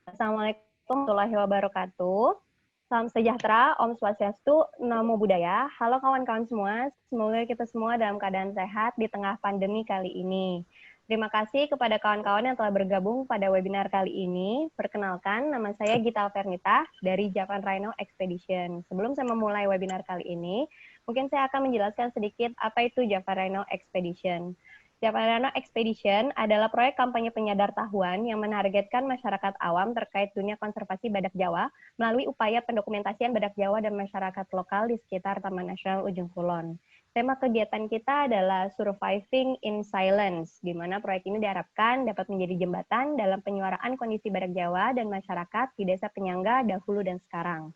Assalamualaikum warahmatullahi wabarakatuh. Salam sejahtera, Om Swastiastu, Namo Buddhaya. Halo kawan-kawan semua, semoga kita semua dalam keadaan sehat di tengah pandemi kali ini. Terima kasih kepada kawan-kawan yang telah bergabung pada webinar kali ini. Perkenalkan, nama saya Gita Alvernita dari Japan Rhino Expedition. Sebelum saya memulai webinar kali ini, mungkin saya akan menjelaskan sedikit apa itu Japan Rhino Expedition. Japan Rhino Expedition adalah proyek kampanye penyadar tahuan yang menargetkan masyarakat awam terkait dunia konservasi badak Jawa melalui upaya pendokumentasian badak Jawa dan masyarakat lokal di sekitar Taman Nasional Ujung Kulon. Tema kegiatan kita adalah Surviving in Silence, di mana proyek ini diharapkan dapat menjadi jembatan dalam penyuaraan kondisi badak Jawa dan masyarakat di desa penyangga dahulu dan sekarang.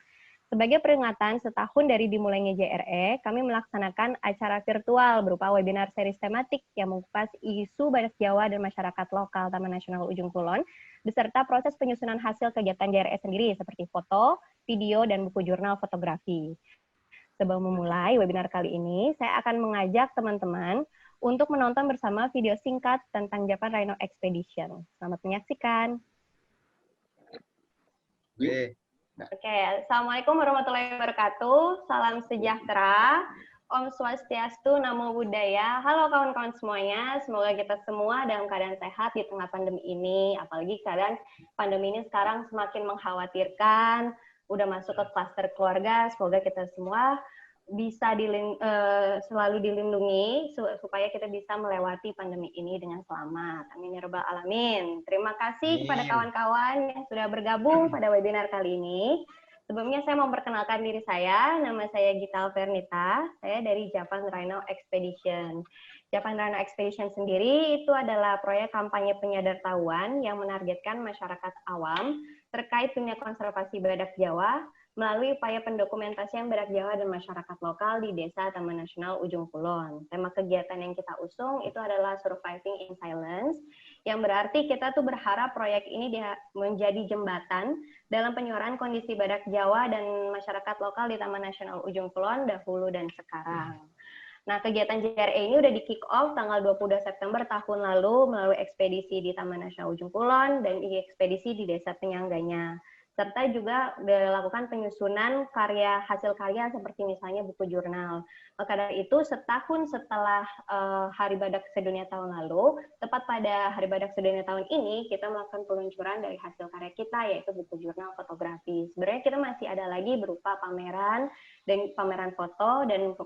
Sebagai peringatan setahun dari dimulainya JRE, kami melaksanakan acara virtual berupa webinar seri tematik yang mengupas isu badak Jawa dan masyarakat lokal Taman Nasional Ujung Kulon, beserta proses penyusunan hasil kegiatan JRE sendiri seperti foto, video, dan buku jurnal fotografi. Sebelum memulai webinar kali ini, saya akan mengajak teman-teman untuk menonton bersama video singkat tentang Japan Rhino Expedition. Selamat menyaksikan. Oke, Assalamualaikum warahmatullahi wabarakatuh. Salam sejahtera. Om Swastiastu, Namo Buddhaya. Halo kawan-kawan semuanya. Semoga kita semua dalam keadaan sehat di tengah pandemi ini. Apalagi keadaan pandemi ini sekarang semakin mengkhawatirkan. Udah masuk ke klaster keluarga. Semoga kita semua bisa selalu dilindungi supaya kita bisa melewati pandemi ini dengan selamat. Amin ya rabbal alamin. Terima kasih kepada kawan-kawan yang sudah bergabung pada webinar kali ini. Sebelumnya saya memperkenalkan diri saya, nama saya Gita Alvernita, saya dari Japan Rhino Expedition. Japan Rhino Expedition sendiri itu adalah proyek kampanye penyadar tahuan yang menargetkan masyarakat awam terkait dunia konservasi badak Jawa melalui upaya pendokumentasian badak Jawa dan masyarakat lokal di Desa Taman Nasional Ujung Kulon. Tema kegiatan yang kita usung itu adalah Surviving in Silence, yang berarti kita tuh berharap proyek ini menjadi jembatan dalam penyuaraan kondisi badak Jawa dan masyarakat lokal di Taman Nasional Ujung Kulon dahulu dan sekarang. Nah, kegiatan JRE ini udah di kick off tanggal 22 September tahun lalu melalui ekspedisi di Taman Nasional Ujung Kulon dan ekspedisi di desa penyangganya. Serta juga dilakukan penyusunan hasil karya seperti misalnya buku jurnal. Maka dari itu, setahun setelah Hari Badak Sedunia tahun lalu, tepat pada Hari Badak Sedunia tahun ini, kita melakukan peluncuran dari hasil karya kita, yaitu buku jurnal fotografi. Sebenarnya kita masih ada lagi berupa pameran foto dan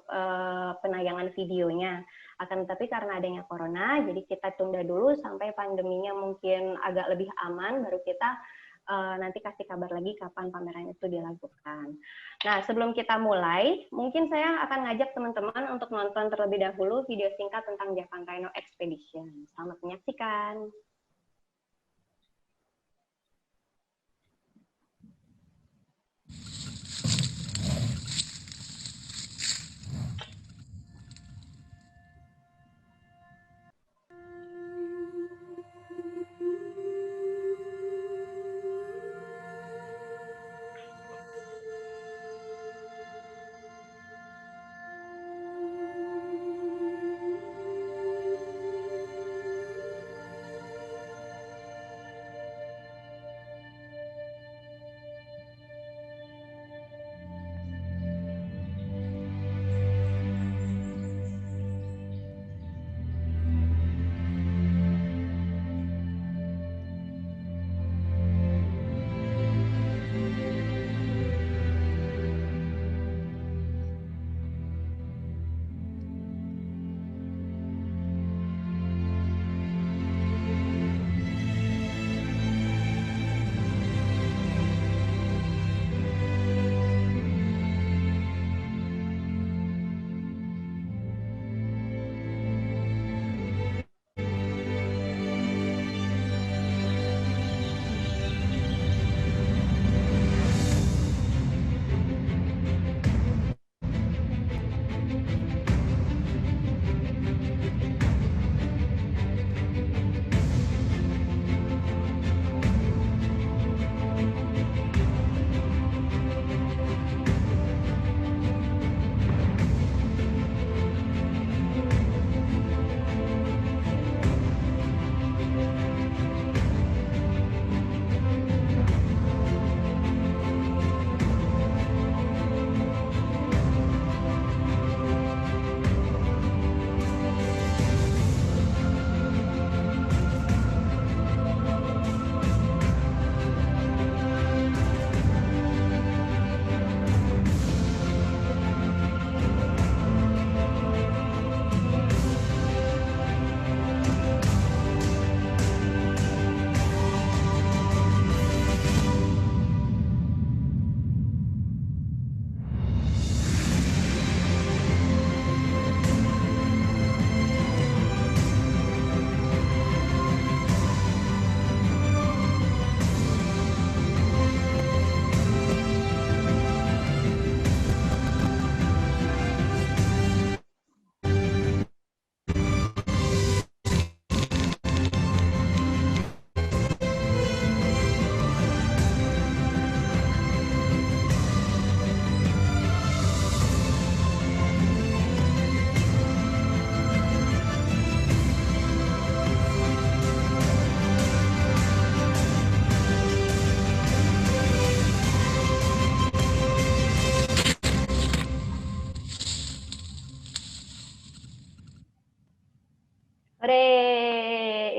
penayangan videonya. Akan tetapi karena adanya corona, jadi kita tunda dulu sampai pandeminya mungkin agak lebih aman, baru kita nanti kasih kabar lagi kapan pameran itu dilakukan. Nah, sebelum kita mulai, mungkin saya akan ngajak teman-teman untuk nonton terlebih dahulu video singkat tentang Japan Rhino Expedition. Selamat menyaksikan.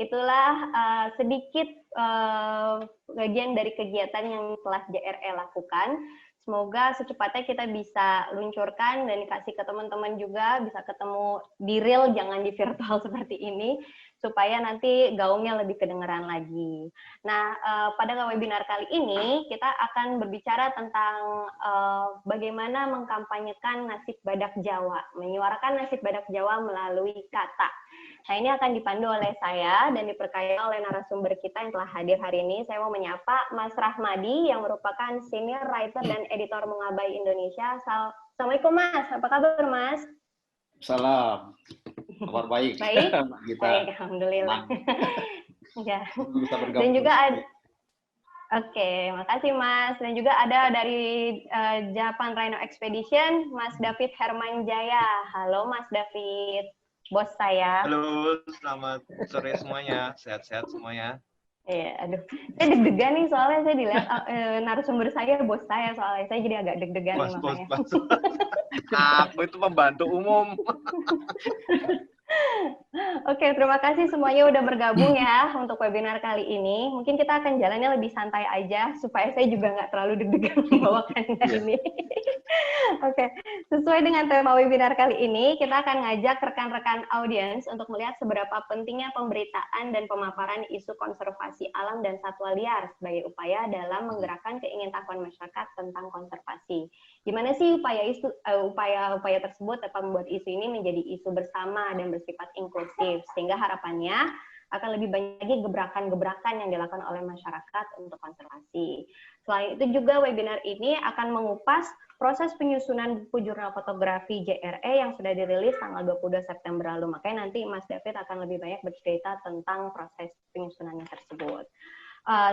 Itulah sedikit bagian dari kegiatan yang telah JRE lakukan. Semoga secepatnya kita bisa luncurkan dan dikasih ke teman-teman juga, bisa ketemu di real, jangan di virtual seperti ini, supaya nanti gaungnya lebih kedengeran lagi. Nah, pada webinar kali ini kita akan berbicara tentang bagaimana mengkampanyekan nasib badak Jawa, menyuarakan nasib badak Jawa melalui kata. Nah, ini akan dipandu oleh saya dan diperkaya oleh narasumber kita yang telah hadir hari ini. Saya mau menyapa Mas Rahmadi yang merupakan Senior Writer dan Editor Mongabai Indonesia. Assalamualaikum Mas, apa kabar Mas? Salam, kabar baik. Baik, kita baik, alhamdulillah. Ya. Bisa bergabung. Dan juga ada, oke, makasih Mas. Dan juga ada dari Japan Rhino Expedition, Mas David Hermanjaya. Halo Mas David. Bos saya. Halo, selamat sore semuanya. Sehat-sehat semuanya. Iya, aduh. Saya deg-degan nih soalnya saya dilihat narasumber saya bos saya soalnya. Saya jadi agak deg-degan nih makanya. Bos. Aku itu pembantu umum. Oke, terima kasih semuanya udah bergabung ya untuk webinar kali ini. Mungkin kita akan jalannya lebih santai aja supaya saya juga nggak terlalu deg-degan membawakannya ini. Oke, sesuai dengan tema webinar kali ini, kita akan ngajak rekan-rekan audiens untuk melihat seberapa pentingnya pemberitaan dan pemaparan isu konservasi alam dan satwa liar sebagai upaya dalam menggerakkan keingintahuan masyarakat tentang konservasi. Gimana sih upaya tersebut dapat membuat isu ini menjadi isu bersama dan bersifat inklusif, sehingga harapannya akan lebih banyak lagi gebrakan-gebrakan yang dilakukan oleh masyarakat untuk konservasi. Selain itu juga webinar ini akan mengupas proses penyusunan buku jurnal fotografi JRE yang sudah dirilis tanggal 22 September lalu. Makanya nanti Mas David akan lebih banyak bercerita tentang proses penyusunannya tersebut.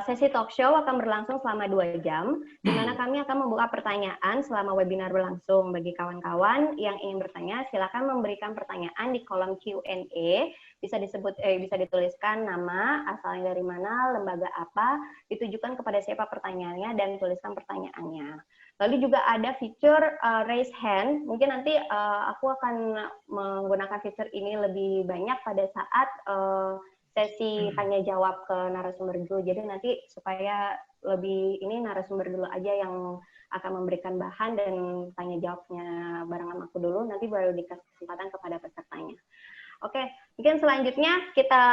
Sesi talk show akan berlangsung selama 2 jam, di mana kami akan membuka pertanyaan selama webinar berlangsung. Bagi kawan-kawan yang ingin bertanya, silakan memberikan pertanyaan di kolom Q&A. Bisa dituliskan nama, asalnya dari mana, lembaga apa, ditujukan kepada siapa pertanyaannya, dan tuliskan pertanyaannya. Lalu juga ada fitur raise hand. Mungkin nanti aku akan menggunakan fitur ini lebih banyak pada saat sesi tanya jawab ke narasumber dulu. Jadi nanti supaya lebih ini narasumber dulu aja yang akan memberikan bahan dan tanya jawabnya barengan aku dulu. Nanti baru dikasih kesempatan kepada pesertanya. Oke, mungkin selanjutnya kita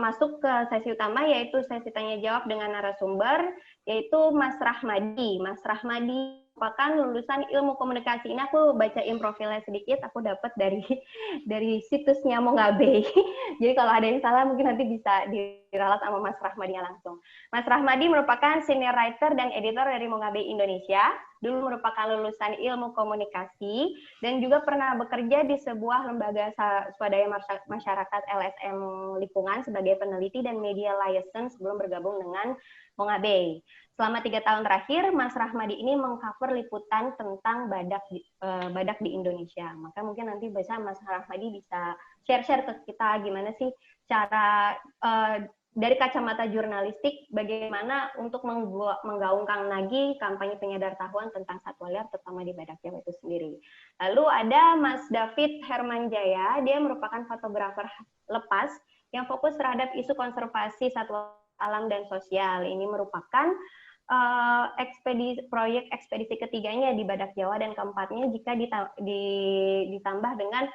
masuk ke sesi utama, yaitu sesi tanya jawab dengan narasumber, yaitu Mas Rahmadi. Mas Rahmadi merupakan lulusan ilmu komunikasi. Ini aku bacain profilnya sedikit, aku dapat dari situsnya Mongabai. Jadi kalau ada yang salah mungkin nanti bisa diralat sama Mas Rahmadinya langsung. Mas Rahmadi merupakan senior writer dan editor dari Mongabai Indonesia. Dulu merupakan lulusan ilmu komunikasi dan juga pernah bekerja di sebuah lembaga swadaya masyarakat LSM Lingkungan sebagai peneliti dan media liaison sebelum bergabung dengan Mongabai. Selama 3 tahun terakhir, Mas Rahmadi ini mengcover liputan tentang badak di Indonesia. Maka mungkin nanti bisa Mas Rahmadi bisa share-share ke kita gimana sih cara dari kacamata jurnalistik bagaimana untuk menggaungkan lagi kampanye penyadaran tentang satwa liar terutama di badak Jawa itu sendiri. Lalu ada Mas David Hermanjaya, dia merupakan fotografer lepas yang fokus terhadap isu konservasi satwa alam dan sosial. Ini merupakan proyek ekspedisi ketiganya di badak Jawa dan keempatnya jika ditambah dengan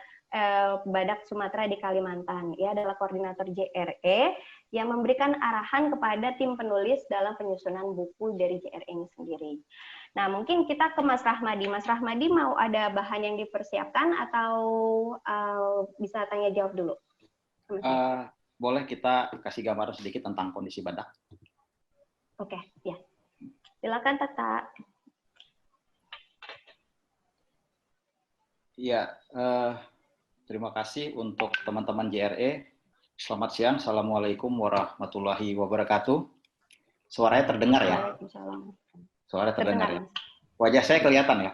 badak Sumatera di Kalimantan. Ia adalah koordinator JRE yang memberikan arahan kepada tim penulis dalam penyusunan buku dari JRE ini sendiri. Nah, mungkin kita ke Mas Rahmadi. Mas Rahmadi mau ada bahan yang dipersiapkan atau bisa tanya jawab dulu? Boleh kita kasih gambaran sedikit tentang kondisi badak? Oke, ya. Silakan, Tata. Iya, terima kasih untuk teman-teman JRE. Selamat siang, Assalamualaikum warahmatullahi wabarakatuh. Suaranya terdengar ya? Suaranya terdengar ya? Wajah saya kelihatan ya?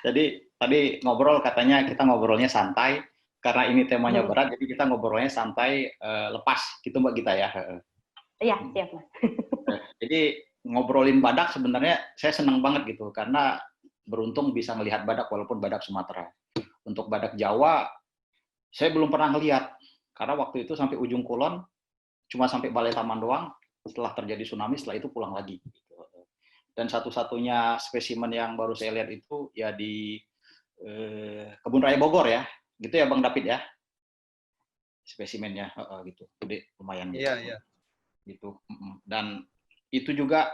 Jadi tadi ngobrol katanya kita ngobrolnya santai, karena ini temanya berat, jadi kita ngobrolnya santai, lepas, gitu Mbak Gita ya? Iya, siap Mas. Jadi ngobrolin badak sebenarnya saya senang banget gitu, karena beruntung bisa melihat badak walaupun badak Sumatera. Untuk badak Jawa, saya belum pernah ngelihat, karena waktu itu sampai ujung kulon, cuma sampai Balai Taman doang, setelah terjadi tsunami, setelah itu pulang lagi. Dan satu-satunya spesimen yang baru saya lihat itu ya di Kebun Raya Bogor ya, gitu ya Bang David ya, spesimennya gitu, gede lumayan. Iya. Gitu. Dan itu juga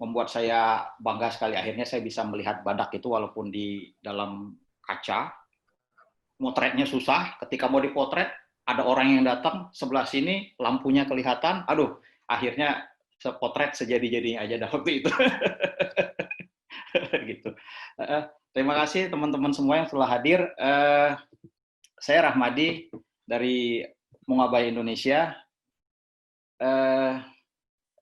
membuat saya bangga sekali. Akhirnya saya bisa melihat badak itu walaupun di dalam kaca. Motretnya susah. Ketika mau dipotret, ada orang yang datang sebelah sini, lampunya kelihatan. Aduh, akhirnya sepotret sejadi-jadinya aja dah waktu itu. Gitu. Terima kasih teman-teman semua yang telah hadir. Saya Rahmadi dari Mongabai Indonesia.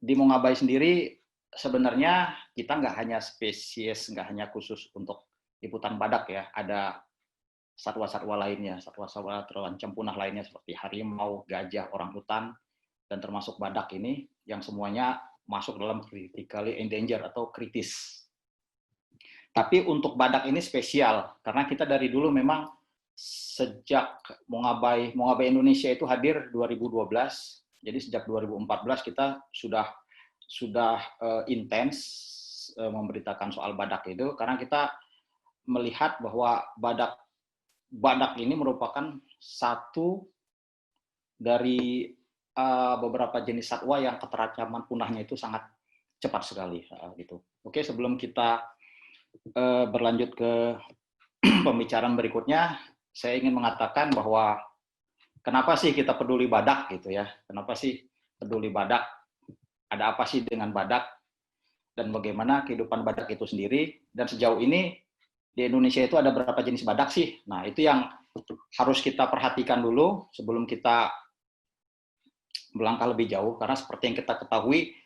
Di Mongabai sendiri sebenarnya kita nggak hanya spesies, nggak hanya khusus untuk liputan badak ya, ada satwa-satwa lainnya, satwa-satwa terancam punah lainnya seperti harimau, gajah, orangutan, dan termasuk badak ini yang semuanya masuk dalam critically endangered atau kritis. Tapi untuk badak ini spesial karena kita dari dulu memang sejak Mongabai Indonesia itu hadir 2012. Jadi sejak 2014 kita sudah intens memberitakan soal badak itu karena kita melihat bahwa badak ini merupakan satu dari beberapa jenis satwa yang keterancaman punahnya itu sangat cepat sekali gitu. Oke, sebelum kita berlanjut ke pembicaraan berikutnya, saya ingin mengatakan bahwa kenapa sih kita peduli badak gitu ya? Kenapa sih peduli badak? Ada apa sih dengan badak? Dan bagaimana kehidupan badak itu sendiri? Dan sejauh ini di Indonesia itu ada berapa jenis badak sih? Nah, itu yang harus kita perhatikan dulu sebelum kita melangkah lebih jauh. Karena seperti yang kita ketahui,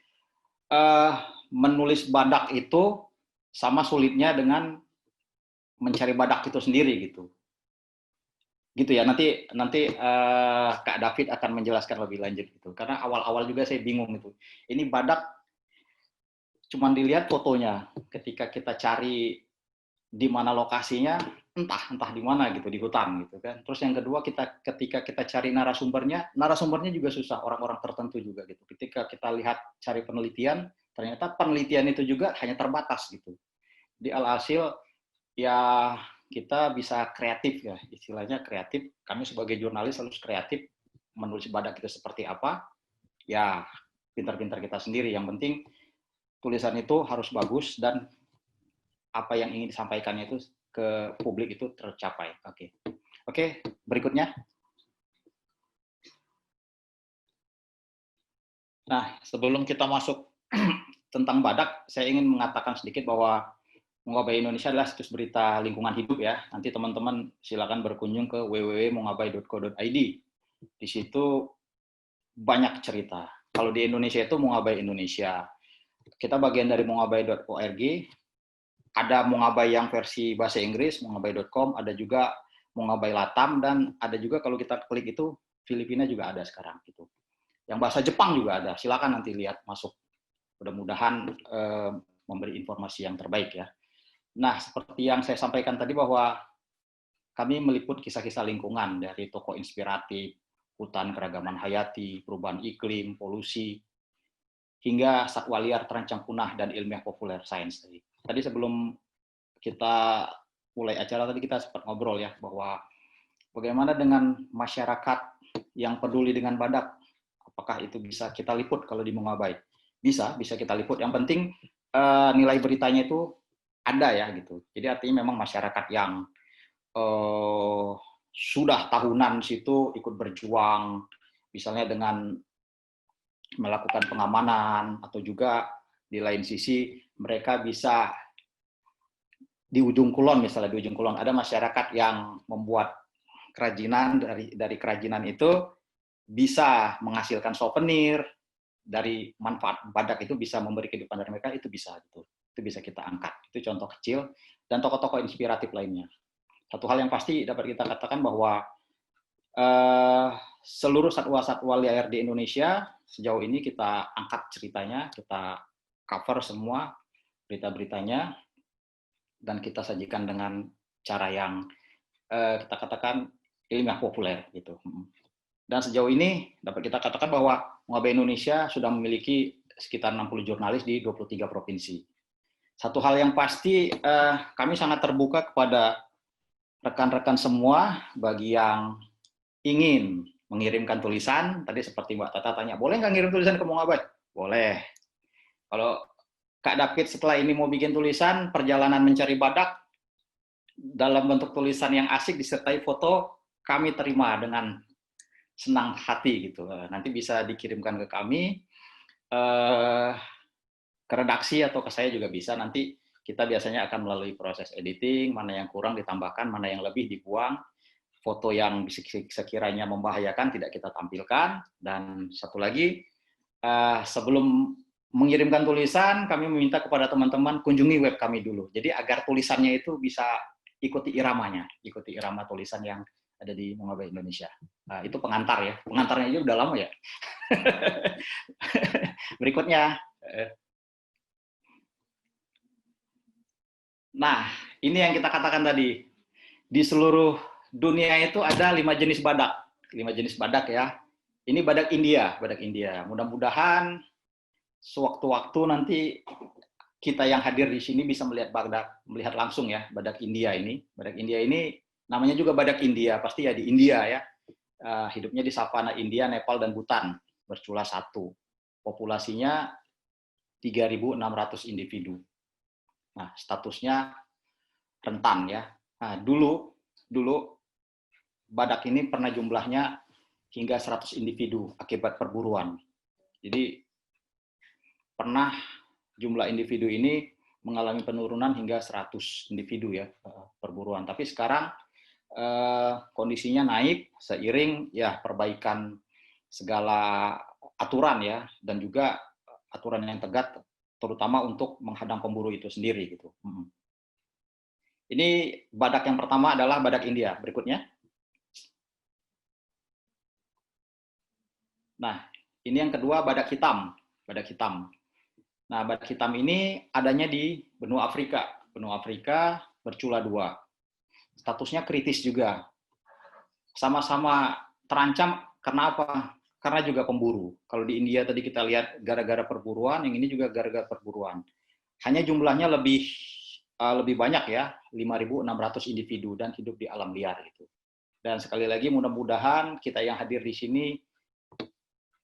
menulis badak itu sama sulitnya dengan mencari badak itu sendiri gitu. Gitu ya, nanti Kak David akan menjelaskan lebih lanjut gitu. Karena awal-awal juga saya bingung gitu. Ini badak cuman dilihat fotonya. Ketika kita cari di mana lokasinya, entah di mana gitu, di hutan gitu kan. Terus yang kedua ketika kita cari narasumbernya juga susah, orang-orang tertentu juga gitu. Ketika kita lihat cari penelitian, ternyata penelitian itu juga hanya terbatas gitu. Di alhasil ya kita bisa kreatif ya, istilahnya kreatif. Kami sebagai jurnalis harus kreatif menulis badak itu seperti apa. Ya, pintar-pintar kita sendiri. Yang penting tulisan itu harus bagus dan apa yang ingin disampaikannya itu ke publik itu tercapai. Oke, berikutnya. Nah, sebelum kita masuk tentang badak, saya ingin mengatakan sedikit bahwa Mongabai Indonesia adalah situs berita lingkungan hidup ya. Nanti teman-teman silakan berkunjung ke www.mongabai.co.id. Di situ banyak cerita. Kalau di Indonesia itu Mongabai Indonesia. Kita bagian dari mongabai.org. Ada Mongabai yang versi bahasa Inggris, mongabai.com, ada juga Mongabai Latam, dan ada juga kalau kita klik itu Filipina juga ada sekarang gitu. Yang bahasa Jepang juga ada. Silakan nanti lihat masuk. Mudah-mudahan memberi informasi yang terbaik ya. Nah, seperti yang saya sampaikan tadi bahwa kami meliput kisah-kisah lingkungan dari tokoh inspiratif, hutan keragaman hayati, perubahan iklim, polusi, hingga satwa liar terancam punah dan ilmiah populer sains tadi. Tadi sebelum kita mulai acara tadi kita sempat ngobrol ya bahwa bagaimana dengan masyarakat yang peduli dengan badak, apakah itu bisa kita liput kalau di Mongabai? Bisa kita liput. Yang penting nilai beritanya itu ada ya gitu. Jadi artinya memang masyarakat yang sudah tahunan situ ikut berjuang, misalnya dengan melakukan pengamanan atau juga di lain sisi mereka bisa di ujung kulon, misalnya di ujung kulon ada masyarakat yang membuat kerajinan, dari kerajinan itu bisa menghasilkan souvenir, dari manfaat badak itu bisa memberi kehidupan dari mereka, itu bisa gitu. Itu bisa kita angkat. Itu contoh kecil, dan tokoh-tokoh inspiratif lainnya. Satu hal yang pasti dapat kita katakan bahwa seluruh satwa-satwa liar di Indonesia sejauh ini kita angkat ceritanya, kita cover semua berita-beritanya, dan kita sajikan dengan cara yang kita katakan ilmiah populer gitu. Dan sejauh ini dapat kita katakan bahwa Mongabay Indonesia sudah memiliki sekitar 60 jurnalis di 23 provinsi. Satu hal yang pasti, kami sangat terbuka kepada rekan-rekan semua bagi yang ingin mengirimkan tulisan. Tadi seperti Mbak Tata tanya, boleh nggak ngirim tulisan ke Mongabay? Boleh. Kalau Kak David setelah ini mau bikin tulisan perjalanan mencari badak dalam bentuk tulisan yang asik disertai foto, kami terima dengan senang hati gitu. Nanti bisa dikirimkan ke kami, ke redaksi atau ke saya juga bisa. Nanti kita biasanya akan melalui proses editing, mana yang kurang ditambahkan, mana yang lebih dibuang. Foto yang sekiranya membahayakan tidak kita tampilkan. Dan satu lagi, sebelum mengirimkan tulisan, kami meminta kepada teman-teman kunjungi web kami dulu. Jadi agar tulisannya itu bisa ikuti iramanya, ikuti irama tulisan yang ada di Mongabay Indonesia. Nah, itu pengantar ya. Pengantarnya aja udah lama ya. Berikutnya. Nah, ini yang kita katakan tadi. Di seluruh dunia itu ada 5 jenis badak. 5 jenis badak ya. Ini badak India, badak India. Mudah-mudahan sewaktu-waktu nanti kita yang hadir di sini bisa melihat langsung ya badak India ini. Badak India ini namanya juga badak India, pasti ya di India ya. Hidupnya di savana India, Nepal dan Bhutan, bercula 1. Populasinya 3.600 individu. Nah, statusnya rentan ya. Nah, dulu badak ini pernah jumlahnya hingga 100 individu akibat perburuan. Jadi pernah jumlah individu ini mengalami penurunan hingga 100 individu ya perburuan. Tapi sekarang kondisinya naik seiring ya perbaikan segala aturan ya, dan juga aturan yang tegas terutama untuk menghadang pemburu itu sendiri gitu. Ini badak yang pertama adalah badak India. Berikutnya. Nah, ini yang kedua badak hitam. Badak hitam. Nah, badak hitam ini adanya di benua Afrika. Benua Afrika bercula 2. Statusnya kritis juga. Sama-sama terancam karena apa? Karena juga pemburu. Kalau di India tadi kita lihat gara-gara perburuan, yang ini juga gara-gara perburuan. Hanya jumlahnya lebih banyak ya, 5.600 individu dan hidup di alam liar itu. Dan sekali lagi mudah-mudahan kita yang hadir di sini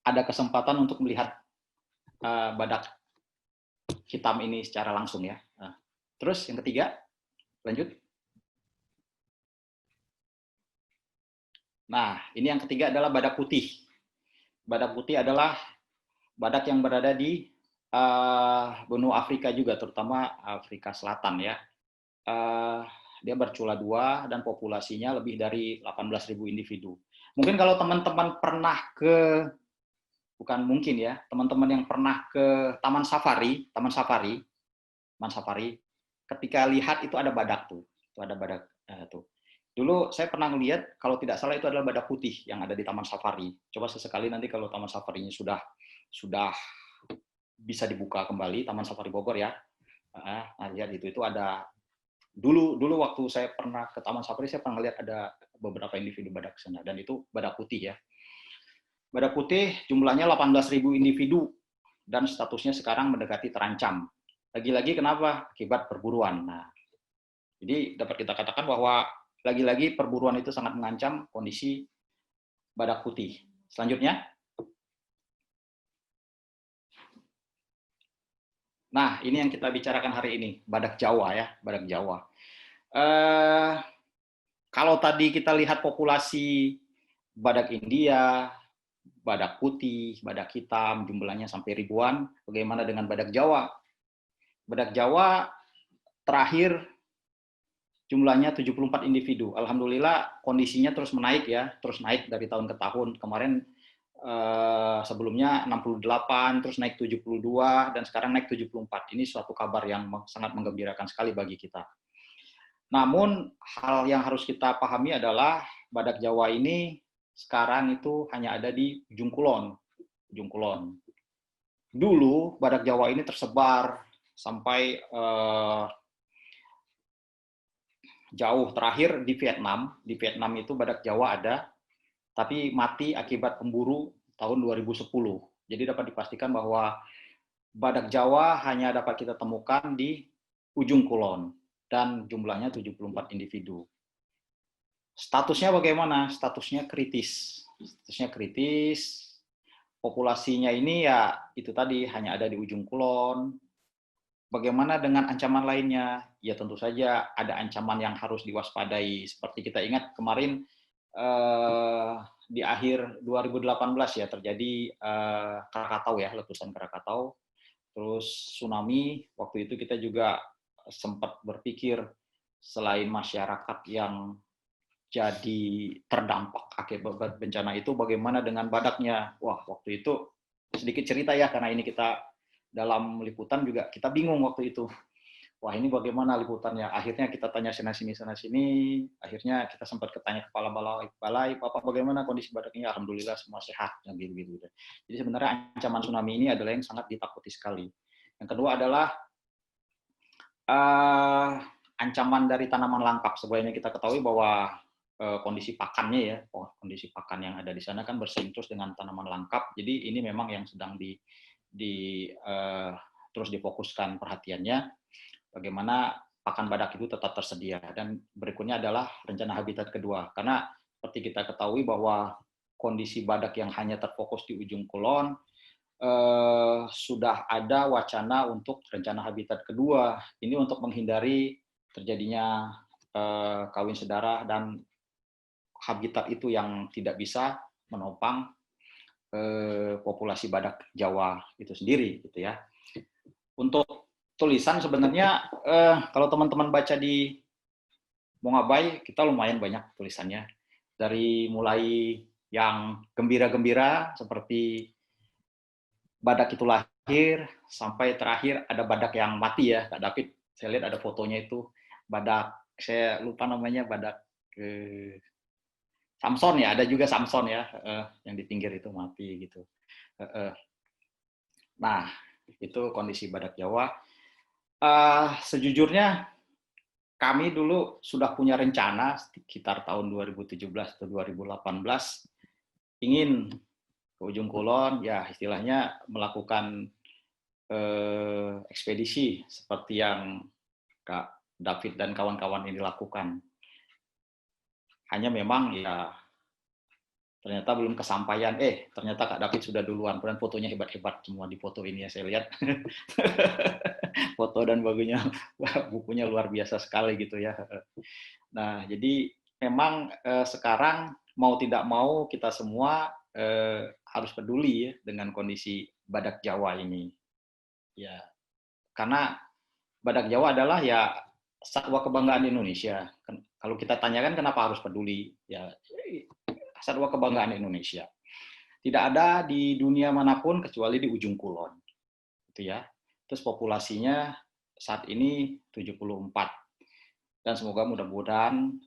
ada kesempatan untuk melihat badak hitam ini secara langsung ya. Terus yang ketiga, lanjut. Nah, ini yang ketiga adalah badak putih. Badak putih adalah badak yang berada di benua Afrika juga, terutama Afrika Selatan ya. Dia bercula 2 dan populasinya lebih dari 18.000 individu. Mungkin kalau teman-teman pernah ke, bukan mungkin ya, teman-teman yang pernah ke Taman Safari, ketika lihat itu ada badak tuh, itu ada badak tuh. Dulu saya pernah melihat, kalau tidak salah itu adalah badak putih yang ada di Taman Safari. Coba sesekali nanti kalau Taman Safarinya sudah bisa dibuka kembali, Taman Safari Bogor ya. Nah, lihat itu ada dulu waktu saya pernah ke Taman Safari, saya pernah lihat ada beberapa individu badak sana, dan itu badak putih ya. Badak putih jumlahnya 18.000 individu dan statusnya sekarang mendekati terancam. Lagi-lagi kenapa? Akibat perburuan. Nah, jadi dapat kita katakan bahwa lagi-lagi perburuan itu sangat mengancam kondisi badak putih. Selanjutnya. Nah, ini yang kita bicarakan hari ini, badak Jawa ya, badak Jawa. Kalau tadi kita lihat populasi badak India, badak putih, badak hitam, jumlahnya sampai ribuan, bagaimana dengan badak Jawa? Badak Jawa terakhir jumlahnya 74 individu. Alhamdulillah kondisinya terus menaik ya, terus naik dari tahun ke tahun. Kemarin sebelumnya 68, terus naik 72, dan sekarang naik 74. Ini suatu kabar yang sangat menggembirakan sekali bagi kita. Namun hal yang harus kita pahami adalah badak Jawa ini sekarang itu hanya ada di Ujung Kulon. Dulu badak Jawa ini tersebar sampai jauh. Terakhir di Vietnam. Di Vietnam itu badak Jawa ada, tapi mati akibat pemburu tahun 2010. Jadi dapat dipastikan bahwa badak Jawa hanya dapat kita temukan di Ujung Kulon dan jumlahnya 74 individu. Statusnya bagaimana? Statusnya kritis. Statusnya kritis. Populasinya ini ya itu tadi hanya ada di Ujung Kulon. Bagaimana dengan ancaman lainnya? Ya tentu saja ada ancaman yang harus diwaspadai. Seperti kita ingat kemarin di akhir 2018 ya terjadi Krakatau ya, letusan Krakatau. Terus tsunami, waktu itu kita juga sempat berpikir selain masyarakat yang jadi terdampak akibat bencana itu, bagaimana dengan badaknya? Wah, waktu itu sedikit cerita ya, karena ini kita dalam liputan juga kita bingung waktu itu. Wah, ini bagaimana liputannya? Akhirnya kita tanya sana-sini, akhirnya kita sempat ketanya kepala balai, Bapak bagaimana kondisi badaknya? Alhamdulillah semua sehat, yang gitu-gitu. Jadi sebenarnya ancaman tsunami ini adalah yang sangat ditakuti sekali. Yang kedua adalah ancaman dari tanaman langka. Sebenarnya kita ketahui bahwa kondisi pakannya ya, kondisi pakan yang ada di sana kan bersaing terus dengan tanaman langka. Jadi ini memang yang sedang terus difokuskan perhatiannya, bagaimana pakan badak itu tetap tersedia. Dan berikutnya adalah rencana habitat kedua, karena seperti kita ketahui bahwa kondisi badak yang hanya terfokus di Ujung Kulon, sudah ada wacana untuk rencana habitat kedua. Ini untuk menghindari terjadinya kawin sedara dan habitat itu yang tidak bisa menopang populasi badak Jawa itu sendiri, gitu ya. Untuk tulisan sebenarnya kalau teman-teman baca di Mongabay, kita lumayan banyak tulisannya. Dari mulai yang gembira-gembira seperti badak itu lahir, sampai terakhir ada badak yang mati ya, Kak David. Saya lihat ada fotonya itu, badak, saya lupa namanya, badak Samson ya, ada juga Samson ya, yang di pinggir itu mati gitu. Nah, itu kondisi badak Jawa. Sejujurnya kami dulu sudah punya rencana sekitar tahun 2017 atau 2018 ingin ke Ujung Kulon, ya istilahnya melakukan ekspedisi seperti yang Kak David dan kawan-kawan ini lakukan. Hanya memang ya ternyata belum kesampaian. Ternyata Kak David sudah duluan. Dan fotonya hebat-hebat semua di foto ini ya, saya lihat. Foto dan bukunya luar biasa sekali gitu ya. Nah, jadi memang sekarang mau tidak mau kita semua harus peduli ya dengan kondisi badak Jawa ini. Ya, karena badak Jawa adalah ya satwa kebanggaan Indonesia. Kalau kita tanyakan kenapa harus peduli, ya satwa kebanggaan Indonesia. Tidak ada di dunia manapun kecuali di Ujung Kulon. Gitu ya. Terus populasinya saat ini 74. Dan semoga mudah-mudahan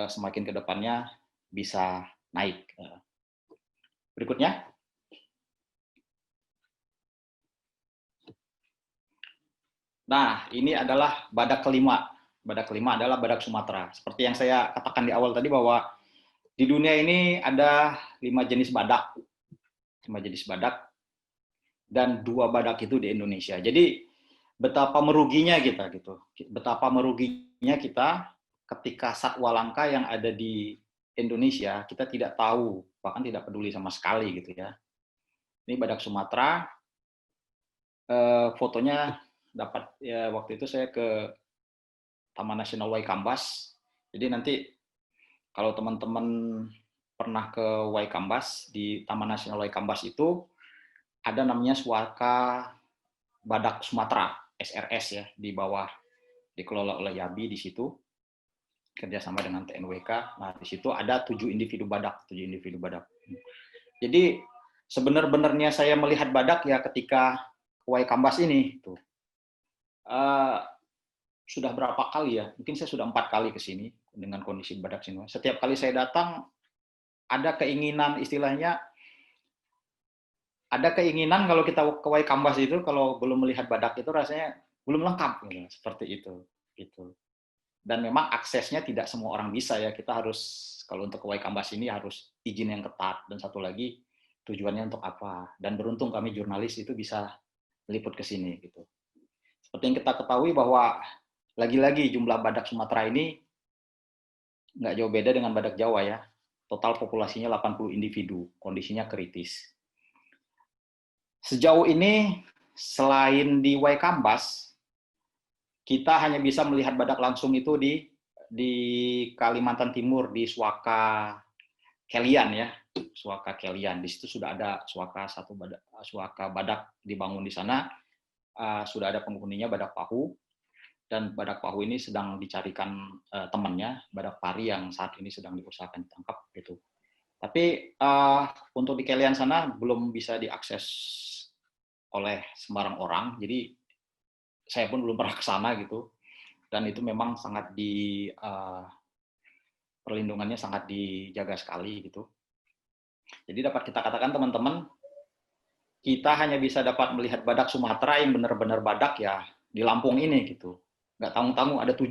semakin ke depannya bisa naik. Berikutnya. Nah, ini adalah badak kelima. Badak kelima adalah badak Sumatera. Seperti yang saya katakan di awal tadi bahwa di dunia ini ada 5 jenis badak. 5 jenis badak. Dan 2 badak itu di Indonesia. Jadi betapa meruginya kita gitu. Betapa meruginya kita ketika satwa langka yang ada di Indonesia kita tidak tahu, bahkan tidak peduli sama sekali gitu ya. Ini badak Sumatera. Fotonya dapat ya, waktu itu saya ke Taman Nasional Waikambas. Jadi nanti kalau teman-teman pernah ke Waikambas, di Taman Nasional Waikambas itu ada namanya Suaka Badak Sumatera, SRS ya, di bawah dikelola oleh YABI di situ, kerjasama dengan TNWK. Nah, di situ ada 7 individu badak. Jadi sebenar-benarnya saya melihat badak ya ketika Waikambas ini tuh. Sudah berapa kali ya? Mungkin saya sudah 4 kali ke sini dengan kondisi badak sini. Setiap kali saya datang ada keinginan, istilahnya ada keinginan kalau kita ke Waikambas itu kalau belum melihat badak itu rasanya belum lengkap gitu, seperti itu gitu. Dan memang aksesnya tidak semua orang bisa ya. Kita harus, kalau untuk ke Waikambas ini harus izin yang ketat. Dan satu lagi, tujuannya untuk apa. Dan beruntung kami jurnalis itu bisa meliput ke sini gitu. Seperti yang kita ketahui bahwa lagi-lagi jumlah badak Sumatera ini nggak jauh beda dengan badak Jawa ya. Total populasinya 80 individu, kondisinya kritis. Sejauh ini, selain di Waikambas, kita hanya bisa melihat badak langsung itu di Kalimantan Timur, di Suaka Kelian ya, Suaka Kelian. Di situ sudah ada suaka badak dibangun di sana, sudah ada penghuninya badak pahu, dan badak pahu ini sedang dicarikan temannya, badak pari yang saat ini sedang diusahakan ditangkap gitu. Tapi untuk di Kelian sana belum bisa diakses oleh sembarang orang, jadi saya pun belum pernah ke sana gitu, dan itu memang sangat perlindungannya sangat dijaga sekali gitu. Jadi dapat kita katakan teman-teman, kita hanya bisa dapat melihat badak Sumatera yang benar-benar badak ya di Lampung ini gitu. Nggak tanggung-tanggung ada 7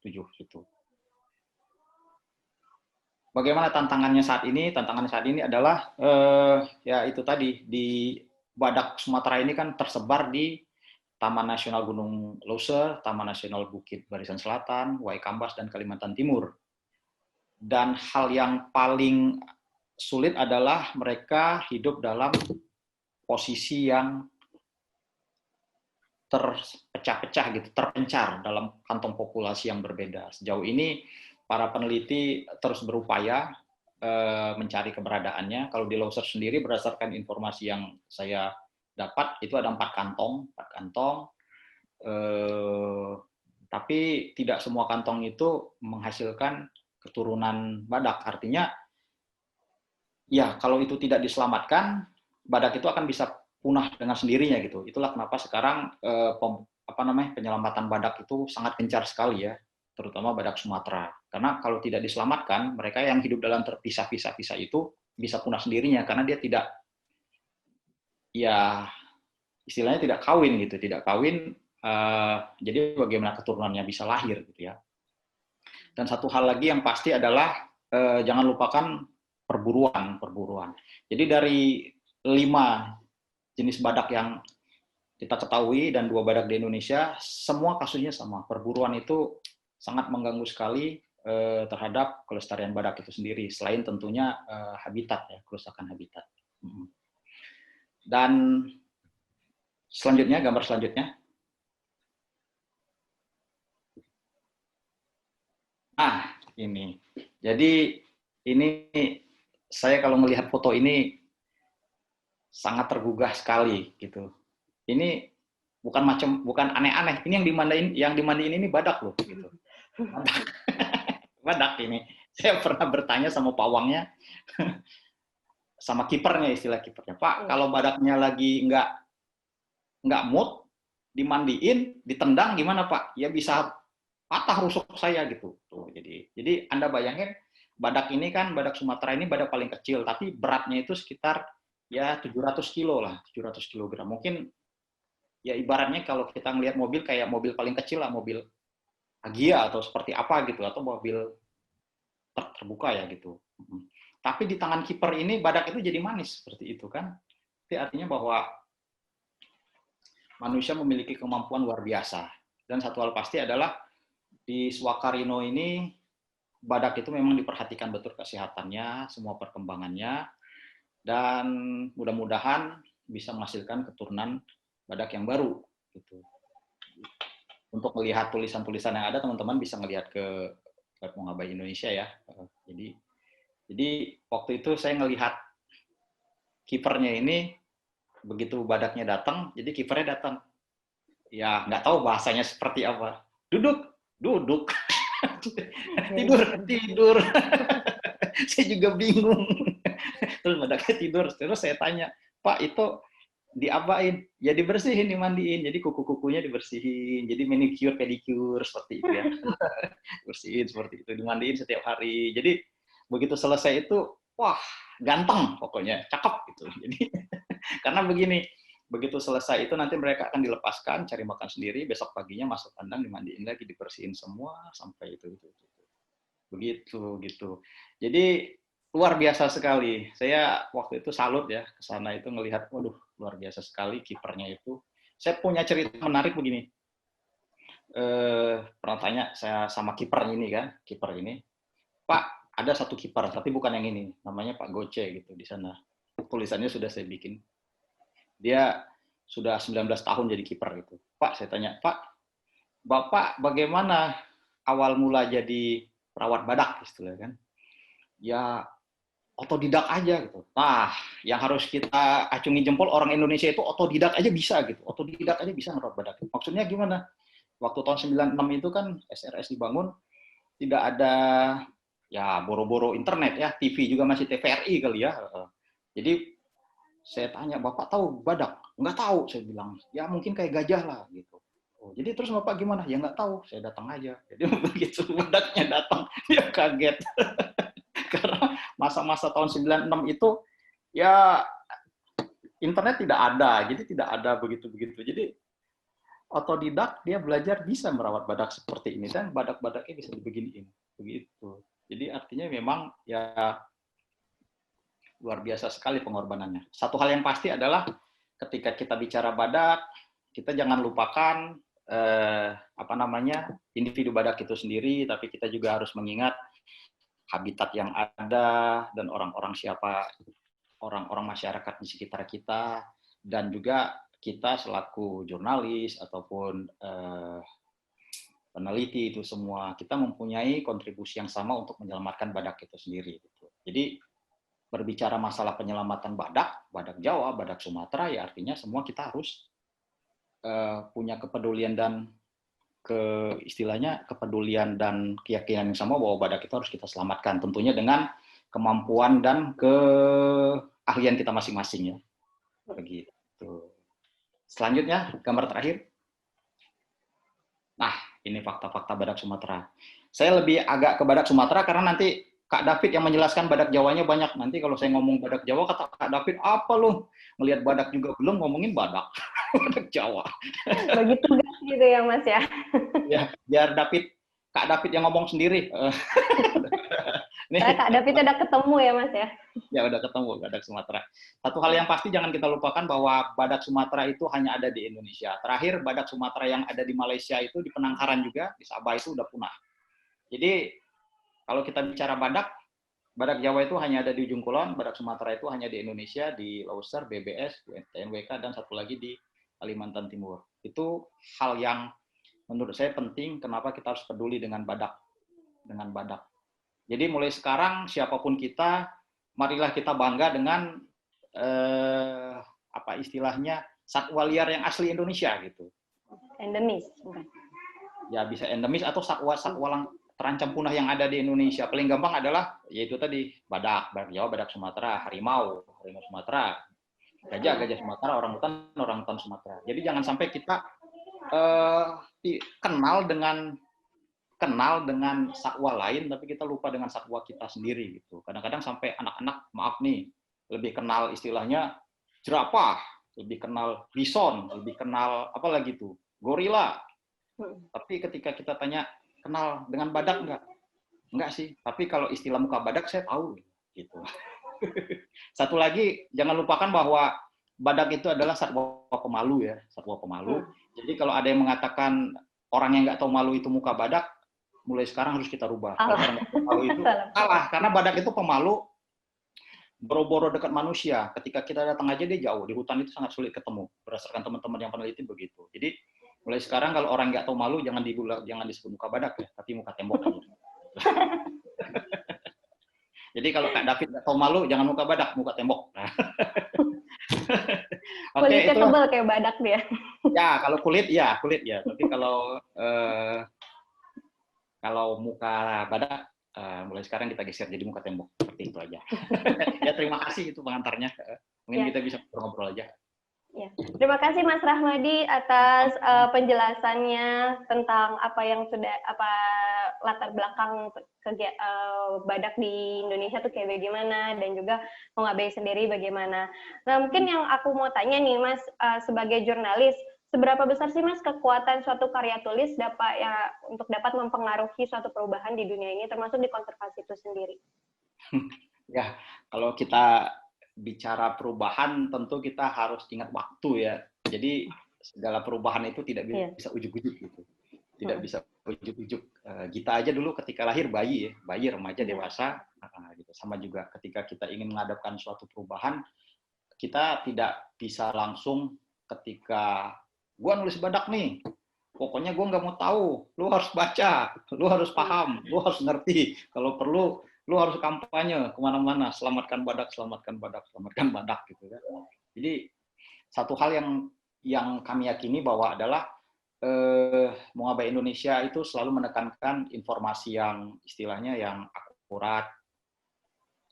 gitu. Bagaimana tantangannya saat ini? Tantangannya saat ini adalah ya itu tadi, di badak Sumatera ini kan tersebar di Taman Nasional Gunung Leuser, Taman Nasional Bukit Barisan Selatan, Waikambas, dan Kalimantan Timur. Dan hal yang paling sulit adalah mereka hidup dalam posisi yang terpecah-pecah gitu, terpencar dalam kantong populasi yang berbeda. Sejauh ini para peneliti terus berupaya mencari keberadaannya. Kalau di Leuser sendiri berdasarkan informasi yang saya dapat itu ada 4 kantong, tapi tidak semua kantong itu menghasilkan keturunan badak. Artinya, ya kalau itu tidak diselamatkan, badak itu akan bisa punah dengan sendirinya gitu. Itulah kenapa sekarang penyelamatan badak itu sangat gencar sekali ya, terutama badak Sumatera. Karena kalau tidak diselamatkan, mereka yang hidup dalam terpisah-pisah itu bisa punah sendirinya karena dia tidak, ya istilahnya tidak kawin gitu, jadi bagaimana keturunannya bisa lahir gitu ya. Dan satu hal lagi yang pasti adalah jangan lupakan perburuan. Jadi dari 5 jenis badak yang kita ketahui dan 2 badak di Indonesia, semua kasusnya sama. Perburuan itu sangat mengganggu sekali terhadap kelestarian badak itu sendiri, selain tentunya habitat ya, kerusakan habitat. Dan selanjutnya, gambar selanjutnya. Nah, ini. Jadi ini saya kalau melihat foto ini sangat tergugah sekali gitu. Ini bukan aneh-aneh. Ini yang dimandiin ini badak loh gitu. Badak ini. Saya pernah bertanya sama pawangnya, sama kipernya, istilah kipernya, Pak, kalau badaknya lagi nggak mood, dimandiin, ditendang gimana Pak? Ya bisa patah rusuk saya gitu. Tuh, jadi Anda bayangin, badak ini kan, badak Sumatera ini badak paling kecil, tapi beratnya itu sekitar ya 700 kilo lah, 700 kilogram. Mungkin ya ibaratnya kalau kita ngelihat mobil kayak mobil paling kecil lah, mobil Agya atau seperti apa gitu, atau mobil terbuka ya gitu. Tapi di tangan kiper ini badak itu jadi manis seperti itu kan. Itu artinya bahwa manusia memiliki kemampuan luar biasa. Dan satu hal pasti adalah di Suakarino ini badak itu memang diperhatikan betul kesehatannya, semua perkembangannya, dan mudah-mudahan bisa menghasilkan keturunan badak yang baru gitu. Untuk melihat tulisan-tulisan yang ada, teman-teman bisa melihat ke Web Mongabai Indonesia ya. Jadi waktu itu saya ngelihat kipernya ini, begitu badaknya datang, jadi kipernya datang. Ya nggak tahu bahasanya seperti apa. Duduk. Tidur. Saya juga bingung. Terus badaknya tidur. Terus saya tanya, Pak itu diapain? Ya dibersihin, dimandiin. Jadi kuku-kukunya dibersihin. Jadi manicure, pedicure seperti itu ya. Bersihin seperti itu, dimandiin setiap hari. Jadi begitu selesai itu, wah ganteng pokoknya, cakep gitu. Jadi karena begini, begitu selesai itu nanti mereka akan dilepaskan, cari makan sendiri, besok paginya masuk kandang, dimandiin lagi, dibersihin semua sampai itu. Begitu gitu. Jadi luar biasa sekali. Saya waktu itu salut ya ke sana itu ngelihat, waduh luar biasa sekali kipernya itu. Saya punya cerita menarik begini. Pernah tanya saya sama kiper ini, Pak ada satu kiper tapi bukan yang ini, namanya Pak Goce gitu di sana. Tulisannya sudah saya bikin. Dia sudah 19 tahun jadi kiper gitu. Pak, saya tanya, Pak, Bapak bagaimana awal mula jadi perawat badak istilahnya kan? Ya otodidak aja gitu. Nah, yang harus kita acungi jempol orang Indonesia itu otodidak aja bisa gitu. Otodidak aja bisa merawat badak. Maksudnya gimana? Waktu tahun 96 itu kan SRS dibangun, tidak ada ya boro-boro internet ya, TV juga masih TVRI kali ya. Jadi saya tanya, Bapak tahu badak? Nggak tahu, saya bilang. Ya mungkin kayak gajah lah gitu. Oh, jadi terus Bapak gimana? Ya nggak tahu, saya datang aja. Jadi begitu badaknya datang, dia kaget. Karena masa-masa tahun 96 itu ya internet tidak ada, jadi tidak ada begitu-begitu. Jadi otodidak dia belajar bisa merawat badak seperti ini dan badak-badaknya bisa dibeginiin begitu. Jadi artinya memang ya luar biasa sekali pengorbanannya. Satu hal yang pasti adalah ketika kita bicara badak, kita jangan lupakan individu badak itu sendiri, tapi kita juga harus mengingat habitat yang ada dan orang-orang masyarakat di sekitar kita, dan juga kita selaku jurnalis ataupun peneliti itu semua kita mempunyai kontribusi yang sama untuk menyelamatkan badak itu sendiri. Jadi berbicara masalah penyelamatan badak Jawa, badak Sumatera, ya artinya semua kita harus punya kepedulian dan kepedulian dan keyakinan yang sama bahwa badak itu harus kita selamatkan, tentunya dengan kemampuan dan keahlian kita masing-masing ya. Begitu. Selanjutnya gambar terakhir. Nah, ini fakta-fakta badak Sumatera. Saya lebih agak ke badak Sumatera karena nanti Kak David yang menjelaskan badak Jawanya banyak. Nanti kalau saya ngomong badak Jawa, kata Kak David, apa lu? Ngelihat badak juga belum, ngomongin badak. Badak Jawa. Bagi tugas gitu ya, Mas ya? Ya, biar Kak David yang ngomong sendiri. Kak David udah ketemu ya, Mas ya? Ya, udah ketemu badak Sumatera. Satu hal yang pasti jangan kita lupakan bahwa badak Sumatera itu hanya ada di Indonesia. Terakhir, badak Sumatera yang ada di Malaysia itu di Penangkaran juga, di Sabah itu udah punah. Jadi, kalau kita bicara badak Jawa itu hanya ada di Ujung Kulon, badak Sumatera itu hanya di Indonesia, di Lauser, BBS, TNWK, dan satu lagi di Kalimantan Timur. Itu hal yang menurut saya penting, kenapa kita harus peduli dengan badak. Jadi mulai sekarang, siapapun kita, marilah kita bangga dengan istilahnya satwa liar yang asli Indonesia gitu. Endemis, bukan? Ya bisa endemis atau satwa terancam punah yang ada di Indonesia. Paling gampang adalah yaitu tadi badak Jawa, badak Sumatera, harimau Sumatera, gajah Sumatera, orangutan Sumatera. Jadi jangan sampai kita kenal dengan satwa lain, tapi kita lupa dengan satwa kita sendiri gitu. Kadang-kadang sampai anak-anak, maaf nih, lebih kenal istilahnya jerapah, lebih kenal bison, lebih kenal apa lagi tuh, gorila. Tapi ketika kita tanya, kenal dengan badak enggak? Enggak sih. Tapi kalau istilah muka badak saya tahu gitu. Satu lagi, jangan lupakan bahwa badak itu adalah satwa pemalu ya, satwa pemalu. Jadi kalau ada yang mengatakan orang yang nggak tahu malu itu muka badak, mulai sekarang harus kita rubah. Kalau orang nggak tahu malu itu salah, karena badak itu pemalu, boro-boro dekat manusia. Ketika kita datang aja dia jauh. Di hutan itu sangat sulit ketemu. Berdasarkan teman-teman yang peneliti begitu. Jadi mulai sekarang kalau orang nggak tahu malu jangan disebut muka badak ya, tapi muka tembok aja. Jadi kalau Kak David nggak tahu malu jangan muka badak, muka tembok. Kulitnya tebal kayak badak dia. Ya kalau kulit ya. Tapi kalau muka badak mulai sekarang kita geser jadi muka tembok, seperti itu aja. Ya terima kasih itu pengantarnya. Mungkin kita bisa ngobrol aja. Ya. Terima kasih Mas Rahmadi atas penjelasannya tentang apa yang sudah latar belakang badak di Indonesia tuh kayak bagaimana dan juga Mongabay sendiri bagaimana. Nah, mungkin yang aku mau tanya nih Mas, sebagai jurnalis, seberapa besar sih Mas kekuatan suatu karya tulis untuk dapat mempengaruhi suatu perubahan di dunia ini, termasuk di konservasi itu sendiri? Ya, kalau kita bicara perubahan, tentu kita harus ingat waktu ya. Jadi segala perubahan itu tidak bisa ujuk-ujuk gitu, tidak bisa ujuk-ujuk. Kita aja dulu ketika lahir bayi remaja, dewasa, gitu. Sama juga ketika kita ingin menghadapkan suatu perubahan, kita tidak bisa langsung ketika gua nulis badak nih, pokoknya gua nggak mau tahu, lu harus baca, lu harus paham, lu harus ngerti, kalau perlu lu harus kampanye kemana-mana, selamatkan badak, selamatkan badak, selamatkan badak gitu kan. Jadi satu hal yang kami yakini bahwa adalah Mongabay Indonesia itu selalu menekankan informasi yang istilahnya yang akurat,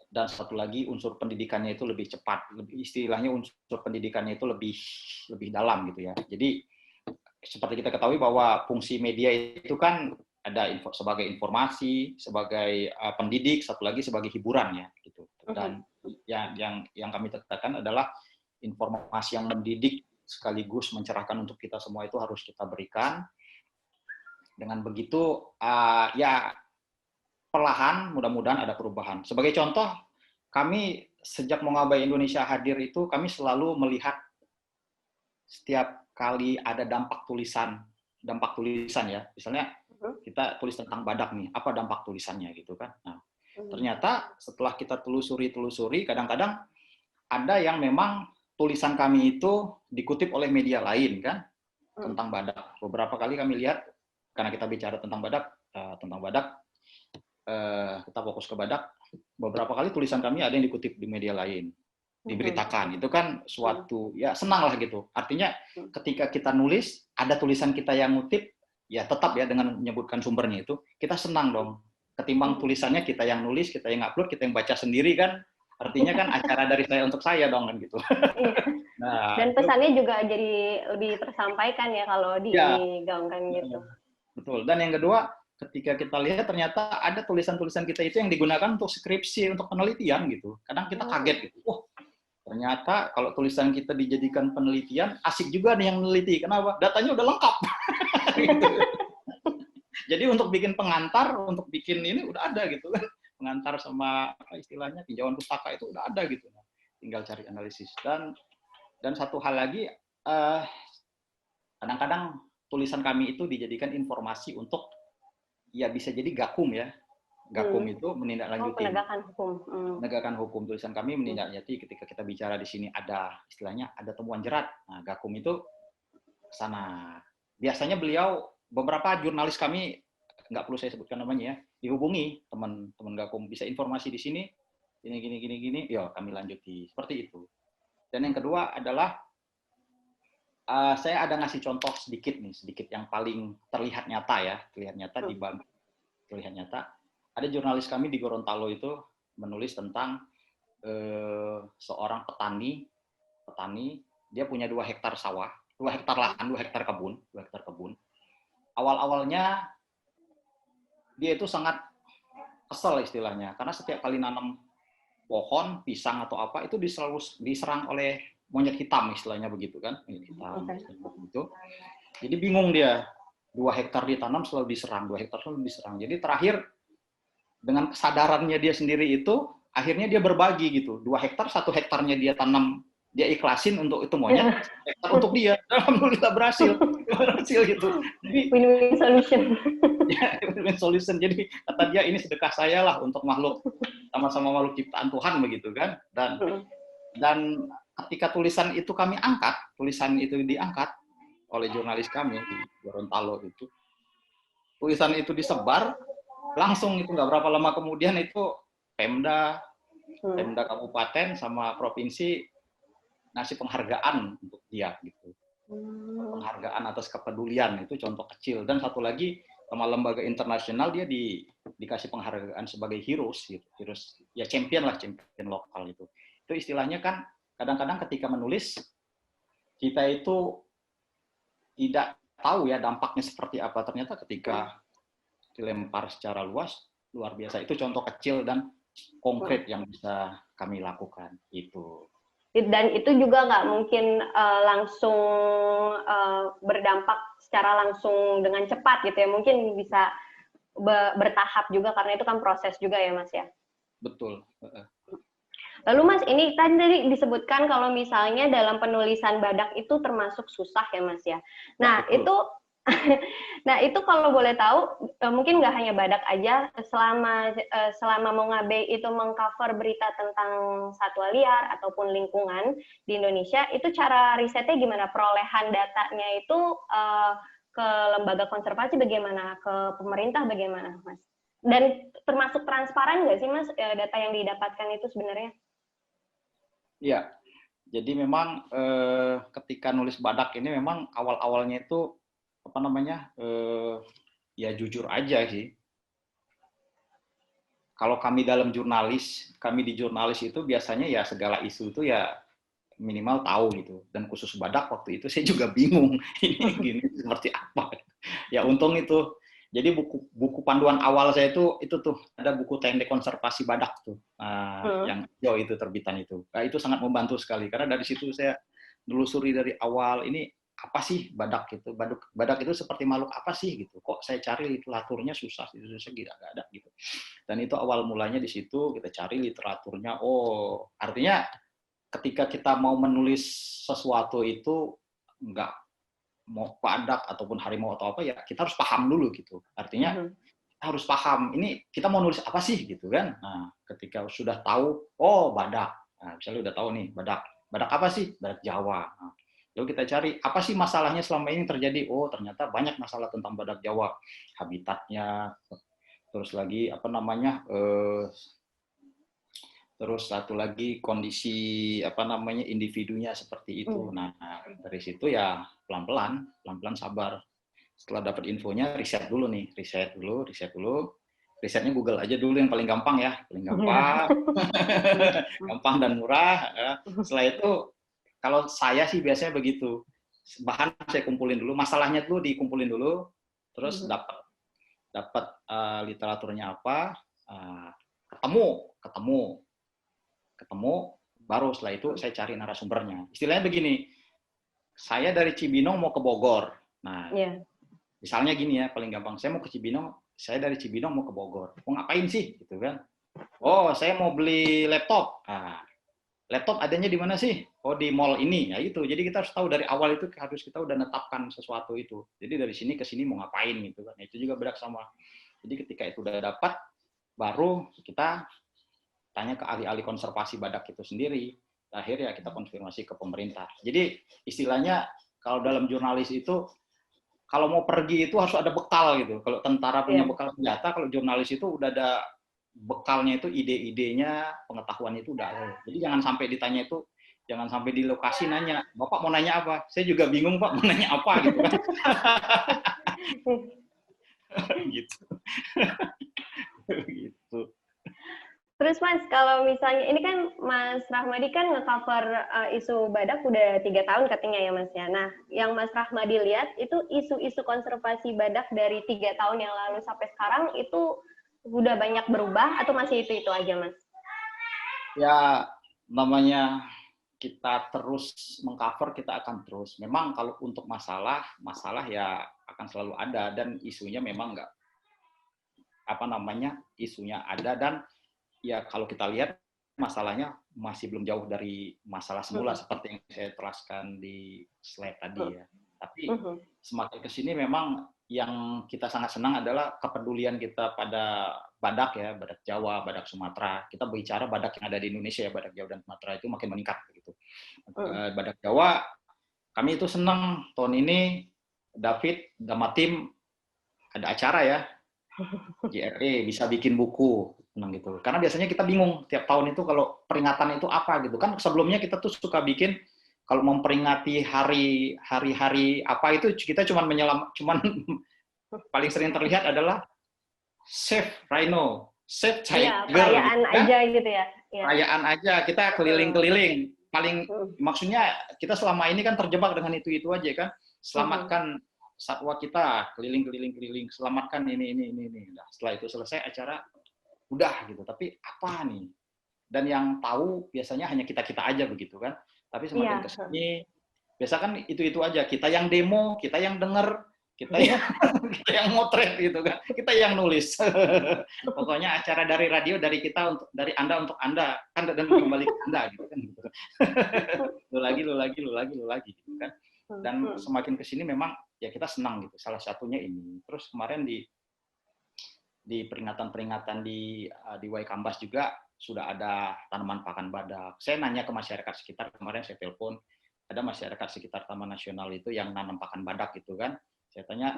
dan satu lagi unsur pendidikannya itu lebih cepat, istilahnya unsur pendidikannya itu lebih dalam gitu ya. Jadi seperti kita ketahui bahwa fungsi media itu kan ada sebagai informasi, sebagai pendidik, satu lagi sebagai hiburan ya gitu. Dan yang kami tekankan adalah informasi yang mendidik sekaligus mencerahkan untuk kita semua itu harus kita berikan. Dengan begitu ya perlahan mudah-mudahan ada perubahan. Sebagai contoh, kami sejak Mongabay Indonesia hadir itu kami selalu melihat setiap kali ada dampak tulisan ya, misalnya kita tulis tentang badak nih, apa dampak tulisannya gitu kan. Nah, ternyata setelah kita telusuri, kadang-kadang ada yang memang tulisan kami itu dikutip oleh media lain kan, tentang badak. Beberapa kali kami lihat, karena kita bicara tentang badak, kita fokus ke badak, beberapa kali tulisan kami ada yang dikutip di media lain, diberitakan. Itu kan suatu, ya senang lah gitu. Artinya ketika kita nulis, ada tulisan kita yang ngutip, ya tetap ya dengan menyebutkan sumbernya itu, kita senang dong. Ketimbang tulisannya kita yang nulis, kita yang upload, kita yang baca sendiri kan, artinya kan acara dari saya untuk saya dong kan gitu. Nah, dan pesannya itu juga jadi lebih tersampaikan ya kalau digaungkan gitu. Betul. Dan yang kedua, ketika kita lihat ternyata ada tulisan-tulisan kita itu yang digunakan untuk skripsi, untuk penelitian gitu. Kadang kita kaget gitu. Oh, ternyata kalau tulisan kita dijadikan penelitian, asik juga nih yang meneliti. Kenapa? Datanya udah lengkap. Gitu. Jadi untuk bikin pengantar, untuk bikin ini udah ada gitu kan. Pengantar sama istilahnya tinjauan pustaka itu udah ada gitu. Tinggal cari analisis. Dan satu hal lagi, kadang-kadang tulisan kami itu dijadikan informasi untuk, ya bisa jadi gakum ya. Gakum itu menindaklanjuti. Penegakan hukum. Tulisan kami menindaklanjuti ketika kita bicara di sini ada istilahnya ada temuan jerat. Nah, gakum itu sana. Biasanya beberapa jurnalis kami, nggak perlu saya sebutkan namanya ya, dihubungi teman-teman gakum, bisa informasi di sini, gini, ya kami lanjuti. Seperti itu. Dan yang kedua adalah saya ada ngasih contoh sedikit yang paling terlihat nyata terlihat nyata. Ada jurnalis kami di Gorontalo itu menulis tentang seorang petani, dia punya 2 hektar sawah, 2 hektar lahan, 2 hektar kebun. Awal-awalnya dia itu sangat kesel istilahnya, karena setiap kali nanam pohon, pisang atau apa, itu selalu diserang oleh monyet hitam istilahnya begitu kan, monyet hitam gitu. Jadi bingung dia, 2 hektar ditanam selalu diserang, 2 hektar selalu diserang. Jadi terakhir dengan kesadarannya dia sendiri itu, akhirnya dia berbagi gitu. 2 hektar, 1 hektarnya dia tanam, dia ikhlasin untuk itu monyet, hektar untuk dia. Alhamdulillah berhasil gitu. Jadi win-win solution. Ya, win-win solution. Jadi kata dia, ini sedekah saya lah untuk makhluk, sama-sama makhluk ciptaan Tuhan begitu kan. Dan ketika tulisan itu diangkat oleh jurnalis kami di Gorontalo itu, tulisan itu disebar, langsung itu nggak berapa lama kemudian itu Pemda kabupaten sama provinsi ngasih penghargaan untuk dia gitu. Penghargaan atas kepedulian, itu contoh kecil. Dan satu lagi, sama lembaga internasional dia dikasih penghargaan sebagai heroes ya, champion lokal itu. Itu istilahnya kan kadang-kadang ketika menulis kita itu tidak tahu ya dampaknya seperti apa. Ternyata ketika dilempar secara luar biasa. Itu contoh kecil dan konkret yang bisa kami lakukan. Itu. Dan itu juga nggak mungkin langsung berdampak secara langsung dengan cepat gitu ya. Mungkin bisa bertahap juga karena itu kan proses juga ya Mas ya. Betul. Lalu Mas, ini tadi disebutkan kalau misalnya dalam penulisan badak itu termasuk susah ya Mas ya. Nah, ya, itu nah itu kalau boleh tahu, mungkin nggak hanya badak aja, selama Mongabe itu mengcover berita tentang satwa liar ataupun lingkungan di Indonesia, itu cara risetnya gimana? Perolehan datanya itu ke lembaga konservasi bagaimana? Ke pemerintah bagaimana, Mas? Dan termasuk transparan nggak sih, Mas, data yang didapatkan itu sebenarnya? Iya, jadi memang ketika nulis badak ini memang awal-awalnya itu apa namanya, ya jujur aja sih. Kalau kami di jurnalis itu biasanya ya segala isu itu ya minimal tahu gitu. Dan khusus badak waktu itu saya juga bingung ini gini seperti apa. Ya untung itu. Jadi buku panduan awal saya itu tuh ada buku teknik konservasi badak tuh, yang hijau itu terbitan itu. Nah, itu sangat membantu sekali karena dari situ saya nelusuri dari awal ini apa sih badak itu, badak itu seperti makhluk apa sih gitu, kok saya cari literaturnya susah nggak ada gitu. Dan itu awal mulanya di situ kita cari literaturnya. Oh artinya ketika kita mau menulis sesuatu itu nggak mau badak ataupun harimau atau apa ya kita harus paham dulu gitu. Artinya kita harus paham ini kita mau nulis apa sih gitu kan. Nah ketika sudah tahu oh badak, nah, misalnya udah tahu nih badak apa sih, badak Jawa. Nah, lalu kita cari apa sih masalahnya selama ini terjadi. Oh ternyata banyak masalah tentang badak Jawa, habitatnya, terus lagi apa namanya, terus satu lagi kondisi apa namanya individunya seperti itu. Nah dari situ ya pelan-pelan sabar. Setelah dapat infonya riset dulu. Risetnya Google aja dulu yang paling gampang ya, gampang dan murah. Setelah itu kalau saya sih biasanya begitu, bahan saya kumpulin dulu, masalahnya dulu dikumpulin dulu, terus dapat literaturnya apa, ketemu, baru setelah itu saya cari narasumbernya. Istilahnya begini, saya dari Cibinong mau ke Bogor. Nah, misalnya gini ya, paling gampang, saya mau ke Cibinong, saya dari Cibinong mau ke Bogor. Mau ngapain sih, gitu kan? Oh, saya mau beli laptop. Nah, laptop adanya di mana sih? Oh, di mall ini. Ya itu. Jadi kita harus tahu dari awal itu harus kita udah netapkan sesuatu itu. Jadi dari sini ke sini mau ngapain gitu kan. Nah, itu juga berak sama. Jadi ketika itu udah dapat, baru kita tanya ke ahli-ahli konservasi badak itu sendiri. Akhirnya kita konfirmasi ke pemerintah. Jadi istilahnya kalau dalam jurnalis itu kalau mau pergi itu harus ada bekal gitu. Kalau tentara punya bekal senjata, kalau jurnalis itu udah ada bekalnya itu, ide-idenya, pengetahuan itu udah ada. Jadi jangan sampai ditanya itu, jangan sampai di lokasi nanya, Bapak mau nanya apa? Saya juga bingung Pak mau nanya apa gitu kan. Gitu. Gitu. Terus Mas, kalau misalnya, ini kan Mas Rahmadi kan nge-cover isu badak udah 3 tahun katanya ya Mas ya. Nah, yang Mas Rahmadi lihat itu isu-isu konservasi badak dari 3 tahun yang lalu sampai sekarang itu udah banyak berubah atau masih itu-itu aja Mas? Ya, namanya kita terus meng-cover, kita akan terus. Memang kalau untuk masalah ya akan selalu ada dan isunya memang nggak, apa namanya, isunya ada dan ya kalau kita lihat masalahnya masih belum jauh dari masalah semula seperti yang saya jelaskan di slide tadi ya. Tapi semakin ke sini memang yang kita sangat senang adalah kepedulian kita pada badak ya, badak Jawa, badak Sumatera. Kita bicara badak yang ada di Indonesia ya, badak Jawa dan Sumatera itu makin meningkat gitu. Badak Jawa kami itu senang tahun ini David sama tim ada acara ya. JRE bisa bikin buku tenang gitu. Karena biasanya kita bingung tiap tahun itu kalau peringatan itu apa gitu kan. Sebelumnya kita tuh suka bikin kalau memperingati hari-hari apa itu kita cuman paling sering terlihat adalah Save Rhino, Save Tiger. Perayaan gitu, kan? aja gitu ya. Perayaan aja kita keliling-keliling. paling maksudnya kita selama ini kan terjebak dengan itu aja kan. Selamatkan satwa kita, keliling, selamatkan ini. Nah, setelah itu selesai acara, udah gitu. Tapi apa nih? Dan yang tahu biasanya hanya kita-kita aja begitu kan. Tapi semakin kesini, biasa kan itu aja. Kita yang demo, kita yang denger, kita yang motret gitu kan. Kita yang nulis. Pokoknya acara dari radio dari kita dari Anda untuk Anda kan dan kembali ke Anda gitu kan. Lu lagi gitu kan. Dan semakin kesini memang ya kita senang gitu. Salah satunya ini. Terus kemarin di peringatan-peringatan di Waikambas juga sudah ada tanaman pakan badak. Saya nanya ke masyarakat sekitar, kemarin saya telepon, ada masyarakat sekitar Taman Nasional itu yang nanam pakan badak gitu kan. Saya tanya,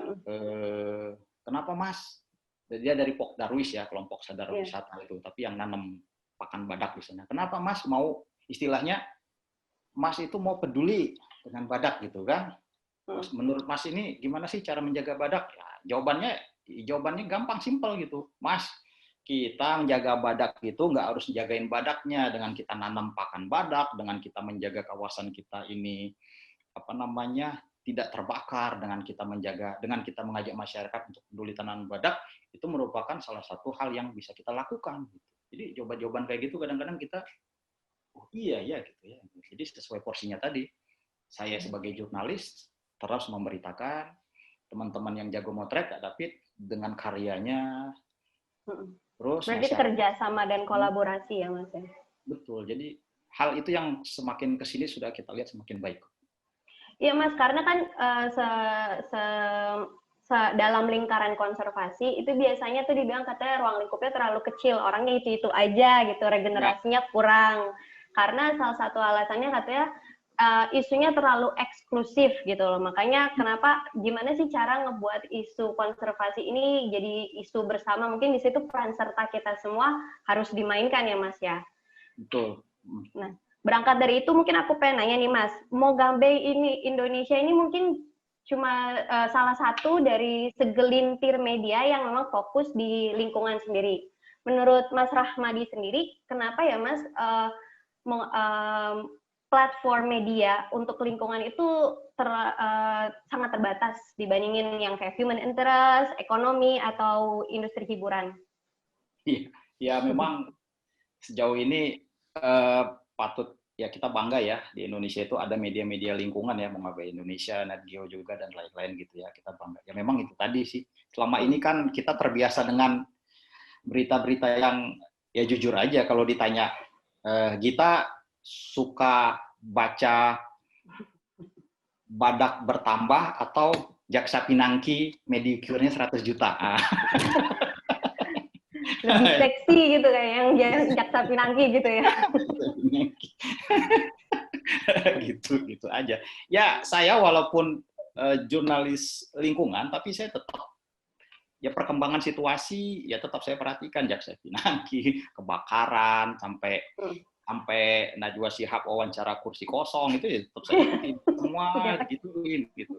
kenapa Mas? Dia dari Pok Darwis ya, kelompok sadar wisata itu, tapi yang nanam pakan badak di sana. Kenapa Mas mau istilahnya Mas itu mau peduli dengan badak gitu kan? Mas, menurut Mas ini gimana sih cara menjaga badak? Ya, jawabannya gampang, simpel gitu. Mas, kita menjaga badak itu nggak harus jagain badaknya dengan kita nanam pakan badak, dengan kita menjaga kawasan kita ini tidak terbakar, dengan kita mengajak masyarakat untuk peduli tanaman badak, itu merupakan salah satu hal yang bisa kita lakukan. Jadi jawaban kayak gitu kadang-kadang kita, oh iya gitu ya. Jadi sesuai porsinya tadi, saya sebagai jurnalis terus memberitakan teman-teman yang jago motret, tapi dengan karyanya. Terus berarti kerjasama dan kolaborasi ya Mas ya. Betul. Jadi hal itu yang semakin kesini sudah kita lihat semakin baik. Iya Mas, karena kan dalam lingkaran konservasi itu biasanya tuh dibilang katanya ruang lingkupnya terlalu kecil, orangnya itu aja gitu, regenerasinya kurang. Karena salah satu alasannya katanya isunya terlalu eksklusif gitu loh. Makanya gimana sih cara ngebuat isu konservasi ini jadi isu bersama? Mungkin di situ peran serta kita semua harus dimainkan ya Mas ya. Betul. Nah, berangkat dari itu mungkin aku pengen nanya nih Mas, Mogambe ini Indonesia ini mungkin cuma salah satu dari segelintir media yang memang fokus di lingkungan sendiri. Menurut Mas Rahmadi sendiri, kenapa ya Mas platform media untuk lingkungan itu sangat terbatas dibandingin yang kayak human interest, ekonomi, atau industri hiburan? Ya memang sejauh ini patut ya kita bangga ya di Indonesia itu ada media-media lingkungan ya, Mogambe Indonesia, Nat Geo juga dan lain-lain gitu ya, kita bangga. Ya memang itu tadi sih. Selama ini kan kita terbiasa dengan berita-berita yang ya jujur aja kalau ditanya kita suka baca badak bertambah atau jaksa pinangki mediocre-nya 100 juta. Lebih seksi gitu kayak yang jaksa pinangki gitu ya. gitu aja. Ya saya walaupun jurnalis lingkungan tapi saya tetap ya perkembangan situasi ya tetap saya perhatikan, jaksa pinangki, kebakaran sampai Najwa Shihab wawancara kursi kosong itu ya tetap saya ikutin semua gituin gitu.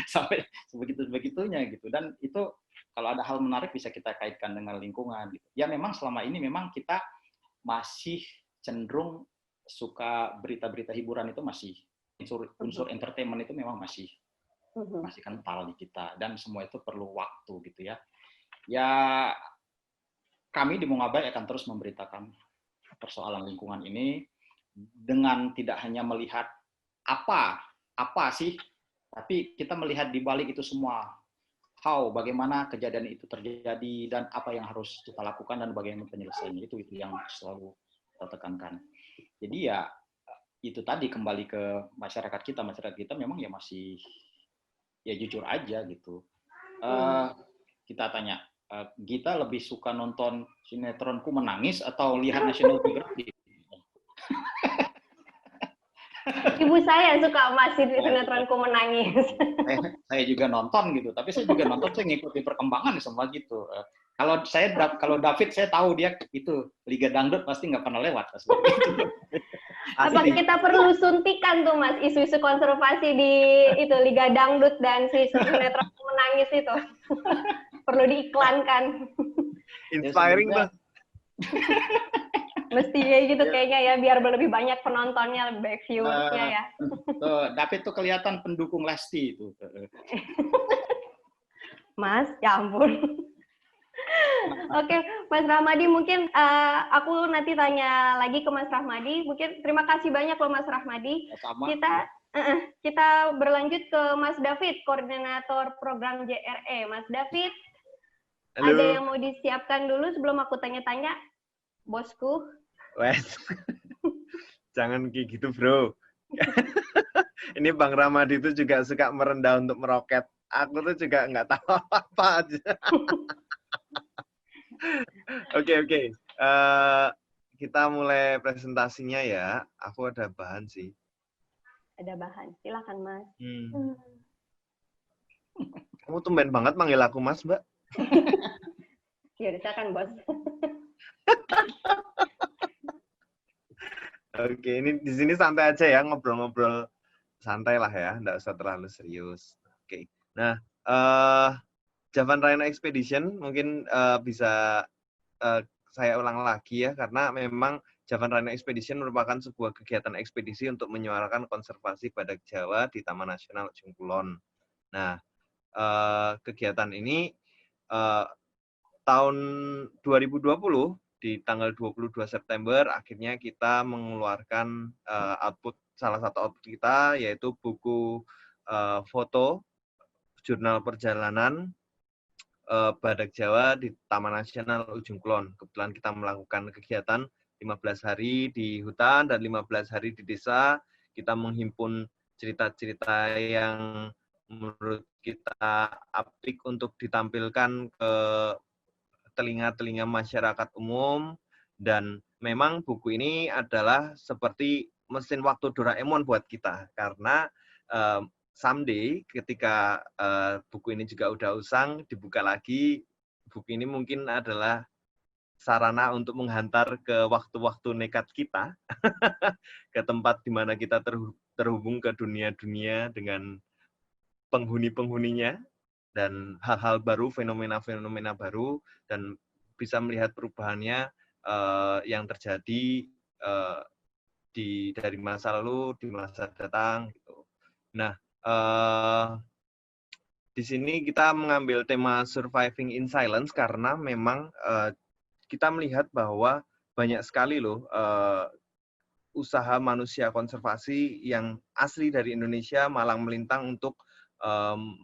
Sampai sebegitunya gitu. Dan itu kalau ada hal menarik bisa kita kaitkan dengan lingkungan gitu. Ya memang selama ini memang kita masih cenderung suka berita-berita hiburan itu masih unsur entertainment itu memang masih kental di kita dan semua itu perlu waktu gitu ya. Ya kami di Mogambe akan terus memberitakan persoalan lingkungan ini dengan tidak hanya melihat apa sih, tapi kita melihat di balik itu semua, bagaimana kejadian itu terjadi dan apa yang harus kita lakukan dan bagaimana penyelesaiannya, itu yang selalu kita tekankan. Jadi ya itu tadi kembali ke masyarakat kita memang ya masih ya jujur aja gitu. Kita tanya, Gita lebih suka nonton sinetronku menangis atau lihat National Geographic? Ibu saya suka masih sinetronku menangis. Saya juga nonton gitu, tapi saya juga nonton, saya ngikutin perkembangan semua gitu. Kalau David saya tahu dia itu Liga Dangdut pasti nggak pernah lewat. Apa kita perlu suntikan tuh Mas isu-isu konservasi di itu Liga Dangdut dan si sinetron menangis itu? Perlu diiklankan. Inspiring, Bang. Mesti kayak gitu kayaknya ya, biar lebih banyak penontonnya, lebih banyak viewersnya ya. Tapi itu kelihatan pendukung Lesti itu. Mas, ya ampun. Oke, Mas Rahmadi, mungkin aku nanti tanya lagi ke Mas Rahmadi. Mungkin terima kasih banyak loh Mas Rahmadi. Sama. Kita berlanjut ke Mas David, koordinator program JRE. Mas David, halo. Ada yang mau disiapkan dulu sebelum aku tanya-tanya, bosku? Wes, jangan kayak gitu bro. Ini Bang Rahmadi itu juga suka merendah untuk meroket. Aku tuh juga nggak tahu apa-apa aja. Oke. Kita mulai presentasinya ya. Aku ada bahan sih. Ada bahan. Silakan, Mas. Kamu tumben banget manggil aku Mas, Mbak. Ya, silakan, Bos. Oke, ini di sini santai aja ya, ngobrol-ngobrol santai lah ya, nggak usah terlalu serius. Oke. Nah, Javan Rhino Expedition mungkin bisa saya ulang lagi ya, karena memang Javan Rhino Expedition merupakan sebuah kegiatan ekspedisi untuk menyuarakan konservasi badak Jawa di Taman Nasional Ujung Kulon. Nah, kegiatan ini tahun 2020 di tanggal 22 September akhirnya kita mengeluarkan salah satu output kita, yaitu buku foto jurnal perjalanan badak Jawa di Taman Nasional Ujung Kulon. Kebetulan kita melakukan kegiatan 15 hari di hutan dan 15 hari di desa. Kita menghimpun cerita-cerita yang menurut kita apik untuk ditampilkan ke telinga-telinga masyarakat umum, dan memang buku ini adalah seperti mesin waktu Doraemon buat kita, karena someday ketika buku ini juga udah usang, dibuka lagi, buku ini mungkin adalah sarana untuk menghantar ke waktu-waktu nekat kita, ke tempat di mana kita terhubung ke dunia-dunia dengan penghuni-penghuninya, dan hal-hal baru, fenomena-fenomena baru, dan bisa melihat perubahannya yang terjadi dari masa lalu, di masa datang. Gitu. Nah, di sini kita mengambil tema Surviving in Silence karena memang kita melihat bahwa banyak sekali loh usaha manusia konservasi yang asli dari Indonesia malang melintang untuk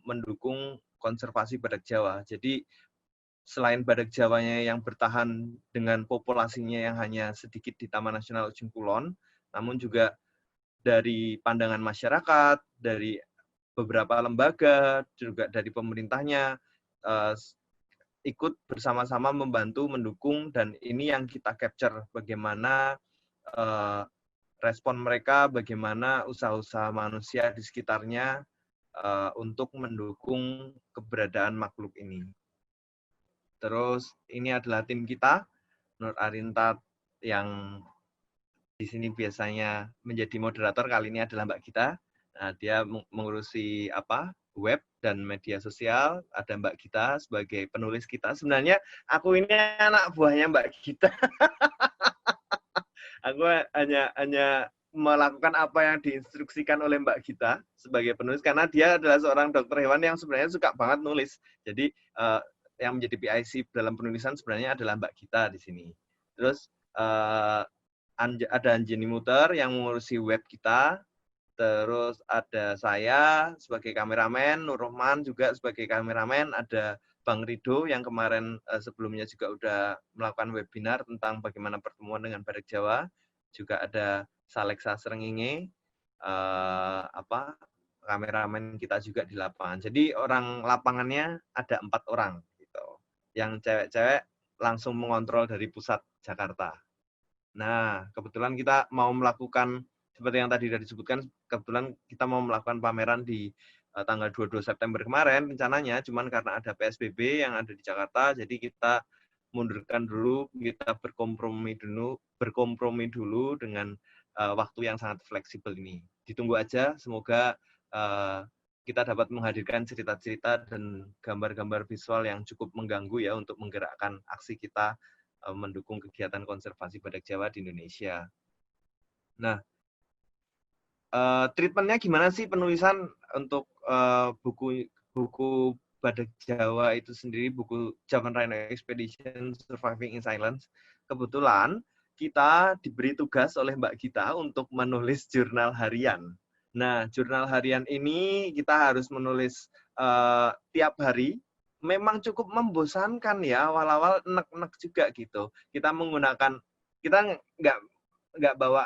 mendukung konservasi badak Jawa. Jadi selain badak Jawanya yang bertahan dengan populasinya yang hanya sedikit di Taman Nasional Ujung Kulon, namun juga dari pandangan masyarakat, dari beberapa lembaga, juga dari pemerintahnya, ikut bersama-sama membantu, mendukung, dan ini yang kita capture bagaimana respon mereka, bagaimana usaha-usaha manusia di sekitarnya untuk mendukung keberadaan makhluk ini. Terus ini adalah tim kita, Nur Arintat yang di sini biasanya menjadi moderator, kali ini adalah Mbak Gita. Nah, dia mengurusi web dan media sosial. Ada Mbak Gita sebagai penulis kita. Sebenarnya aku ini anak buahnya Mbak Gita. Aku hanya melakukan apa yang diinstruksikan oleh Mbak Gita sebagai penulis, karena dia adalah seorang dokter hewan yang sebenarnya suka banget nulis. Jadi yang menjadi PIC dalam penulisan sebenarnya adalah Mbak Gita di sini. Terus ada Anjani Muter yang mengurusi web kita. Terus ada saya sebagai kameramen, Nur Rohman juga sebagai kameramen, ada Bang Rido yang kemarin sebelumnya juga udah melakukan webinar tentang bagaimana pertemuan dengan badak Jawa. Juga ada Saleksa Srengenge, kameramen kita juga di lapangan. Jadi orang lapangannya ada 4 orang gitu. Yang cewek-cewek langsung mengontrol dari pusat Jakarta. Nah, kebetulan kita mau melakukan seperti yang tadi sudah disebutkan, kebetulan kita mau melakukan pameran di tanggal 22 September kemarin rencananya, cuman karena ada PSBB yang ada di Jakarta, jadi kita mundurkan dulu, kita berkompromi dulu dengan waktu yang sangat fleksibel ini. Ditunggu aja, semoga kita dapat menghadirkan cerita-cerita dan gambar-gambar visual yang cukup mengganggu ya untuk menggerakkan aksi kita mendukung kegiatan konservasi badak Jawa di Indonesia. Nah, treatmentnya gimana sih penulisan untuk buku Badak Jawa itu sendiri, buku Javan Rhino Expedition Surviving in Silence? Kebetulan kita diberi tugas oleh Mbak Gita untuk menulis jurnal harian. Nah, jurnal harian ini kita harus menulis tiap hari. Memang cukup membosankan ya, awal-awal enek-enek juga gitu. Kita nggak bawa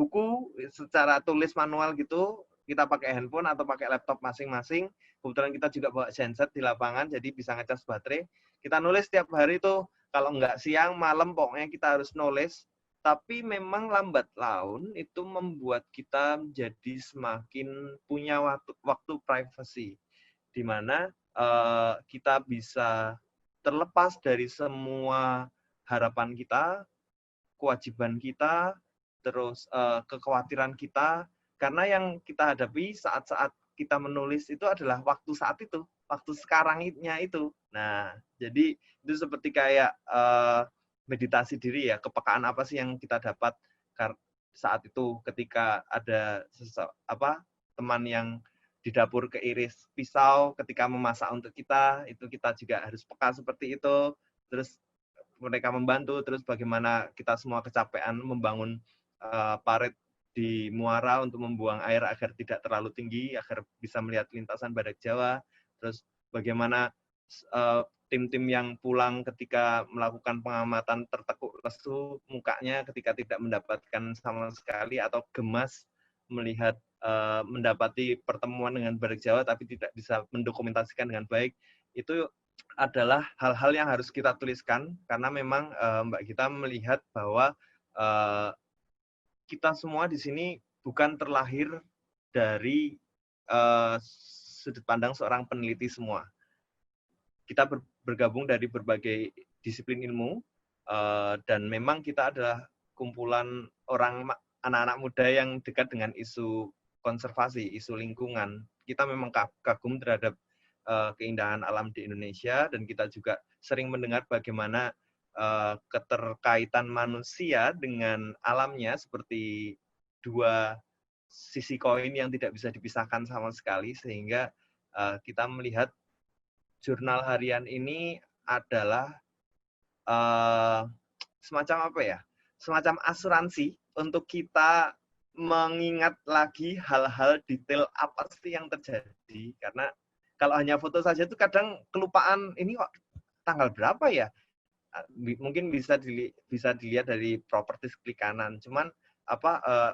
buku secara tulis manual gitu, kita pakai handphone atau pakai laptop masing-masing. Kebetulan kita juga bawa genset di lapangan, jadi bisa ngecas baterai. Kita nulis tiap hari tuh, kalau nggak siang, malam, pokoknya kita harus nulis. Tapi memang lambat laun itu membuat kita jadi semakin punya waktu privacy, di mana kita bisa terlepas dari semua harapan kita, kewajiban kita, terus kekhawatiran kita, karena yang kita hadapi saat-saat kita menulis itu adalah waktu saat itu, waktu sekarangnya itu. Nah, jadi itu seperti kayak meditasi diri ya, kepekaan apa sih yang kita dapat saat itu ketika ada teman yang di dapur keiris pisau ketika memasak untuk kita, itu kita juga harus peka seperti itu. Terus mereka membantu, terus bagaimana kita semua kecapean membangun parit di muara untuk membuang air agar tidak terlalu tinggi, agar bisa melihat lintasan badak Jawa. Terus bagaimana tim-tim yang pulang ketika melakukan pengamatan tertekuk lesu mukanya ketika tidak mendapatkan sama sekali, atau gemas melihat mendapati pertemuan dengan badak Jawa tapi tidak bisa mendokumentasikan dengan baik. Itu adalah hal-hal yang harus kita tuliskan, karena memang Mbak Gita melihat bahwa kita semua di sini bukan terlahir dari sudut pandang seorang peneliti semua. Kita bergabung dari berbagai disiplin ilmu, dan memang kita adalah kumpulan anak-anak muda yang dekat dengan isu konservasi, isu lingkungan. Kita memang kagum terhadap keindahan alam di Indonesia, dan kita juga sering mendengar bagaimana keterkaitan manusia dengan alamnya seperti dua sisi koin yang tidak bisa dipisahkan sama sekali, sehingga kita melihat jurnal harian ini adalah semacam apa ya? Semacam asuransi untuk kita mengingat lagi hal-hal detail apa sih yang terjadi. Karena kalau hanya foto saja itu kadang kelupaan, ini kok tanggal berapa ya? Mungkin bisa dilihat dari properties klik kanan. Cuman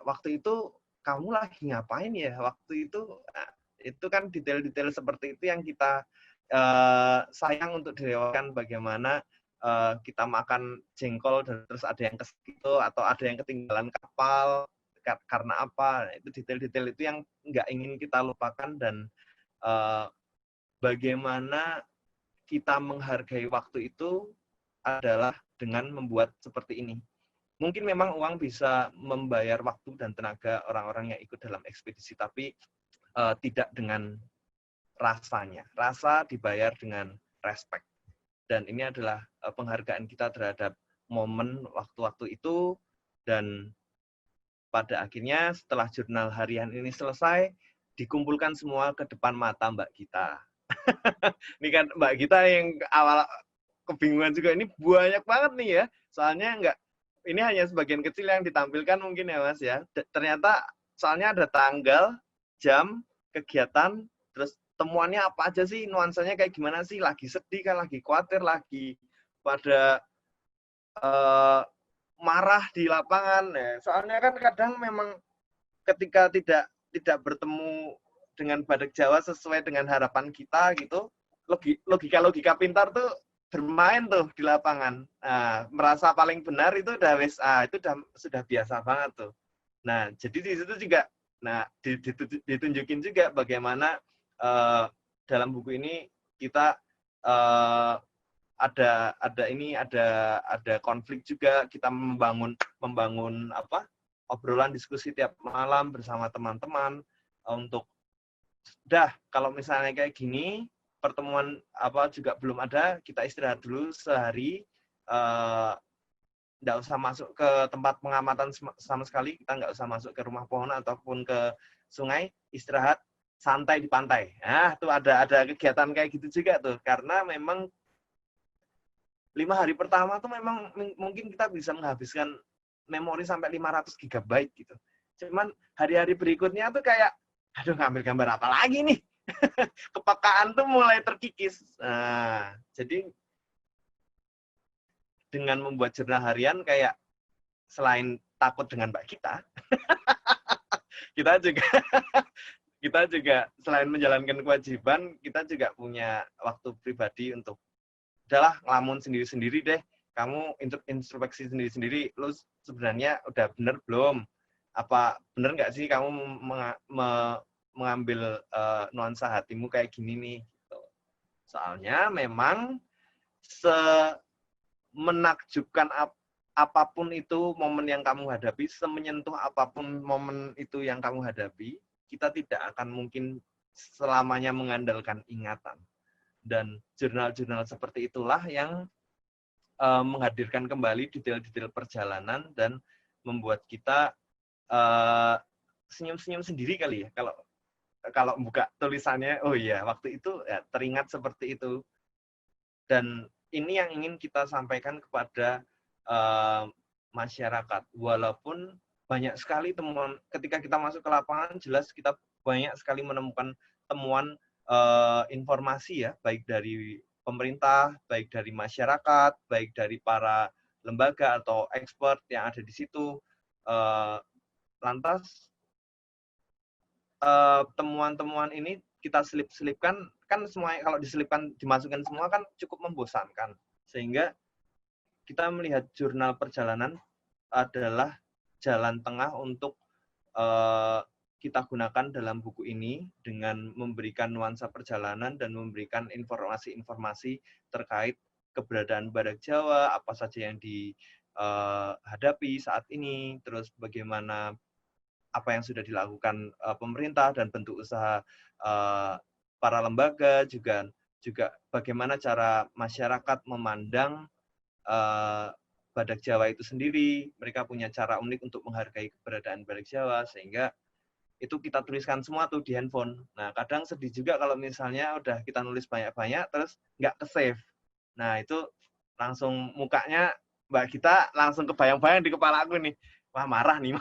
waktu itu kamu lagi ngapain ya? Waktu itu itu kan detail-detail seperti itu yang kita sayang untuk dilewatkan. Bagaimana kita makan jengkol dan terus ada yang kesitu, atau ada yang ketinggalan kapal karena apa? Itu detail-detail itu yang nggak ingin kita lupakan, dan bagaimana kita menghargai waktu itu adalah dengan membuat seperti ini. Mungkin memang uang bisa membayar waktu dan tenaga orang-orang yang ikut dalam ekspedisi, tapi tidak dengan rasanya. Rasa dibayar dengan respect. Dan ini adalah penghargaan kita terhadap momen waktu-waktu itu, dan pada akhirnya setelah jurnal harian ini selesai, dikumpulkan semua ke depan mata Mbak Gita. Ini kan Mbak Gita yang awal kebingungan juga, ini banyak banget nih ya, soalnya ini hanya sebagian kecil yang ditampilkan mungkin ya Mas ya. Ternyata soalnya ada tanggal, jam, kegiatan, terus temuannya apa aja sih, nuansanya kayak gimana sih, lagi sedih kan, lagi khawatir, lagi pada marah di lapangan. Soalnya kan kadang memang ketika tidak bertemu dengan badak Jawa sesuai dengan harapan kita gitu, logika pintar tuh bermain tuh di lapangan. Nah, merasa paling benar itu udah itu sudah biasa banget tuh. Nah, jadi di situ juga ditunjukin juga bagaimana dalam buku ini kita ada konflik juga, kita membangun obrolan diskusi tiap malam bersama teman-teman untuk kalau misalnya kayak gini, pertemuan juga belum ada, kita istirahat dulu sehari, nggak usah masuk ke tempat pengamatan sama sekali, kita nggak usah masuk ke rumah pohon ataupun ke sungai, istirahat santai di pantai. Nah, tuh ada kegiatan kayak gitu juga tuh, karena memang 5 hari pertama tuh memang mungkin kita bisa menghabiskan memori sampai 500 GB gitu. Cuman hari-hari berikutnya tuh kayak, aduh ngambil gambar apa lagi nih? Kepekaan tuh mulai terkikis. Nah, jadi dengan membuat jurnal harian kayak selain takut dengan mbak kita, kita juga kita juga selain menjalankan kewajiban, kita juga punya waktu pribadi untuk udahlah ngelamun sendiri-sendiri deh. Kamu introspeksi sendiri-sendiri, lu sebenarnya udah bener belum? Apa bener nggak sih kamu mengambil nuansa hatimu kayak gini nih? Gitu. Soalnya memang menakjubkan apapun itu momen yang kamu hadapi, semenyentuh apapun momen itu yang kamu hadapi, kita tidak akan mungkin selamanya mengandalkan ingatan. Dan jurnal-jurnal seperti itulah yang menghadirkan kembali detail-detail perjalanan dan membuat kita senyum-senyum sendiri kali ya. Kalau buka tulisannya, oh iya, waktu itu ya, teringat seperti itu. Dan ini yang ingin kita sampaikan kepada masyarakat. Walaupun banyak sekali temuan, ketika kita masuk ke lapangan, jelas kita banyak sekali menemukan temuan informasi ya, baik dari pemerintah, baik dari masyarakat, baik dari para lembaga atau expert yang ada di situ. Lantas temuan-temuan ini kita selip-selipkan, kan semua kalau diselipkan, dimasukkan semua kan cukup membosankan. Sehingga kita melihat jurnal perjalanan adalah jalan tengah untuk kita gunakan dalam buku ini dengan memberikan nuansa perjalanan dan memberikan informasi-informasi terkait keberadaan Badak Jawa, apa saja yang dihadapi saat ini, terus bagaimana apa yang sudah dilakukan pemerintah dan bentuk usaha para lembaga, juga bagaimana cara masyarakat memandang Badak Jawa itu sendiri. Mereka punya cara unik untuk menghargai keberadaan Badak Jawa, sehingga itu kita tuliskan semua tuh di handphone. Nah, kadang sedih juga kalau misalnya udah kita nulis banyak-banyak, terus nggak ke-save. Nah, itu langsung mukanya Mbak kita langsung kebayang-bayang di kepala aku nih. Wah, marah nih.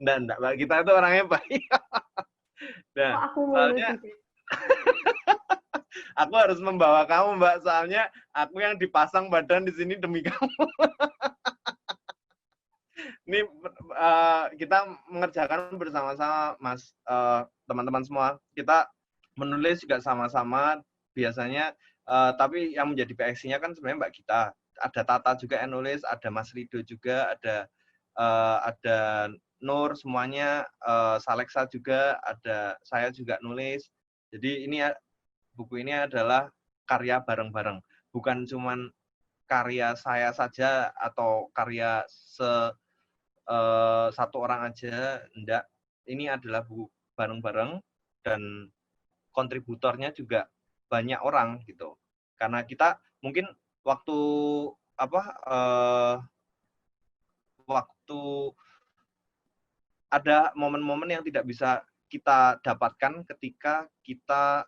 Enggak, Mbak kita itu orangnya baik. Nah, kok aku soalnya aku harus membawa kamu, Mbak. Soalnya aku yang dipasang badan di sini demi kamu. Ini kita mengerjakan bersama-sama, Mas, teman-teman semua. Kita menulis juga sama-sama biasanya, tapi yang menjadi PXC-nya kan sebenarnya Mbak kita. Ada Tata juga yang nulis, ada Mas Rido juga, ada Nur semuanya, Saleksa juga, ada saya juga nulis. Jadi buku ini adalah karya bareng-bareng, bukan cuman karya saya saja atau karya satu orang aja, enggak. Ini adalah buku bareng-bareng dan kontributornya juga banyak orang gitu. Karena kita mungkin waktu ada momen-momen yang tidak bisa kita dapatkan ketika kita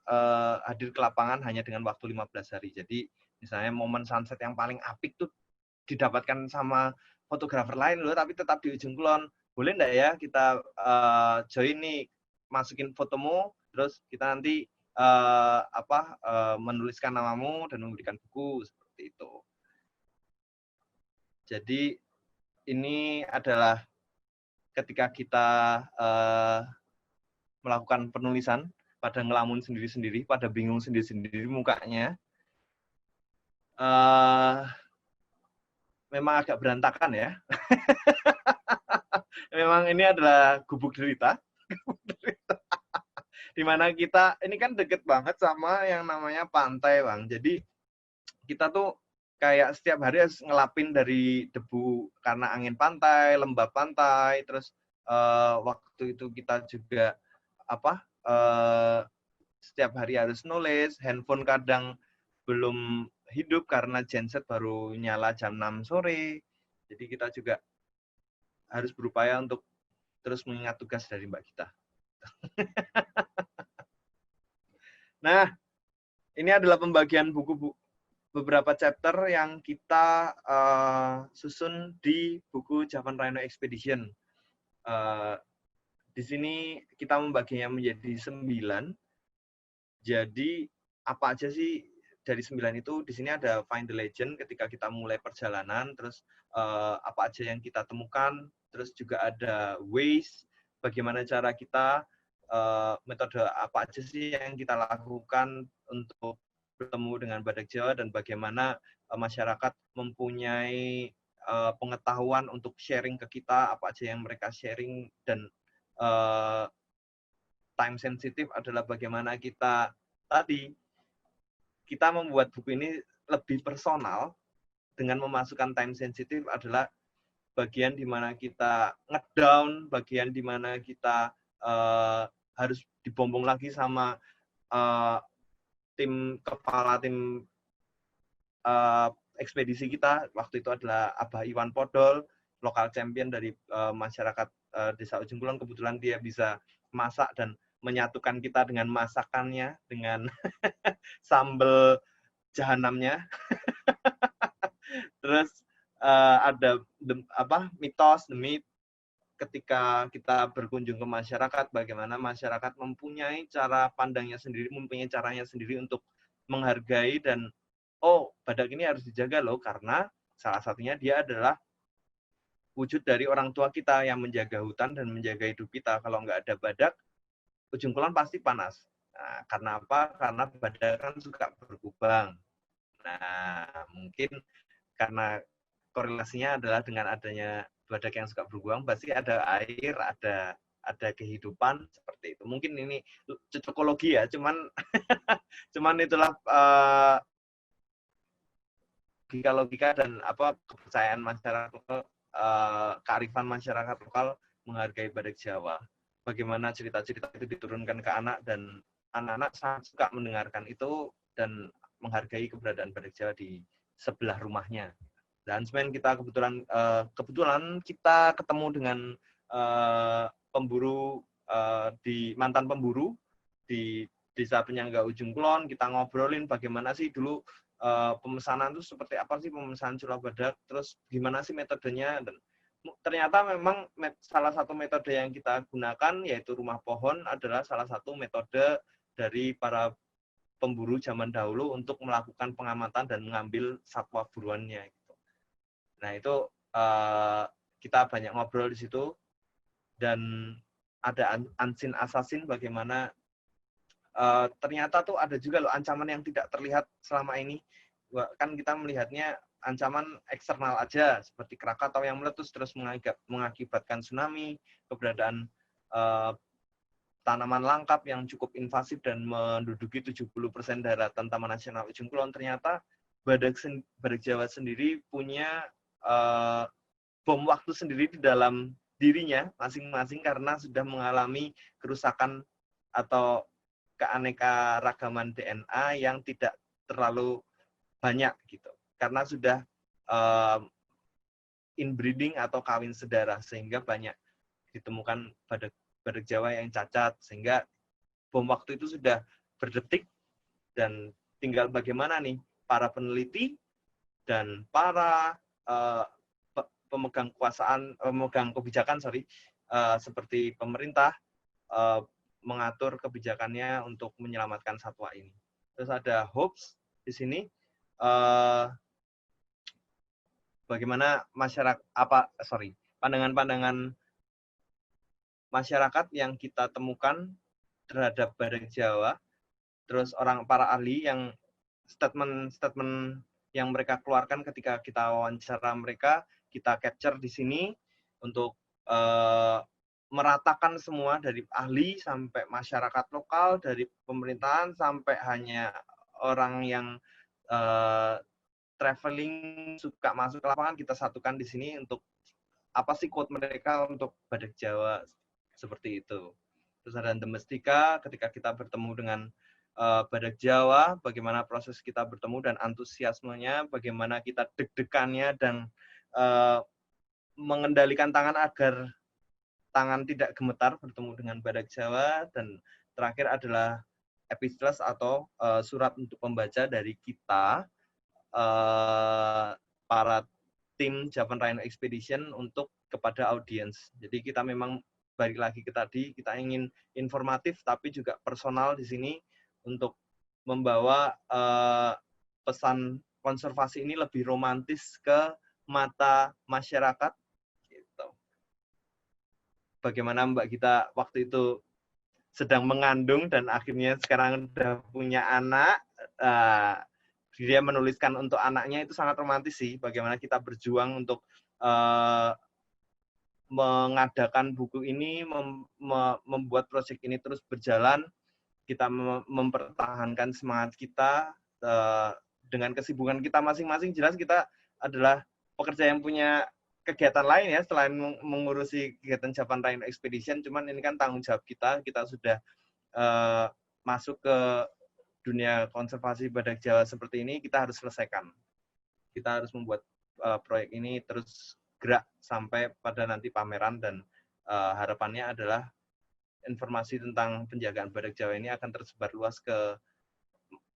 hadir ke lapangan hanya dengan waktu 15 hari. Jadi misalnya momen sunset yang paling apik tuh didapatkan sama fotografer lain loh, tapi tetap di ujung kulon. Boleh enggak ya kita join nih, masukin fotomu, terus kita nanti menuliskan namamu dan memberikan buku seperti itu. Jadi ini adalah ketika kita melakukan penulisan, pada ngelamun sendiri-sendiri, pada bingung sendiri-sendiri mukanya, memang agak berantakan ya. Memang ini adalah gubuk derita. Di mana kita, ini kan deket banget sama yang namanya pantai, Bang. Jadi kita tuh kayak setiap hari harus ngelapin dari debu karena angin pantai, lembab pantai, terus waktu itu kita juga setiap hari harus nulis, handphone kadang belum hidup karena genset baru nyala jam 6 sore. Jadi kita juga harus berupaya untuk terus mengingat tugas dari Mbak Gita. Nah, ini adalah pembagian buku beberapa chapter yang kita susun di buku Javan Rhino Expedition. Di sini kita membaginya menjadi 9. Jadi apa aja sih dari 9 itu? Di sini ada Find the Legend ketika kita mulai perjalanan, terus apa aja yang kita temukan, terus juga ada Ways, bagaimana cara kita, metode apa aja sih yang kita lakukan untuk bertemu dengan badak Jawa, dan bagaimana masyarakat mempunyai pengetahuan untuk sharing ke kita, apa aja yang mereka sharing, dan time sensitive adalah bagaimana kita membuat buku ini lebih personal dengan memasukkan time sensitive adalah bagian di mana kita ngedown, bagian di mana kita harus dibombong lagi sama kepala tim ekspedisi kita. Waktu itu adalah Abah Iwan Podol, lokal champion dari masyarakat Desa Ujung Kulon. Kebetulan dia bisa masak dan menyatukan kita dengan masakannya, dengan sambal jahanamnya. Terus ada mitos, the myth, ketika kita berkunjung ke masyarakat, bagaimana masyarakat mempunyai cara pandangnya sendiri, mempunyai caranya sendiri untuk menghargai, dan badak ini harus dijaga loh, karena salah satunya dia adalah wujud dari orang tua kita yang menjaga hutan dan menjaga hidup kita. Kalau nggak ada badak, Ujung Kulon pasti panas. Nah, karena apa? Karena badak kan suka berkubang. Nah, mungkin karena korelasinya adalah dengan adanya badak yang suka berkubang, pasti ada air, ada kehidupan seperti itu. Mungkin ini cocokologi ya, cuman itulah logika dan kepercayaan masyarakat lokal, kearifan masyarakat lokal menghargai badak Jawa. Bagaimana cerita-cerita itu diturunkan ke anak, dan anak-anak sangat suka mendengarkan itu dan menghargai keberadaan badak Jawa di sebelah rumahnya. Dan sebenarnya kita kebetulan kita ketemu dengan pemburu, mantan pemburu di Desa Penyangga Ujung Kulon. Kita ngobrolin bagaimana sih dulu pemesanan itu seperti apa sih pemesanan sulap badak, terus gimana sih metodenya, dan ternyata memang salah satu metode yang kita gunakan yaitu rumah pohon adalah salah satu metode dari para pemburu zaman dahulu untuk melakukan pengamatan dan mengambil satwa buruannya. Gitu. Nah itu kita banyak ngobrol di situ, dan ada unseen assassin, bagaimana ternyata tuh ada juga loh ancaman yang tidak terlihat selama ini. Kan kita melihatnya ancaman eksternal aja, seperti Krakatau yang meletus terus mengakibatkan tsunami, keberadaan tanaman langkap yang cukup invasif dan menduduki 70% daratan Taman Nasional Ujung Kulon. Ternyata badak Jawa sendiri punya bom waktu sendiri di dalam dirinya masing-masing, karena sudah mengalami kerusakan atau keanekaragaman DNA yang tidak terlalu banyak gitu, karena sudah inbreeding atau kawin sedara, sehingga banyak ditemukan badak Jawa yang cacat, sehingga bom waktu itu sudah berdetik, dan tinggal bagaimana nih para peneliti dan para pemegang kebijakan seperti pemerintah mengatur kebijakannya untuk menyelamatkan satwa ini. Terus ada hopes di sini, bagaimana pandangan-pandangan masyarakat yang kita temukan terhadap badak Jawa, terus para ahli yang statement yang mereka keluarkan ketika kita wawancara mereka, kita capture di sini untuk meratakan semua, dari ahli sampai masyarakat lokal, dari pemerintahan sampai hanya orang yang traveling suka masuk ke lapangan, kita satukan di sini untuk apa sih quote mereka untuk badak Jawa seperti itu. Terus ada domestika, ketika kita bertemu dengan Badak Jawa, bagaimana proses kita bertemu dan antusiasmenya, bagaimana kita deg-degannya dan mengendalikan tangan agar tangan tidak gemetar bertemu dengan Badak Jawa, dan terakhir adalah epistles atau surat untuk pembaca dari kita, para tim Javan Rhino Expedition untuk kepada audiens. Jadi kita memang balik lagi ke tadi, kita ingin informatif tapi juga personal di sini untuk membawa pesan konservasi ini lebih romantis ke mata masyarakat. Gitu. Bagaimana Mbak Gita waktu itu sedang mengandung dan akhirnya sekarang udah punya anak, dia menuliskan untuk anaknya itu sangat romantis sih. Bagaimana kita berjuang untuk mengadakan buku ini, membuat proyek ini terus berjalan. Kita mempertahankan semangat kita dengan kesibukan kita masing-masing. Jelas kita adalah pekerja yang punya kegiatan lain ya selain mengurusi kegiatan Javan Rhino Expedition. Cuman ini kan tanggung jawab kita. Kita sudah masuk ke dunia konservasi Badak Jawa seperti ini. Kita harus selesaikan. Kita harus membuat proyek ini terus gerak sampai pada nanti pameran, dan harapannya adalah informasi tentang penjagaan Badak Jawa ini akan tersebar luas ke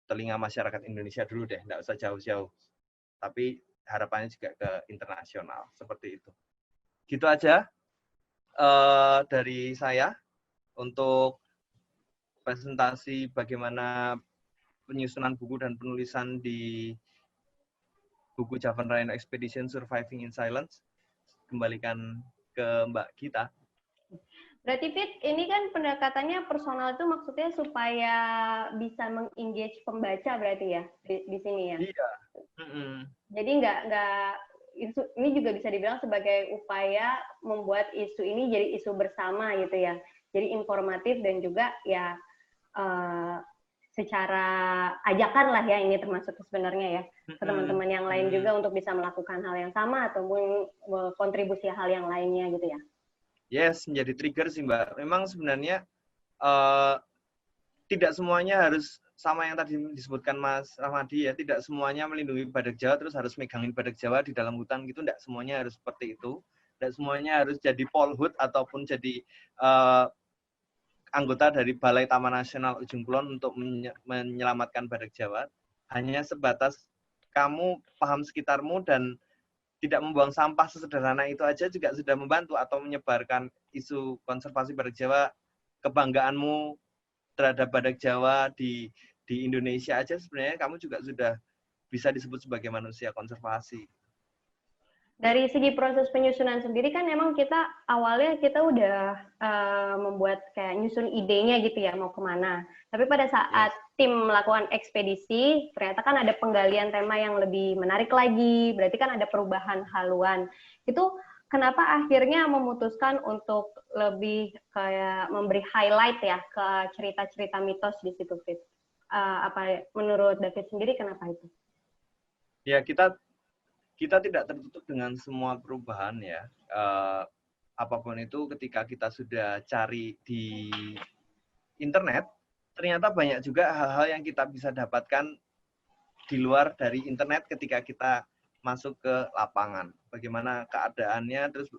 telinga masyarakat Indonesia dulu deh, nggak usah jauh-jauh. Tapi harapannya juga ke internasional, seperti itu. Gitu aja dari saya untuk presentasi bagaimana penyusunan buku dan penulisan di buku Javan Rhino Expedition Surviving in Silence. Kembalikan ke Mbak Gita. Berarti Fit, ini kan pendekatannya personal itu maksudnya supaya bisa meng-engage pembaca berarti ya di sini ya? Iya. Jadi ini juga bisa dibilang sebagai upaya membuat isu ini jadi isu bersama gitu ya. Jadi informatif dan juga ya secara ajakan lah ya, ini termasuk sebenarnya ya ke teman-teman yang lain juga untuk bisa melakukan hal yang sama ataupun kontribusi hal yang lainnya gitu ya. Yes, menjadi trigger sih Mbak. Memang sebenarnya tidak semuanya harus sama yang tadi disebutkan Mas Rahmadi ya. Tidak semuanya melindungi Badak Jawa terus harus megangin Badak Jawa di dalam hutan gitu. Tidak semuanya harus seperti itu. Tidak semuanya harus jadi polhut ataupun jadi anggota dari Balai Taman Nasional Ujung Kulon untuk menyelamatkan Badak Jawa. Hanya sebatas kamu paham sekitarmu dan tidak membuang sampah sesederhana itu aja juga sudah membantu, atau menyebarkan isu konservasi Badak Jawa, kebanggaanmu terhadap Badak Jawa di Indonesia aja, sebenarnya kamu juga sudah bisa disebut sebagai manusia konservasi. Dari segi proses penyusunan sendiri kan memang kita awalnya kita udah membuat kayak nyusun idenya gitu ya mau kemana. Tapi pada saat tim melakukan ekspedisi, ternyata kan ada penggalian tema yang lebih menarik lagi. Berarti kan ada perubahan haluan. Itu kenapa akhirnya memutuskan untuk lebih kayak memberi highlight ya ke cerita-cerita mitos di situ, Fit? Apa menurut David sendiri kenapa itu? Ya, kita tidak tertutup dengan semua perubahan ya. Apapun itu ketika kita sudah cari di internet, ternyata banyak juga hal-hal yang kita bisa dapatkan di luar dari internet ketika kita masuk ke lapangan. Bagaimana keadaannya terus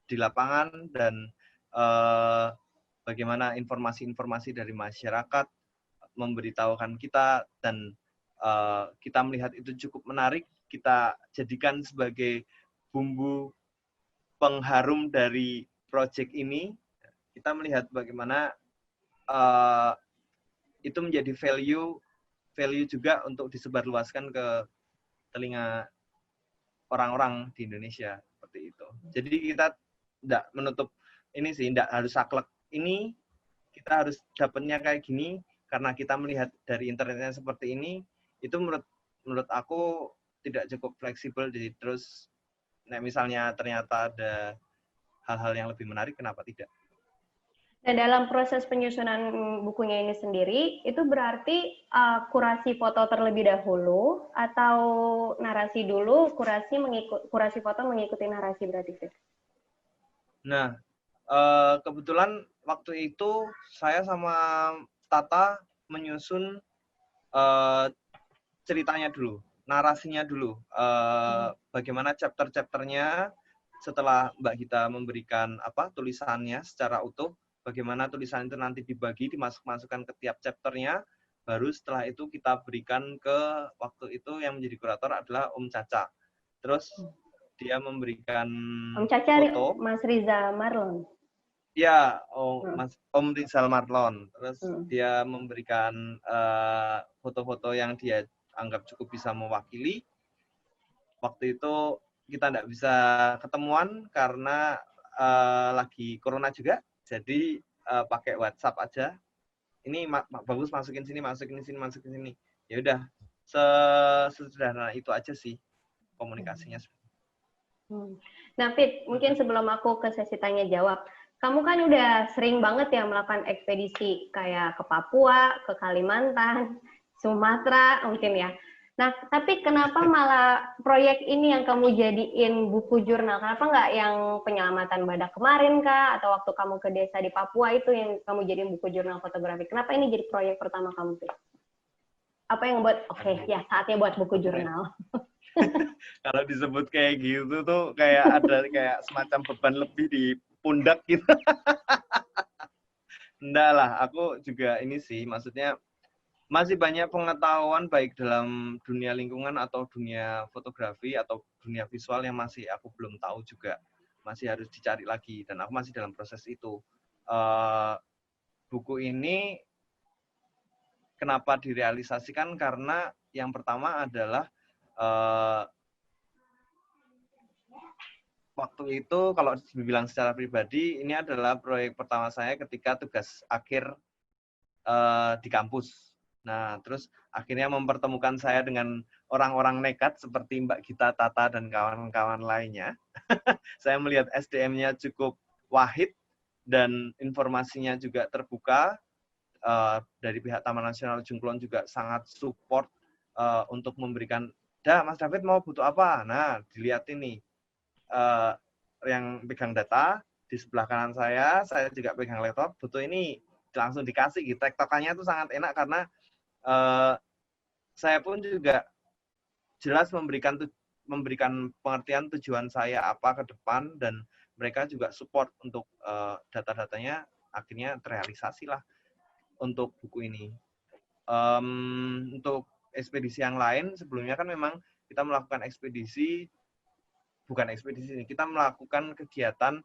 di lapangan, dan bagaimana informasi-informasi dari masyarakat memberitahukan kita, dan kita melihat itu cukup menarik. Kita jadikan sebagai bumbu pengharum dari proyek ini. Kita melihat bagaimana itu menjadi value juga untuk disebarluaskan ke telinga orang-orang di Indonesia, seperti itu. Jadi kita tidak menutup ini sih, tidak harus saklek ini, kita harus dapatnya kayak gini karena kita melihat dari internetnya seperti ini. Itu menurut aku tidak cukup fleksibel. Jadi terus misalnya ternyata ada hal-hal yang lebih menarik, kenapa tidak? Dan dalam proses penyusunan bukunya ini sendiri, itu berarti kurasi foto terlebih dahulu atau narasi dulu, kurasi foto mengikuti narasi berarti? Nah, kebetulan waktu itu saya sama Tata menyusun ceritanya dulu, narasinya dulu, bagaimana chapter-chapternya. Setelah Mbak Gita memberikan tulisannya secara utuh, bagaimana tulisan itu nanti dibagi, dimasukkan ke tiap chapternya, baru setelah itu kita berikan ke, waktu itu yang menjadi kurator adalah Om Caca. Terus dia memberikan Om Caca, foto. Mas Riza Marlon. Ya, Om Rizal Marlon. Terus dia memberikan foto-foto yang dia anggap cukup bisa mewakili. Waktu itu kita tidak bisa ketemuan karena lagi corona juga, jadi pakai WhatsApp aja. Ini bagus, masukin sini, masukin sini, masukin sini. Ya udah, sesederhana itu aja sih komunikasinya. Nah, Fit, mungkin sebelum aku ke sesi tanya jawab, kamu kan udah sering banget ya melakukan ekspedisi kayak ke Papua, ke Kalimantan, Sumatera, mungkin ya. Nah, tapi kenapa malah proyek ini yang kamu jadiin buku jurnal? Kenapa nggak yang penyelamatan badak kemarin, Kak? Atau waktu kamu ke desa di Papua itu yang kamu jadiin buku jurnal fotografi? Kenapa ini jadi proyek pertama kamu, Fit? Apa yang buat, ya saatnya buat buku jurnal? Kalau disebut kayak gitu tuh kayak ada kayak semacam beban lebih di pundak gitu. Enggak lah, aku juga ini sih, maksudnya masih banyak pengetahuan baik dalam dunia lingkungan atau dunia fotografi atau dunia visual yang masih aku belum tahu juga. Masih harus dicari lagi, dan aku masih dalam proses itu. Buku ini kenapa direalisasikan? Karena yang pertama adalah waktu itu kalau dibilang secara pribadi, ini adalah proyek pertama saya ketika tugas akhir di kampus. Nah, terus akhirnya mempertemukan saya dengan orang-orang nekat seperti Mbak Gita, Tata, dan kawan-kawan lainnya. Saya melihat SDM-nya cukup wahid dan informasinya juga terbuka. Dari pihak Taman Nasional Jungklon juga sangat support untuk memberikan, Mas David mau butuh apa? Nah, dilihat ini. Yang pegang data, di sebelah kanan saya juga pegang laptop, butuh ini, langsung dikasih gitu. Tektokannya itu sangat enak karena saya pun juga jelas memberikan pengertian tujuan saya apa ke depan, dan mereka juga support untuk data-datanya akhirnya terrealisasi lah untuk buku ini. Untuk ekspedisi yang lain, sebelumnya kan memang kita melakukan kita melakukan kegiatan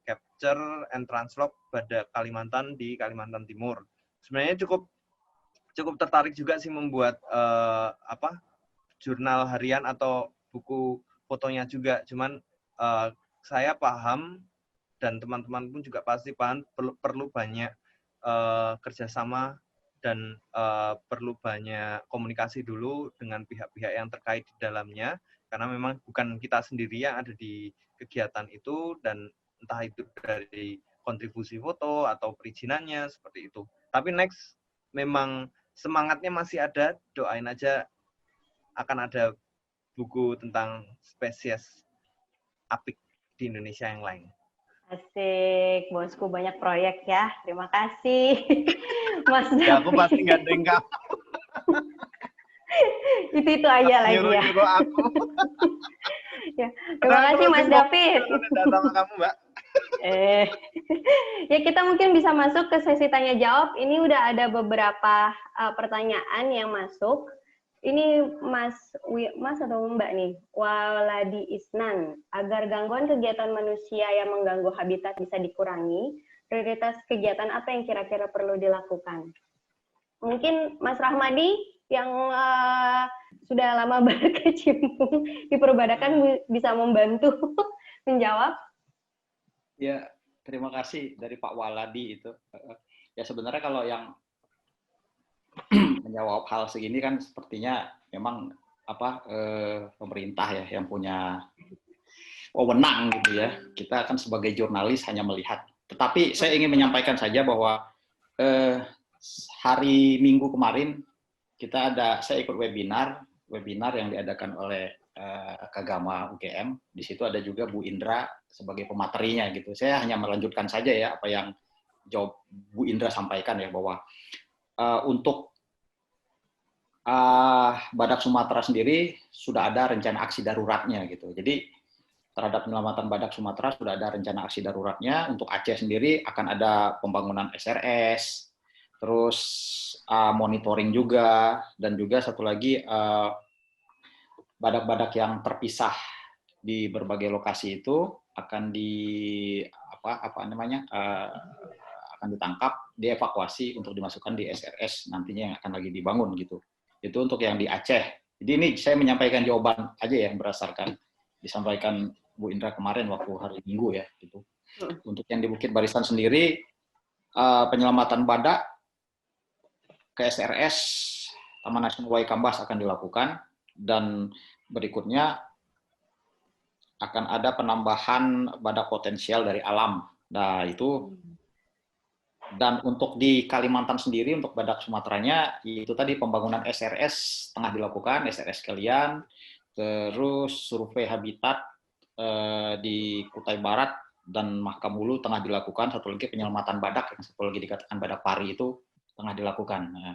capture and translog pada Kalimantan di Kalimantan Timur. Sebenarnya cukup tertarik juga sih membuat jurnal harian atau buku fotonya juga. Cuman saya paham dan teman-teman pun juga pasti paham perlu banyak kerjasama dan perlu banyak komunikasi dulu dengan pihak-pihak yang terkait di dalamnya, karena memang bukan kita sendiri yang ada di kegiatan itu, dan entah itu dari kontribusi foto atau perizinannya seperti itu. Tapi next memang semangatnya masih ada, doain aja akan ada buku tentang spesies apik di Indonesia yang lain. Asik, bosku banyak proyek ya. Terima kasih, Mas David. Ya, aku pasti gandeng kamu. itu aja lagi ya. Aku. Ya, terima kasih Mas David. Sama kamu, Mbak. Ya, kita mungkin bisa masuk ke sesi tanya jawab. Ini udah ada beberapa pertanyaan yang masuk. Ini Mas atau Mbak nih, Waladi Isnan. Agar gangguan kegiatan manusia yang mengganggu habitat bisa dikurangi, prioritas kegiatan apa yang kira-kira perlu dilakukan? Mungkin Mas Rahmadi yang sudah lama berkecimpung di perbadakan bisa membantu menjawab. Ya, terima kasih dari Pak Waladi itu. Ya sebenarnya kalau yang menjawab hal segini kan sepertinya memang pemerintah ya yang punya wewenang gitu ya. Kita kan sebagai jurnalis hanya melihat. Tetapi saya ingin menyampaikan saja bahwa hari Minggu kemarin saya ikut webinar yang diadakan oleh Kagama UGM. Di situ ada juga Bu Indra sebagai pematerinya gitu. Saya hanya melanjutkan saja ya apa yang jawab Bu Indra sampaikan ya, bahwa untuk badak Sumatera sendiri sudah ada rencana aksi daruratnya gitu. Jadi terhadap penyelamatan badak Sumatera sudah ada rencana aksi daruratnya. Untuk Aceh sendiri akan ada pembangunan SRS, terus monitoring juga, dan juga satu lagi badak-badak yang terpisah di berbagai lokasi itu akan akan ditangkap, dievakuasi untuk dimasukkan di SRS nantinya yang akan lagi dibangun gitu. Itu untuk yang di Aceh. Jadi ini saya menyampaikan jawaban aja yang berdasarkan disampaikan Bu Indra kemarin waktu hari Minggu ya gitu. Untuk yang di Bukit Barisan sendiri penyelamatan badak ke SRS Taman Nasional Waikambas akan dilakukan, dan berikutnya akan ada penambahan badak potensial dari alam. Nah, itu. Dan untuk di Kalimantan sendiri, untuk badak Sumateranya, itu tadi pembangunan SRS tengah dilakukan, SRS sekalian, terus survei habitat di Kutai Barat dan Mahkamulu tengah dilakukan, satu lagi penyelamatan badak, yang satu lagi dikatakan badak pari itu tengah dilakukan. Nah,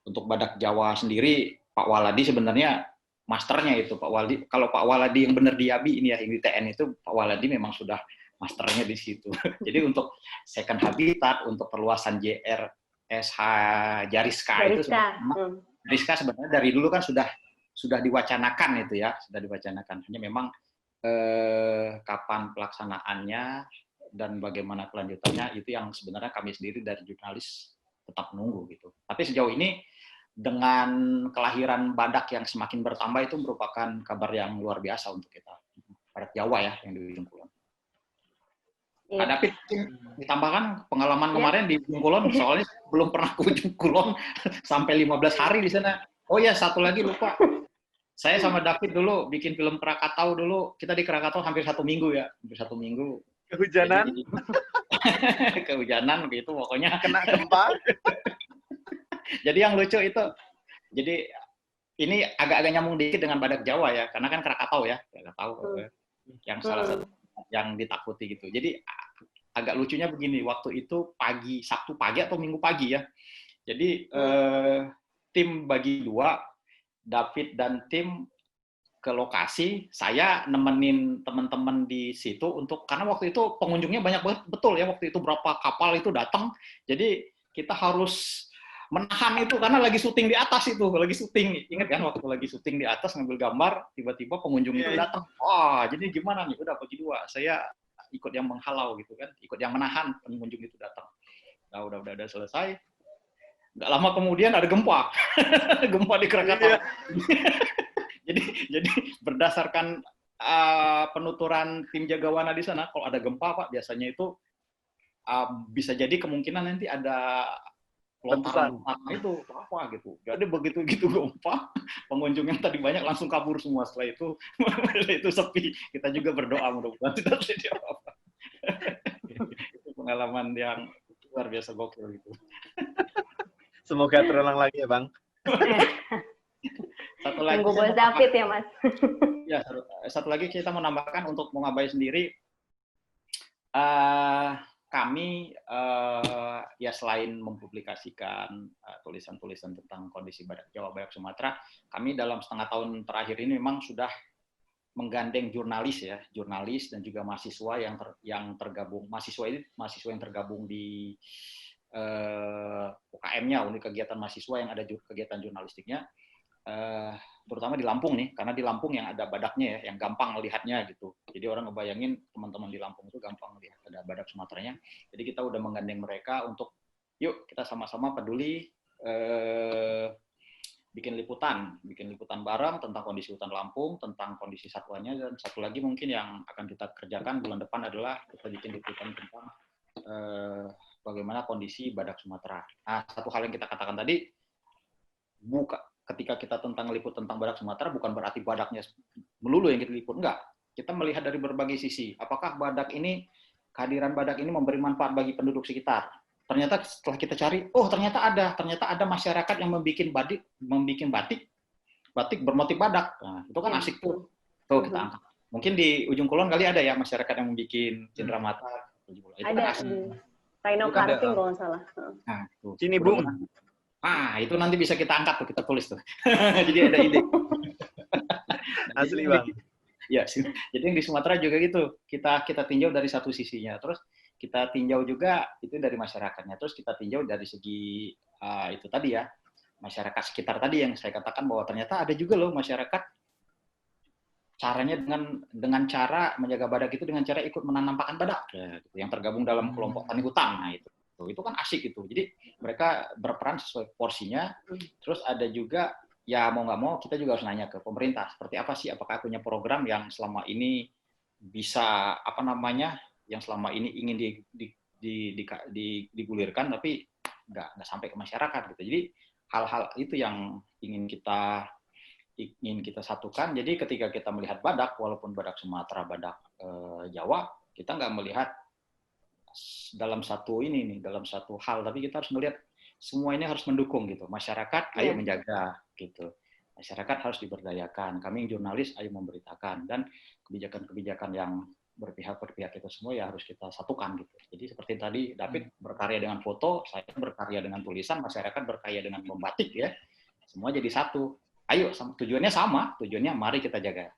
untuk badak Jawa sendiri, Pak Waladi sebenarnya masternya itu, Pak Waladi. Kalau Pak Waladi yang benar di YABI ini ya, yang di TN itu, Pak Waladi memang sudah masternya di situ. Jadi untuk second habitat, untuk perluasan JRSH Jariska itu Jariska sebenarnya dari dulu kan sudah diwacanakan itu ya, sudah diwacanakan. Hanya memang kapan pelaksanaannya dan bagaimana kelanjutannya itu yang sebenarnya kami sendiri dari jurnalis tetap menunggu gitu. Tapi sejauh ini dengan kelahiran badak yang semakin bertambah itu merupakan kabar yang luar biasa untuk kita. Badak Jawa ya yang di Ujung Kulon. Ada ditambahkan pengalaman kemarin di Ujung Kulon, soalnya belum pernah ke Ujung Kulon sampai 15 hari di sana. Oh ya, satu lagi lupa. Saya sama David dulu bikin film Krakatau dulu. Kita di Krakatau hampir 1 minggu ya, hampir 1 minggu. Kehujanan? Jadi, kehujanan gitu pokoknya. Kena gempa? Jadi yang lucu itu, jadi ini agak-agak nyambung dikit dengan badak Jawa ya, karena kan Krakatau ya, yang salah satu yang ditakuti gitu. Jadi agak lucunya begini, waktu itu Sabtu pagi atau Minggu pagi ya. Jadi tim bagi 2, David dan tim ke lokasi, saya nemenin teman-teman di situ karena waktu itu pengunjungnya banyak banget, betul ya, waktu itu berapa kapal itu datang. Jadi kita harus menahan itu karena lagi syuting di atas itu, lagi syuting. Ingat kan waktu lagi syuting di atas ngambil gambar, tiba-tiba pengunjung itu datang. Wah, jadi gimana nih? Udah bagi 2. Saya ikut yang menghalau gitu kan, ikut yang menahan pengunjung itu datang. Nah, udah selesai. Nggak lama kemudian ada gempa. Gempa di Krakatau. jadi berdasarkan penuturan tim Jagawana di sana, kalau ada gempa Pak, biasanya itu bisa jadi kemungkinan nanti ada lontaran itu apa gitu. Jadi begitu gempa, pengunjung yang tadi banyak langsung kabur semua. Setelah itu sepi. Kita juga berdoa mudah-mudahan tidak terjadi apa-apa. Itu pengalaman yang luar biasa gokil gitu. Semoga terulang lagi ya, Bang. Satu lagi. Tunggu Bos David ya, Mas. Ya, satu lagi kita mau nambahkan untuk Mongabai sendiri. Kami ya selain mempublikasikan tulisan-tulisan tentang kondisi badak Jawa, badak Sumatera, kami dalam setengah tahun terakhir ini memang sudah menggandeng jurnalis dan juga mahasiswa yang tergabung, mahasiswa yang tergabung di UKM-nya, unit kegiatan mahasiswa yang ada kegiatan jurnalistiknya, terutama di Lampung nih, karena di Lampung yang ada badaknya ya, yang gampang melihatnya gitu. Jadi orang ngebayangin teman-teman di Lampung itu gampang melihat ada badak Sumateranya. Jadi kita udah menggandeng mereka untuk, yuk kita sama-sama peduli bikin liputan bareng tentang kondisi hutan Lampung, tentang kondisi satwanya, dan satu lagi mungkin yang akan kita kerjakan bulan depan adalah kita bikin liputan tentang bagaimana kondisi badak Sumatera. Nah, satu hal yang kita katakan tadi, ketika kita liput tentang badak Sumatera, bukan berarti badaknya melulu yang kita liput, enggak. Kita melihat dari berbagai sisi. Apakah kehadiran badak ini memberi manfaat bagi penduduk sekitar? Ternyata setelah kita cari, ternyata ada masyarakat yang membuat batik bermotif badak. Nah, itu kan asik tuh. Tuh kita angkat. Mungkin di Ujung Kulon kali ada ya masyarakat yang membuat cenderamata. Itu kan asik. Rhino carving kalau nggak salah. Nah, tuh. Sini Bung. Itu nanti bisa kita angkat tuh, kita tulis tuh. Jadi ada ide. Asli Bang. Ya, jadi yang di Sumatera juga gitu. Kita tinjau dari satu sisinya, terus kita tinjau juga itu dari masyarakatnya, terus kita tinjau dari segi itu tadi ya, masyarakat sekitar tadi yang saya katakan bahwa ternyata ada juga loh masyarakat caranya dengan cara menjaga badak itu dengan cara ikut menanam pakan badak ya, gitu, yang tergabung dalam kelompok tani hutan. Nah itu kan asik gitu. Jadi mereka berperan sesuai porsinya. Terus ada juga ya mau nggak mau kita juga harus nanya ke pemerintah seperti apa sih, apakah punya program yang selama ini bisa yang selama ini ingin digulirkan tapi nggak sampai ke masyarakat gitu. Jadi hal-hal itu yang ingin kita satukan. Jadi ketika kita melihat badak, walaupun badak Sumatera, badak Jawa, kita nggak melihat dalam satu hal, tapi kita harus melihat semua ini harus mendukung gitu. Masyarakat, ayo menjaga gitu. Masyarakat harus diberdayakan. Kami jurnalis, ayo memberitakan. Dan kebijakan-kebijakan yang berpihak itu semua ya harus kita satukan gitu. Jadi seperti tadi David berkarya dengan foto, saya berkarya dengan tulisan, masyarakat berkarya dengan membatik ya. Semua jadi satu. Ayo, tujuannya sama, mari kita jaga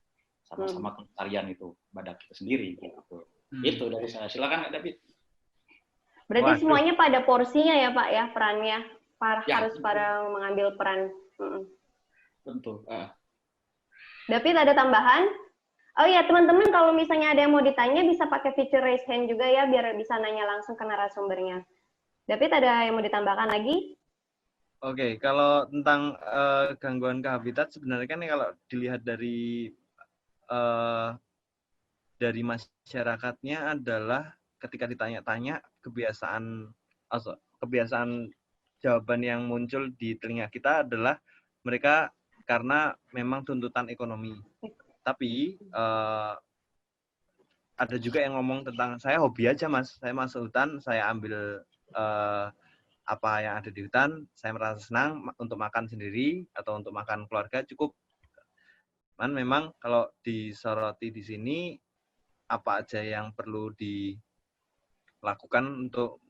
sama-sama kelestarian itu badak kita sendiri gitu. Itu dari saya. Silakan David. Berarti semuanya pada porsinya ya Pak ya perannya, harus pada mengambil peran. Tentu. David ada tambahan? Oh iya teman-teman, kalau misalnya ada yang mau ditanya bisa pakai fitur raise hand juga ya biar bisa nanya langsung ke narasumbernya. David ada yang mau ditambahkan lagi? Oke, kalau tentang gangguan ke habitat sebenarnya kan kalau dilihat dari masyarakatnya adalah ketika ditanya-tanya kebiasaan jawaban yang muncul di telinga kita adalah mereka karena memang tuntutan ekonomi. Tapi ada juga yang ngomong tentang saya hobi aja Mas, saya masuk hutan, saya ambil apa yang ada di hutan, saya merasa senang untuk makan sendiri atau untuk makan keluarga cukup. Memang kalau disoroti di sini apa aja yang perlu dilakukan untuk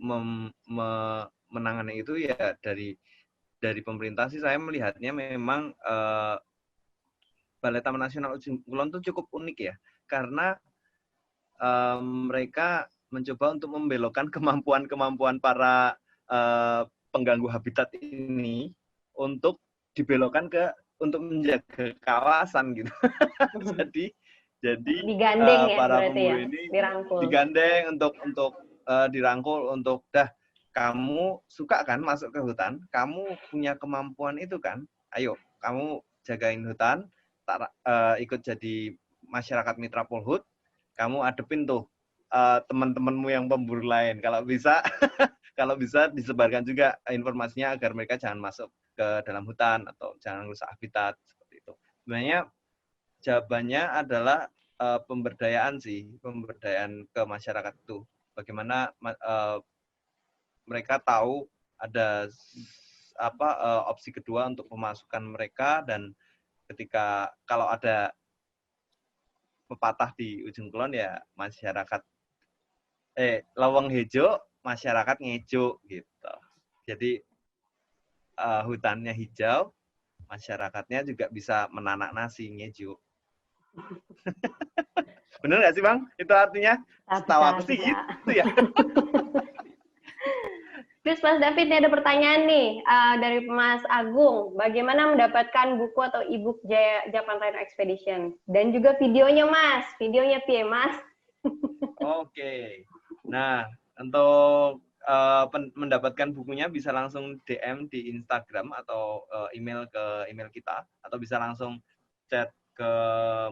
menangani itu ya dari pemerintah sih saya melihatnya memang Balai Taman Nasional Ujung Kulon itu cukup unik ya karena mereka mencoba untuk membelokkan kemampuan para pengganggu habitat ini untuk dibelokkan untuk menjaga kawasan gitu. jadi digandeng para pemburu ini dirangkul. Digandeng untuk dirangkul untuk kamu suka kan masuk ke hutan, kamu punya kemampuan itu kan, ayo kamu jagain hutan, ikut jadi masyarakat mitra Polhut, kamu adepin tuh teman-temanmu yang pemburu lain. Kalau bisa disebarkan juga informasinya agar mereka jangan masuk ke dalam hutan atau jangan rusak habitat seperti itu. Sebenarnya jawabannya adalah pemberdayaan ke masyarakat itu. Bagaimana mereka tahu ada opsi kedua untuk pemasukan mereka dan ketika kalau ada pepatah di Ujung Kulon ya masyarakat lawang hijau masyarakat ngejo gitu. Jadi hutannya hijau, masyarakatnya juga bisa menanak nasi ngejo. Bener nggak sih Bang? Itu artinya setahu aku sih gitu ya. Terus Mas David, ini ada pertanyaan nih dari Mas Agung. Bagaimana mendapatkan buku atau e-book Japan Rhino Expedition? Dan juga videonya Mas. Videonya piye Mas? Oke. Nah, untuk mendapatkan bukunya bisa langsung DM di Instagram atau email ke email kita. Atau bisa langsung chat ke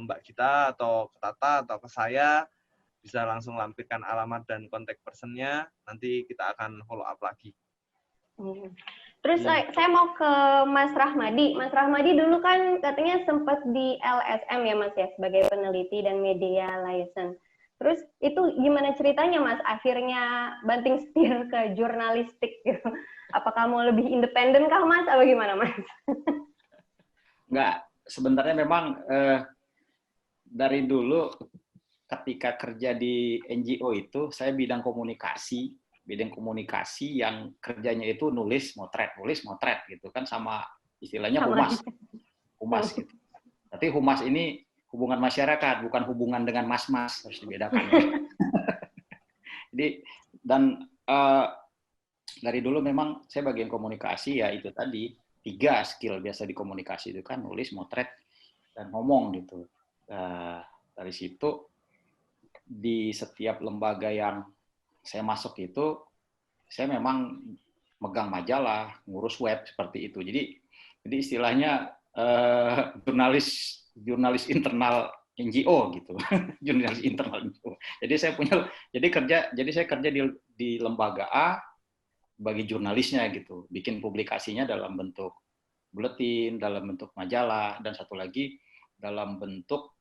Mbak kita atau ke Tata atau ke saya. Bisa langsung lampirkan alamat dan kontak personnya, nanti kita akan follow up lagi. Terus saya mau ke Mas Rahmadi. Mas Rahmadi dulu kan katanya sempat di LSM ya Mas ya, sebagai peneliti dan media liaison. Terus itu gimana ceritanya Mas, akhirnya banting setir ke jurnalistik gitu? Apakah mau lebih independen kah Mas, atau gimana Mas? Enggak, sebenarnya memang dari dulu ketika kerja di NGO itu, saya bidang komunikasi, bidang komunikasi yang kerjanya itu nulis motret gitu kan, sama istilahnya humas gitu. Tapi humas ini hubungan masyarakat, bukan hubungan dengan mas-mas, harus dibedakan. Jadi dari dulu memang saya bagian komunikasi ya itu tadi 3 skill biasa di komunikasi itu kan, nulis, motret, dan ngomong gitu. Dari situ di setiap lembaga yang saya masuk itu saya memang megang majalah, ngurus web seperti itu. Jadi istilahnya jurnalis internal NGO gitu. Jurnalis internal NGO. Jadi saya kerja di lembaga A bagi jurnalisnya gitu. Bikin publikasinya dalam bentuk buletin, dalam bentuk majalah, dan satu lagi dalam bentuk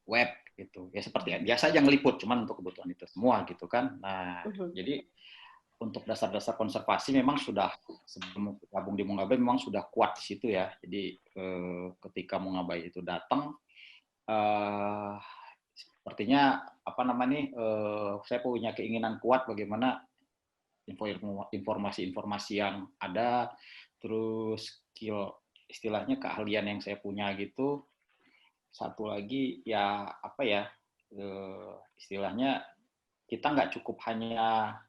web gitu. Ya seperti biasa aja ngeliput, cuman untuk kebutuhan itu semua gitu kan. Nah, jadi untuk dasar-dasar konservasi memang sudah sebelum gabung di Mongabai memang sudah kuat di situ ya. Jadi ketika Mongabai itu datang, sepertinya saya punya keinginan kuat bagaimana informasi-informasi yang ada, terus skill istilahnya keahlian yang saya punya gitu. Satu lagi ya istilahnya kita nggak cukup hanya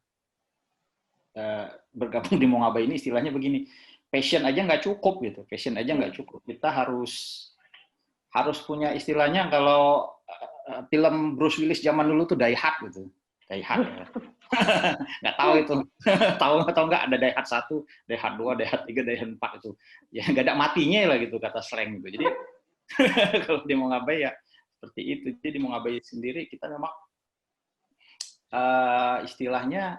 bergabung di Mongabai ini, istilahnya begini, passion aja nggak cukup gitu, kita harus punya istilahnya kalau film Bruce Willis zaman dulu tuh Die Hard gitu, Die Hard ya. Nggak tahu itu tahu atau nggak, ada Die Hard 1, Die Hard 2, Die Hard 3, Die Hard 4 itu ya nggak ada matinya lah gitu kata slang gitu. Jadi kalau di Mongabai ya seperti itu. Jadi di Mongabai sendiri kita memang istilahnya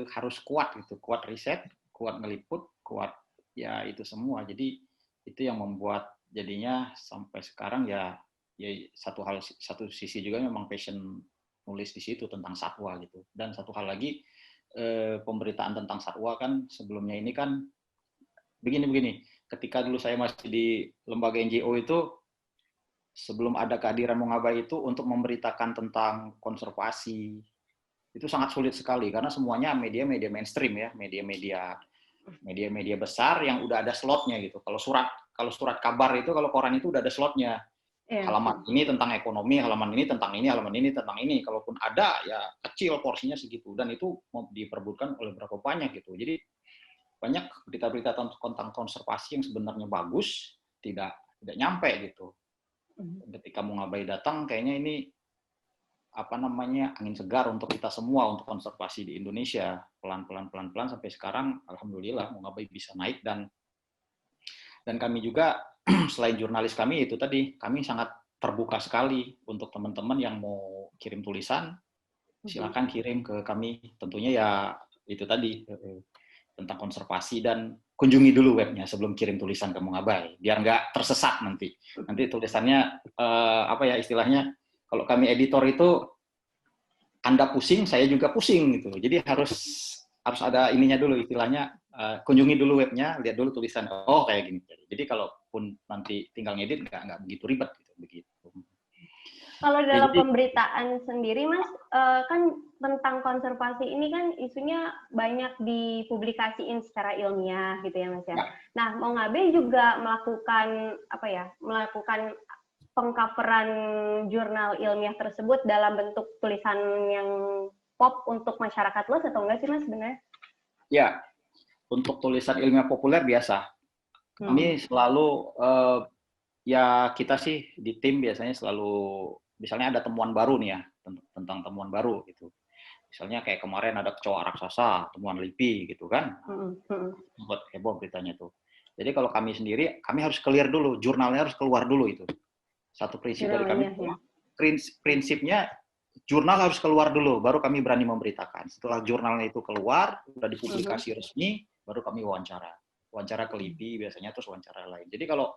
harus kuat gitu, kuat riset, kuat ngeliput, kuat ya itu semua. Jadi itu yang membuat jadinya sampai sekarang ya satu sisi juga memang passion nulis di situ tentang satwa gitu. Dan satu hal lagi, pemberitaan tentang satwa kan sebelumnya ini kan begini. Ketika dulu saya masih di lembaga NGO itu, sebelum ada kehadiran Mongabai itu untuk memberitakan tentang konservasi, itu sangat sulit sekali karena semuanya media-media mainstream ya, media-media besar yang udah ada slotnya gitu. Kalau surat kabar itu, kalau koran itu udah ada slotnya. Halaman ini tentang ekonomi, halaman ini tentang ini, halaman ini tentang ini. Kalaupun ada ya kecil porsinya segitu, dan itu mau diperbutkan oleh berapa banyak gitu. Jadi banyak berita-berita tentang konservasi yang sebenarnya bagus tidak nyampe gitu. Ketika Mongabai datang, kayaknya ini angin segar untuk kita semua untuk konservasi di Indonesia. Pelan-pelan sampai sekarang alhamdulillah Mongabai bisa naik, dan kami juga selain jurnalis kami itu tadi, kami sangat terbuka sekali untuk teman-teman yang mau kirim tulisan, silakan kirim ke kami. Tentunya ya itu tadi tentang konservasi, dan kunjungi dulu webnya sebelum kirim tulisan ke Mongabai biar nggak tersesat nanti tulisannya istilahnya kalau kami editor itu Anda pusing saya juga pusing gitu, jadi harus ada ininya dulu istilahnya, kunjungi dulu webnya, lihat dulu tulisan, oh kayak gini, jadi kalaupun nanti tinggal ngedit nggak begitu ribet gitu begitu. Kalau dalam pemberitaan sendiri, Mas, kan tentang konservasi ini kan isunya banyak dipublikasiin secara ilmiah gitu ya, Mas ya. Nah, Mongabai juga melakukan pengcoveran jurnal ilmiah tersebut dalam bentuk tulisan yang pop untuk masyarakat luas atau enggak sih, Mas, sebenarnya? Ya, untuk tulisan ilmiah populer biasa. Kami selalu kita sih di tim biasanya selalu, misalnya ada temuan baru nih ya, tentang temuan baru gitu. Misalnya kayak kemarin ada kecoa raksasa, temuan LIPI gitu kan. Buat heboh beritanya tuh. Jadi kalau kami sendiri, kami harus clear dulu, jurnalnya harus keluar dulu itu. Satu prinsip dari kami, prinsipnya jurnal harus keluar dulu, baru kami berani memberitakan. Setelah jurnalnya itu keluar, udah dipublikasi resmi, baru kami wawancara ke LIPI biasanya, terus wawancara lain. Jadi kalau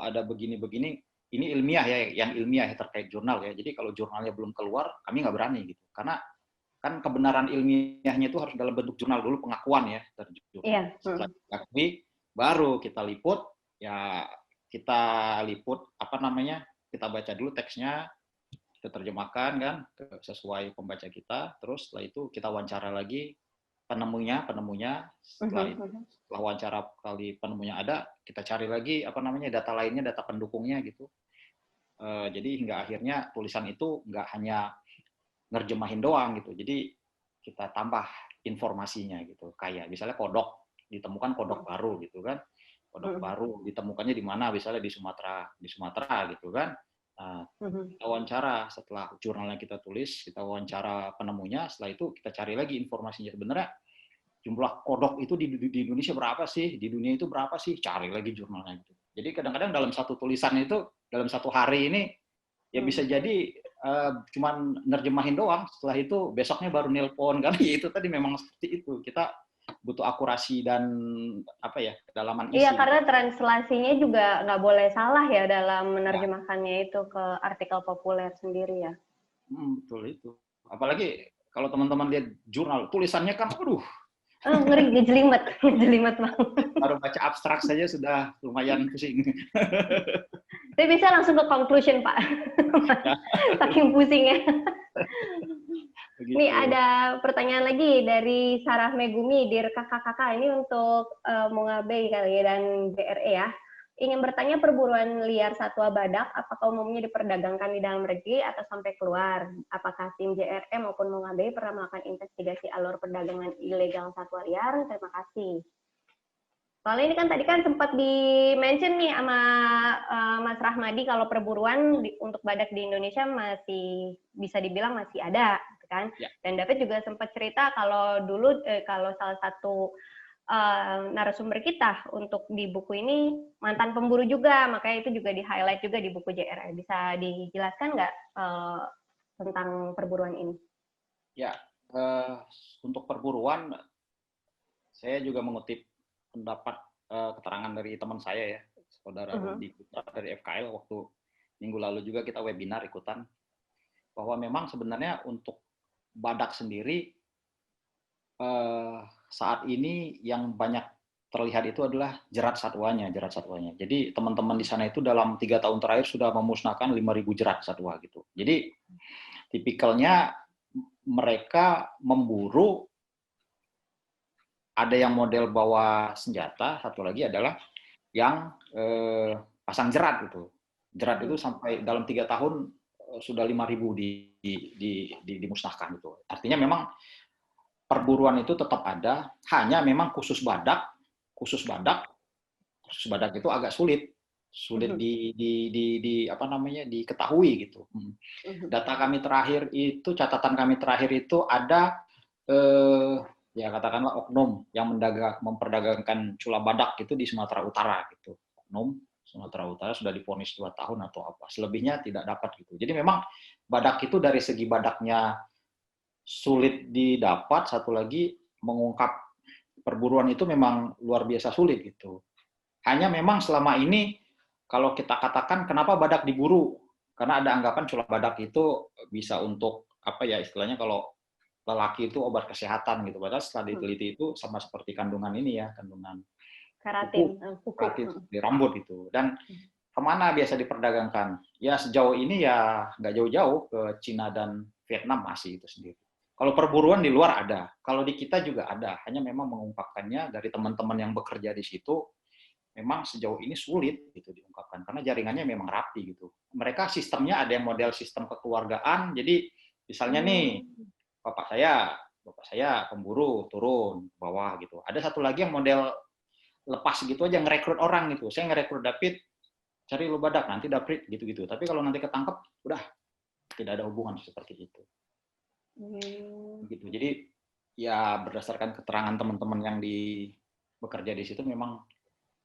ada begini-begini, ini ilmiah ya, yang ilmiah ya, terkait jurnal ya. Jadi kalau jurnalnya belum keluar, kami nggak berani gitu. Karena kan kebenaran ilmiahnya itu harus dalam bentuk jurnal dulu, pengakuan ya. Setelah diakui, baru kita liput, ya kita liput, kita baca dulu teksnya, kita terjemahkan kan sesuai pembaca kita, terus setelah itu kita wawancara lagi penemunya, setelah wawancara kali penemunya ada, kita cari lagi data lainnya, data pendukungnya gitu. Jadi hingga akhirnya tulisan itu nggak hanya nerjemahin doang gitu, jadi kita tambah informasinya gitu, kayak misalnya ditemukan kodok baru gitu kan, kodok baru ditemukannya di mana, misalnya di Sumatera gitu kan. Nah, kita wawancara setelah jurnalnya kita tulis, kita wawancara penemunya, setelah itu kita cari lagi informasinya, sebenarnya jumlah kodok itu di Indonesia berapa sih, di dunia itu berapa sih, cari lagi jurnalnya gitu. Jadi kadang-kadang dalam satu tulisan itu, dalam satu hari ini, ya bisa jadi cuman nerjemahin doang, setelah itu besoknya baru nelpon, karena ya itu tadi memang seperti itu, kita butuh akurasi dan kedalaman isi. Iya, karena translasinya juga nggak boleh salah ya dalam menerjemahkannya itu ke artikel populer sendiri ya. Betul itu. Apalagi kalau teman-teman lihat jurnal, tulisannya kan, ngeri, ngejelimet banget. Baru baca abstrak saja sudah lumayan pusing. Saya bisa langsung ke conclusion, Pak. Saking pusingnya. Begitu. Nih ada pertanyaan lagi dari Sarah Megumi, Dear kakak-kakak, ini untuk Mongabe kali ya, dan JRE ya. Ingin bertanya, perburuan liar satwa badak apakah umumnya diperdagangkan di dalam negeri atau sampai keluar? Apakah tim JRE maupun Mongabe pernah melakukan investigasi alur perdagangan ilegal satwa liar? Terima kasih. Soalnya ini kan tadi kan sempat di-mention nih sama Mas Rahmadi kalau perburuan untuk badak di Indonesia masih bisa dibilang masih ada, kan? Ya. Dan David juga sempat cerita kalau dulu kalau salah satu narasumber kita untuk di buku ini mantan pemburu juga, makanya itu juga di-highlight juga di buku JRE. Bisa dijelaskan nggak tentang perburuan ini? Ya, untuk perburuan saya juga mengutip pendapat keterangan dari teman saya ya, saudara Rudi Putra dari FKL, waktu minggu lalu juga kita webinar ikutan, bahwa memang sebenarnya untuk badak sendiri saat ini yang banyak terlihat itu adalah jerat satwanya. Jadi teman-teman di sana itu dalam 3 tahun terakhir sudah memusnahkan 5.000 jerat satwa gitu. Jadi tipikalnya mereka memburu, ada yang model bawa senjata, satu lagi adalah yang pasang jerat gitu. Jerat itu sampai dalam 3 tahun sudah 5.000 dimusnahkan gitu. Artinya memang perburuan itu tetap ada, hanya memang khusus badak itu agak sulit diketahui gitu. Data kami terakhir itu, catatan kami terakhir itu ada ya katakanlah oknum yang memperdagangkan cula badak itu di Sumatera Utara gitu. Oknum Sumatera Utara sudah divonis 2 tahun atau apa. Selebihnya tidak dapat gitu. Jadi memang badak itu dari segi badaknya sulit didapat, satu lagi mengungkap perburuan itu memang luar biasa sulit gitu. Hanya memang selama ini kalau kita katakan kenapa badak diburu? Karena ada anggapan cula badak itu bisa untuk istilahnya kalau lelaki itu obat kesehatan gitu, padahal setelah diteliti itu sama seperti kandungan ini ya, kandungan keratin di rambut itu. Dan kemana biasa diperdagangkan? Ya sejauh ini ya nggak jauh-jauh ke Cina dan Vietnam masih itu sendiri. Kalau perburuan di luar ada, kalau di kita juga ada, hanya memang mengungkapkannya dari teman-teman yang bekerja di situ memang sejauh ini sulit gitu diungkapkan karena jaringannya memang rapi gitu. Mereka sistemnya ada yang model sistem kekeluargaan, jadi misalnya nih bapak saya pemburu turun bawah gitu. Ada satu lagi yang model lepas gitu aja, ngerekrut orang gitu. Saya ngerekrut David, cari lu badak, nanti David gitu-gitu. Tapi kalau nanti ketangkep, udah tidak ada hubungan seperti itu. Gitu. Jadi ya berdasarkan keterangan teman-teman yang bekerja di situ memang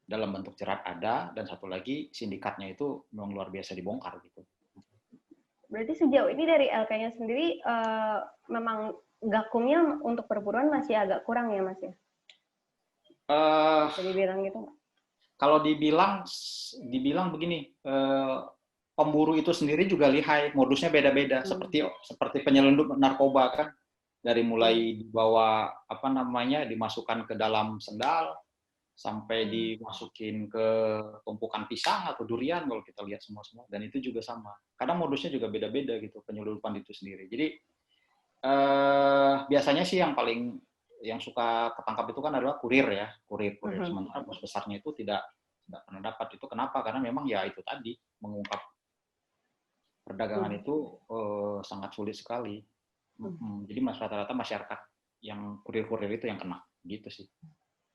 dalam bentuk jerat ada, dan satu lagi sindikatnya itu memang luar biasa dibongkar gitu. Berarti sejauh ini dari LK-nya sendiri memang gakumnya untuk perburuan masih agak kurang ya, Mas ya? Jadi bilang gitu nggak? Kalau dibilang begini, pemburu itu sendiri juga lihai, modusnya beda-beda, seperti penyelundup narkoba kan, dari mulai dibawa dimasukkan ke dalam sendal, sampai dimasukin ke tumpukan pisang atau durian kalau kita lihat semua, dan itu juga sama. Kadang modusnya juga beda-beda gitu penyelundupan itu sendiri. Jadi biasanya sih yang suka ketangkap itu kan adalah kurir ya, kurir. Sementara bos besarnya itu tidak pernah dapat. Itu kenapa? Karena memang ya itu tadi, mengungkap perdagangan itu sangat sulit sekali. Jadi rata-rata masyarakat yang kurir-kurir itu yang kena, gitu sih.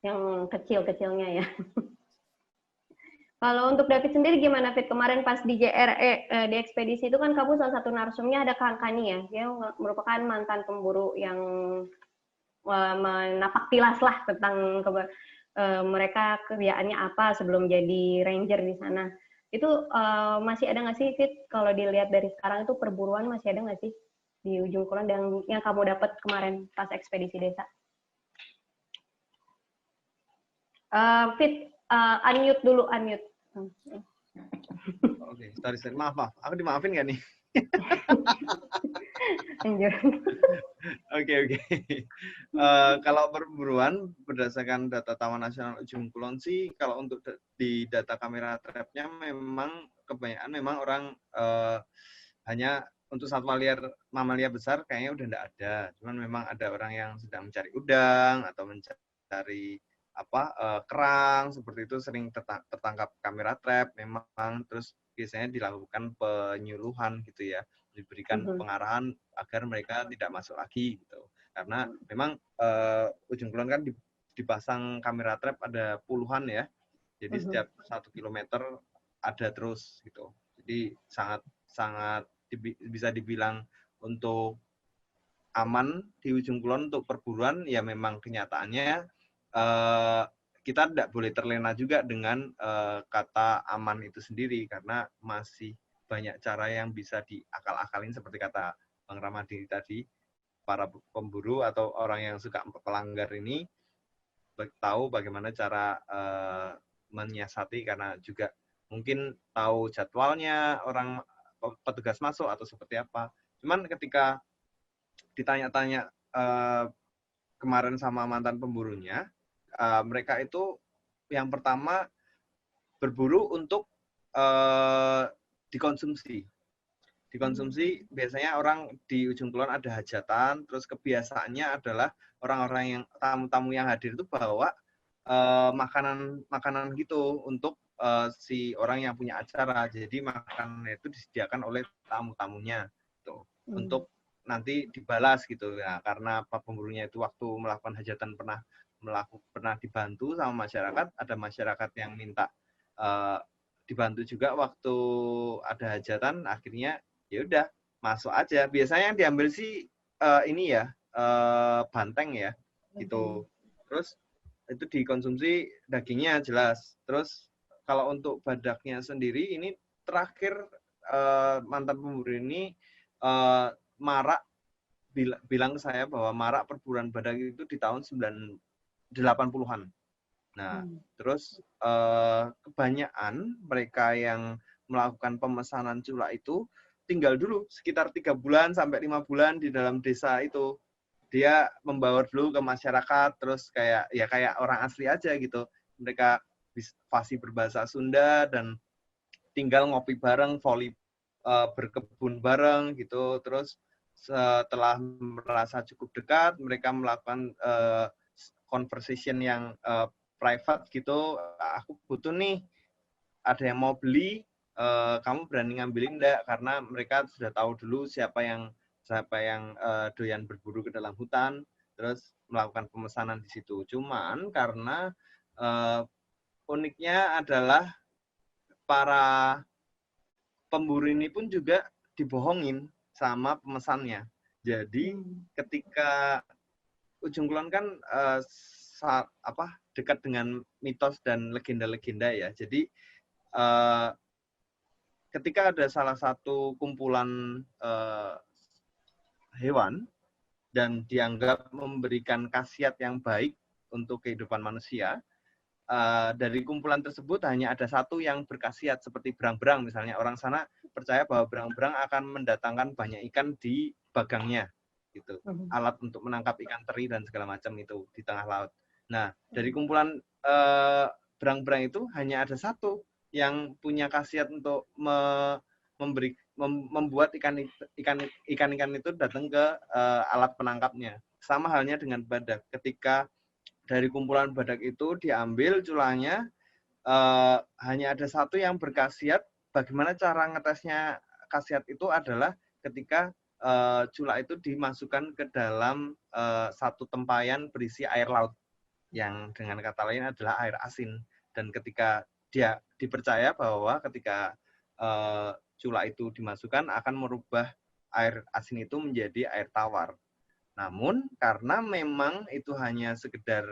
Yang kecil-kecilnya ya. Kalau untuk David sendiri gimana, Fit? Kemarin pas di JRE, di ekspedisi itu kan kamu salah satu narsumnya ada Kang Kani ya. Dia merupakan mantan pemburu yang menapak tilas lah tentang mereka kerjaannya apa sebelum jadi ranger di sana. Itu masih ada nggak sih, Fit? Kalau dilihat dari sekarang itu perburuan masih ada nggak sih di Ujung Kulon yang kamu dapat kemarin pas ekspedisi desa? Fit, unmute dulu, unmute. Oke, sorry. Maaf. Aku dimaafin nggak nih? Oke. Kalau perburuan berdasarkan data Taman Nasional Ujung Kulon sih, kalau untuk di data kamera trapnya memang kebanyakan memang orang hanya untuk satwa liar mamalia besar kayaknya udah nggak ada. Cuman memang ada orang yang sedang mencari udang atau mencari kerang seperti itu, sering tertangkap kamera trap memang. Terus biasanya dilakukan penyuluhan gitu ya, diberikan pengarahan agar mereka tidak masuk lagi gitu. Karena memang Ujung Kulon kan dipasang kamera trap ada puluhan ya, jadi setiap 1 kilometer ada terus gitu. Jadi sangat bisa dibilang untuk aman di Ujung Kulon untuk perburuan. Ya memang kenyataannya kita tidak boleh terlena juga dengan kata aman itu sendiri, karena masih banyak cara yang bisa diakal-akalin seperti kata Bang Ramadini tadi. Para pemburu atau orang yang suka pelanggar ini tahu bagaimana cara menyiasati, karena juga mungkin tahu jadwalnya orang petugas masuk atau seperti apa. Cuman ketika ditanya-tanya kemarin sama mantan pemburunya, mereka itu yang pertama berburu untuk dikonsumsi. Biasanya orang di Ujung Kulon ada hajatan, terus kebiasaannya adalah orang-orang yang tamu-tamu yang hadir itu bawa makanan gitu untuk si orang yang punya acara. Jadi makanan itu disediakan oleh tamu-tamunya gitu, untuk nanti dibalas gitu ya. Karena pemburunya itu waktu melakukan hajatan pernah dibantu sama masyarakat, ada masyarakat yang minta dibantu juga waktu ada hajatan, akhirnya ya udah masuk aja. Biasanya yang diambil sih ini ya, banteng ya gitu. Terus itu dikonsumsi dagingnya jelas. Terus kalau untuk badaknya sendiri ini terakhir mantan pemburu ini marak bilang ke saya bahwa marak perburuan badak itu di tahun 80-an. Nah, terus kebanyakan mereka yang melakukan pemesanan culak itu tinggal dulu sekitar 3 bulan sampai 5 bulan di dalam desa itu. Dia membawa dulu ke masyarakat, terus kayak orang asli aja gitu. Mereka fasih berbahasa Sunda dan tinggal ngopi bareng, berkebun bareng gitu. Terus setelah merasa cukup dekat, mereka melakukan conversation yang private gitu. Aku butuh nih, ada yang mau beli, kamu berani ngambilin enggak? Karena mereka sudah tahu dulu siapa yang doyan berburu ke dalam hutan, terus melakukan pemesanan di situ. Cuman karena uniknya adalah para pemburu ini pun juga dibohongin sama pemesannya. Jadi ketika Ujung Kulon kan dekat dengan mitos dan legenda-legenda ya. Jadi ketika ada salah satu kumpulan hewan dan dianggap memberikan khasiat yang baik untuk kehidupan manusia, dari kumpulan tersebut hanya ada satu yang berkhasiat, seperti berang-berang misalnya. Orang sana percaya bahwa berang-berang akan mendatangkan banyak ikan di bagangnya, gitu. Alat untuk menangkap ikan teri dan segala macam itu di tengah laut. Nah, dari kumpulan berang-berang itu hanya ada satu yang punya khasiat untuk membuat ikan-ikan itu datang ke alat penangkapnya. Sama halnya dengan badak. Ketika dari kumpulan badak itu diambil culanya, hanya ada satu yang berkhasiat. Bagaimana cara ngetesnya khasiat itu adalah ketika cula itu dimasukkan ke dalam satu tempayan berisi air laut, yang dengan kata lain adalah air asin. Dan ketika dia dipercaya bahwa ketika cula itu dimasukkan akan merubah air asin itu menjadi air tawar. Namun karena memang itu hanya sekedar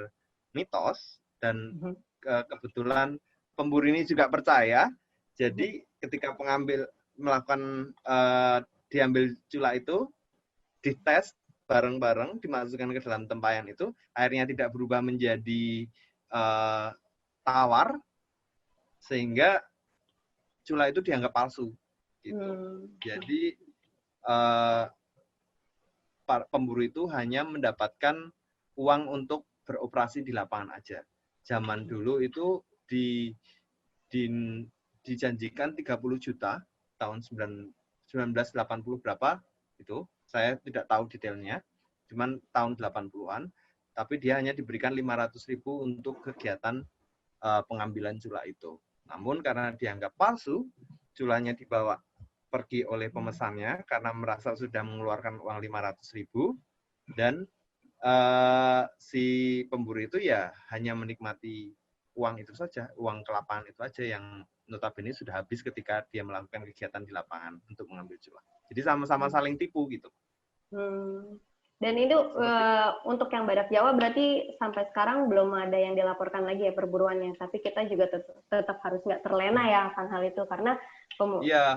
mitos dan kebetulan pemburu ini juga percaya, jadi ketika pengambil melakukan diambil cula itu, dites bareng-bareng, dimasukkan ke dalam tempayan itu, airnya tidak berubah menjadi tawar, sehingga cula itu dianggap palsu. Gitu. Jadi pemburu itu hanya mendapatkan uang untuk beroperasi di lapangan aja. Zaman dulu itu dijanjikan 30 juta tahun 1980 berapa itu, saya tidak tahu detailnya, cuman tahun 80-an, tapi dia hanya diberikan 500.000 untuk kegiatan pengambilan cula itu. Namun karena dianggap palsu, culanya dibawa pergi oleh pemesannya karena merasa sudah mengeluarkan uang 500.000, dan si pemburu itu ya hanya menikmati uang itu saja, uang ke lapangan itu aja yang notabene sudah habis ketika dia melakukan kegiatan di lapangan untuk mengambil cula. Jadi sama-sama saling tipu gitu. Dan itu untuk yang badak Jawa berarti sampai sekarang belum ada yang dilaporkan lagi ya perburuannya, tapi kita juga tetap harus nggak terlena ya akan hal itu, karena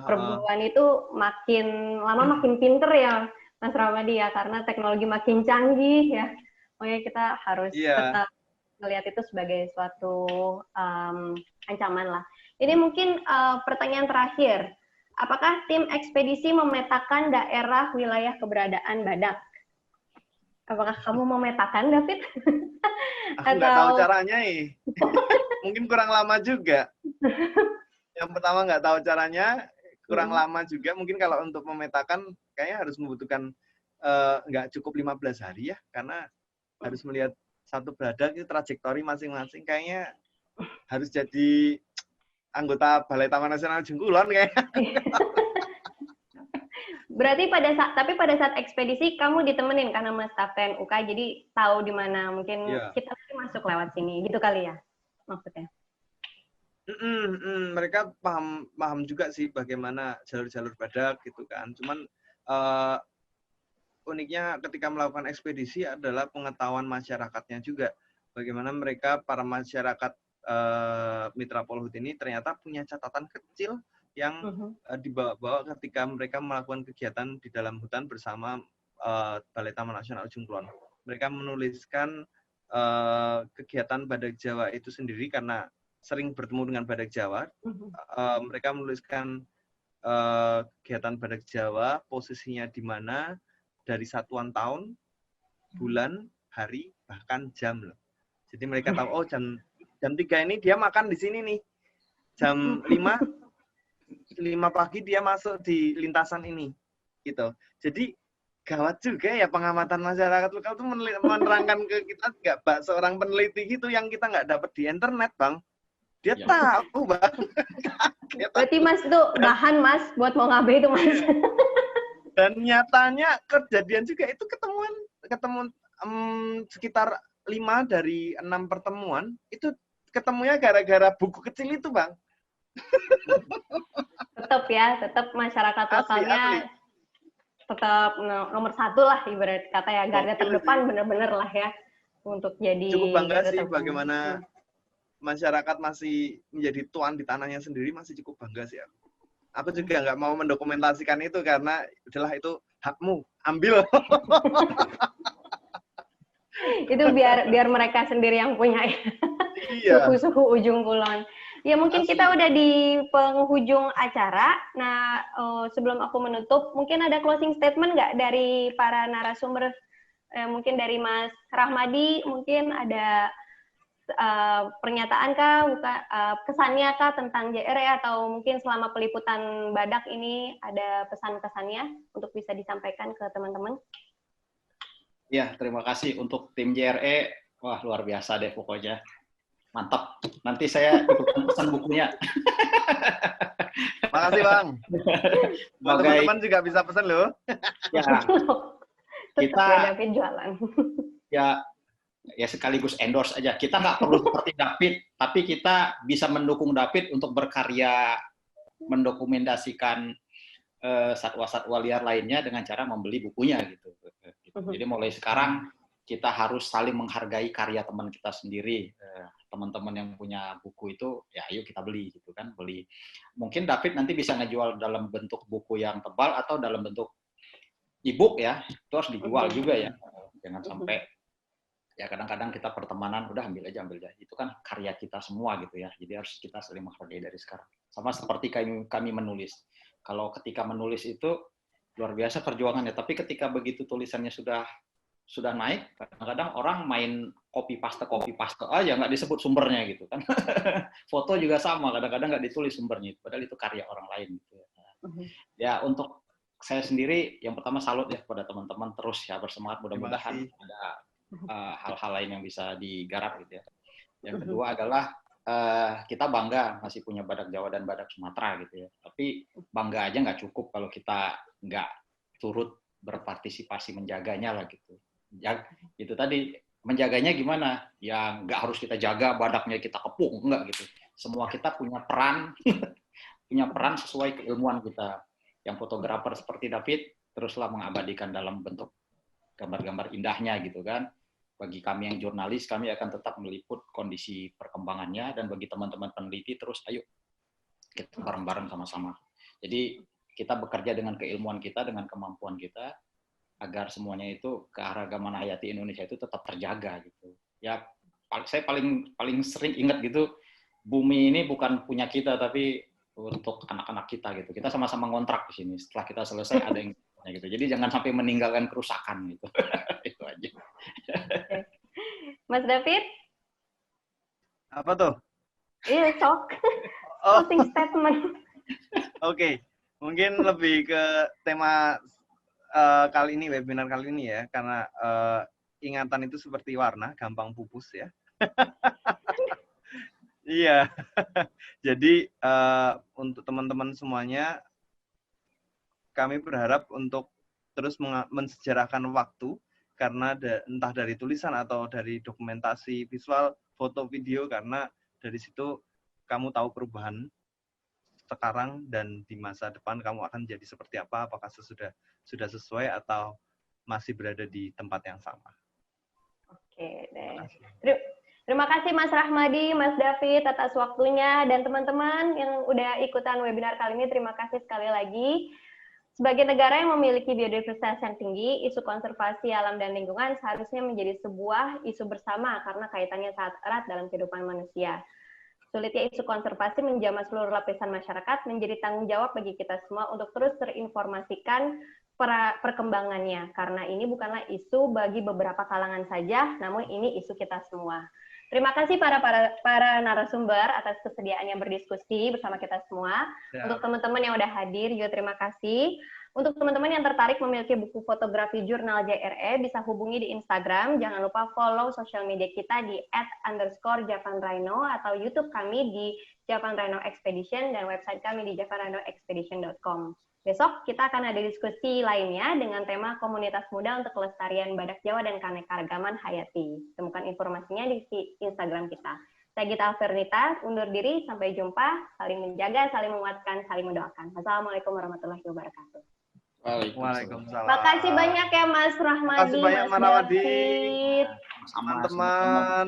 perburuan itu makin lama makin pinter ya Mas Ramadi ya, karena teknologi makin canggih ya, makanya kita harus tetap melihat itu sebagai suatu ancaman lah. Ini mungkin pertanyaan terakhir, apakah tim ekspedisi memetakan daerah wilayah keberadaan badak? Apakah kamu memetakan, David? Aku nggak tahu caranya, mungkin kurang lama juga. Yang pertama nggak tahu caranya, kurang lama juga. Mungkin kalau untuk memetakan, kayaknya harus membutuhkan nggak cukup 15 hari ya, karena harus melihat satu badak itu trajektori masing-masing. Kayaknya harus jadi anggota Balai Taman Nasional Jengkulon kayaknya. Berarti pada saat ekspedisi kamu ditemenin karena sama staf TNUK, jadi tahu di mana mungkin kita nanti masuk lewat sini, gitu kali ya maksudnya? Mereka paham juga sih bagaimana jalur-jalur badak gitu kan. Cuman uniknya ketika melakukan ekspedisi adalah pengetahuan masyarakatnya juga. Bagaimana mereka para masyarakat Mitra Polhut ini ternyata punya catatan kecil yang dibawa-bawa ketika mereka melakukan kegiatan di dalam hutan bersama Balai Taman Nasional Ujung Kulon. Mereka menuliskan kegiatan badak Jawa itu sendiri karena sering bertemu dengan badak Jawa. Mereka menuliskan kegiatan badak Jawa, posisinya di mana, dari satuan tahun, bulan, hari, bahkan jam. Jadi mereka tahu, oh jam 3 ini dia makan di sini nih. Jam 5 pagi dia masuk di lintasan ini, gitu. Jadi gawat juga ya pengamatan masyarakat lokal itu menerangkan ke kita, nggak seorang peneliti gitu yang kita nggak dapat di internet, Bang. Dia tahu, Bang. Berarti Mas itu bahan Mas buat mau ngabe itu Mas. Dan nyatanya kejadian juga itu ketemuan sekitar 5 dari 6 pertemuan itu ketemunya gara-gara buku kecil itu, Bang. tetap masyarakat lokalnya tetap nomor 1 lah, ibarat kata ya, garda terdepan bener-bener lah ya untuk jadi. Cukup bangga sih bagaimana masyarakat masih menjadi tuan di tanahnya sendiri, masih cukup bangga sih aku. Aku juga nggak mau mendokumentasikan itu karena udahlah itu hakmu, ambil. Itu biar mereka sendiri yang punya ya. Suhu-suhu Ujung Kulon. Ya mungkin kita udah di penghujung acara. Nah, sebelum aku menutup, mungkin ada closing statement nggak dari para narasumber? Mungkin dari Mas Rahmadi, mungkin ada pernyataan kah, kesannya kah tentang JRE, atau mungkin selama peliputan badak ini ada pesan-kesannya untuk bisa disampaikan ke teman-teman? Ya, terima kasih untuk tim JRE. Wah, luar biasa deh pokoknya. Mantap. Nanti saya ikutan pesan bukunya. Makasih, Bang. Teman-teman juga bisa pesan loh. Ya. Kita David jualan. Ya sekaligus endorse aja. Kita nggak perlu seperti David, tapi kita bisa mendukung David untuk berkarya mendokumentasikan satwa-satwa liar lainnya dengan cara membeli bukunya gitu. Jadi mulai sekarang kita harus saling menghargai karya teman kita sendiri. Teman-teman yang punya buku itu, ya ayo kita beli gitu kan, beli. Mungkin David nanti bisa ngejual dalam bentuk buku yang tebal atau dalam bentuk e-book ya, itu harus dijual juga ya. Jangan sampai ya kadang-kadang kita pertemanan udah ambil aja. Itu kan karya kita semua gitu ya. Jadi harus kita saling menghargai dari sekarang. Sama seperti kami menulis. Kalau ketika menulis itu luar biasa perjuangannya, tapi ketika begitu tulisannya sudah naik, kadang-kadang orang main copy paste aja, nggak disebut sumbernya gitu kan. Foto juga sama, kadang-kadang nggak ditulis sumbernya, padahal itu karya orang lain gitu ya. Ya untuk saya sendiri yang pertama salut ya kepada teman-teman, terus ya bersemangat, mudah-mudahan ada hal-hal lain yang bisa digarap gitu ya. Yang kedua adalah kita bangga masih punya badak Jawa dan badak Sumatera gitu ya. Tapi bangga aja nggak cukup kalau kita nggak turut berpartisipasi menjaganya lah gitu. Ya, itu tadi menjaganya gimana? Ya nggak harus kita jaga badaknya kita kepung, enggak gitu. Semua kita punya peran sesuai keilmuan kita. Yang fotografer seperti David teruslah mengabadikan dalam bentuk gambar-gambar indahnya gitu kan. Bagi kami yang jurnalis, kami akan tetap meliput kondisi perkembangannya, dan bagi teman-teman peneliti terus ayo kita bareng-bareng sama-sama. Jadi kita bekerja dengan keilmuan kita, dengan kemampuan kita, agar semuanya itu keanekaragaman hayati Indonesia itu tetap terjaga gitu. Ya, saya paling sering ingat gitu, bumi ini bukan punya kita tapi untuk anak-anak kita gitu. Kita sama-sama ngontrak di sini. Setelah kita selesai ada yang gitu. Jadi jangan sampai meninggalkan kerusakan gitu. Itu aja. Mas David? Apa tuh? Iya, sok. Closing statement. Oke. Mungkin lebih ke tema kali ini, webinar kali ini ya, karena ingatan itu seperti warna, gampang pupus ya. Iya. Jadi untuk teman-teman semuanya, kami berharap untuk terus mensejarahkan waktu, karena entah dari tulisan atau dari dokumentasi visual, foto, video, karena dari situ kamu tahu perubahan sekarang dan di masa depan kamu akan jadi seperti apa, apakah sudah sesuai atau masih berada di tempat yang sama. Oke, deh. Terima kasih Mas Rahmadi, Mas David atas waktunya, dan teman-teman yang udah ikutan webinar kali ini, terima kasih sekali lagi. Sebagai negara yang memiliki biodiversitas yang tinggi, isu konservasi alam dan lingkungan seharusnya menjadi sebuah isu bersama karena kaitannya sangat erat dalam kehidupan manusia. Sulitnya isu konservasi menjamah seluruh lapisan masyarakat menjadi tanggung jawab bagi kita semua untuk terus terinformasikan perkembangannya, karena ini bukanlah isu bagi beberapa kalangan saja, namun ini isu kita semua. Terima kasih para narasumber atas kesediaannya berdiskusi bersama kita semua. Ya. Untuk teman-teman yang udah hadir juga terima kasih. Untuk teman-teman yang tertarik memiliki buku fotografi jurnal JRE, bisa hubungi di Instagram. Jangan lupa follow sosial media kita di @_JavanRhino atau YouTube kami di Javan Rhino Expedition dan website kami di javanrhinoexpedition.com. Besok kita akan ada diskusi lainnya dengan tema komunitas muda untuk kelestarian badak Jawa dan keanekaragaman hayati. Temukan informasinya di Instagram kita. Saya Gita Alvernita, undur diri, sampai jumpa. Saling menjaga, saling menguatkan, saling mendoakan. Wassalamualaikum warahmatullahi wabarakatuh. Waalaikumsalam. Makasih banyak ya Mas Rahmadi, Mas David. Teman-teman.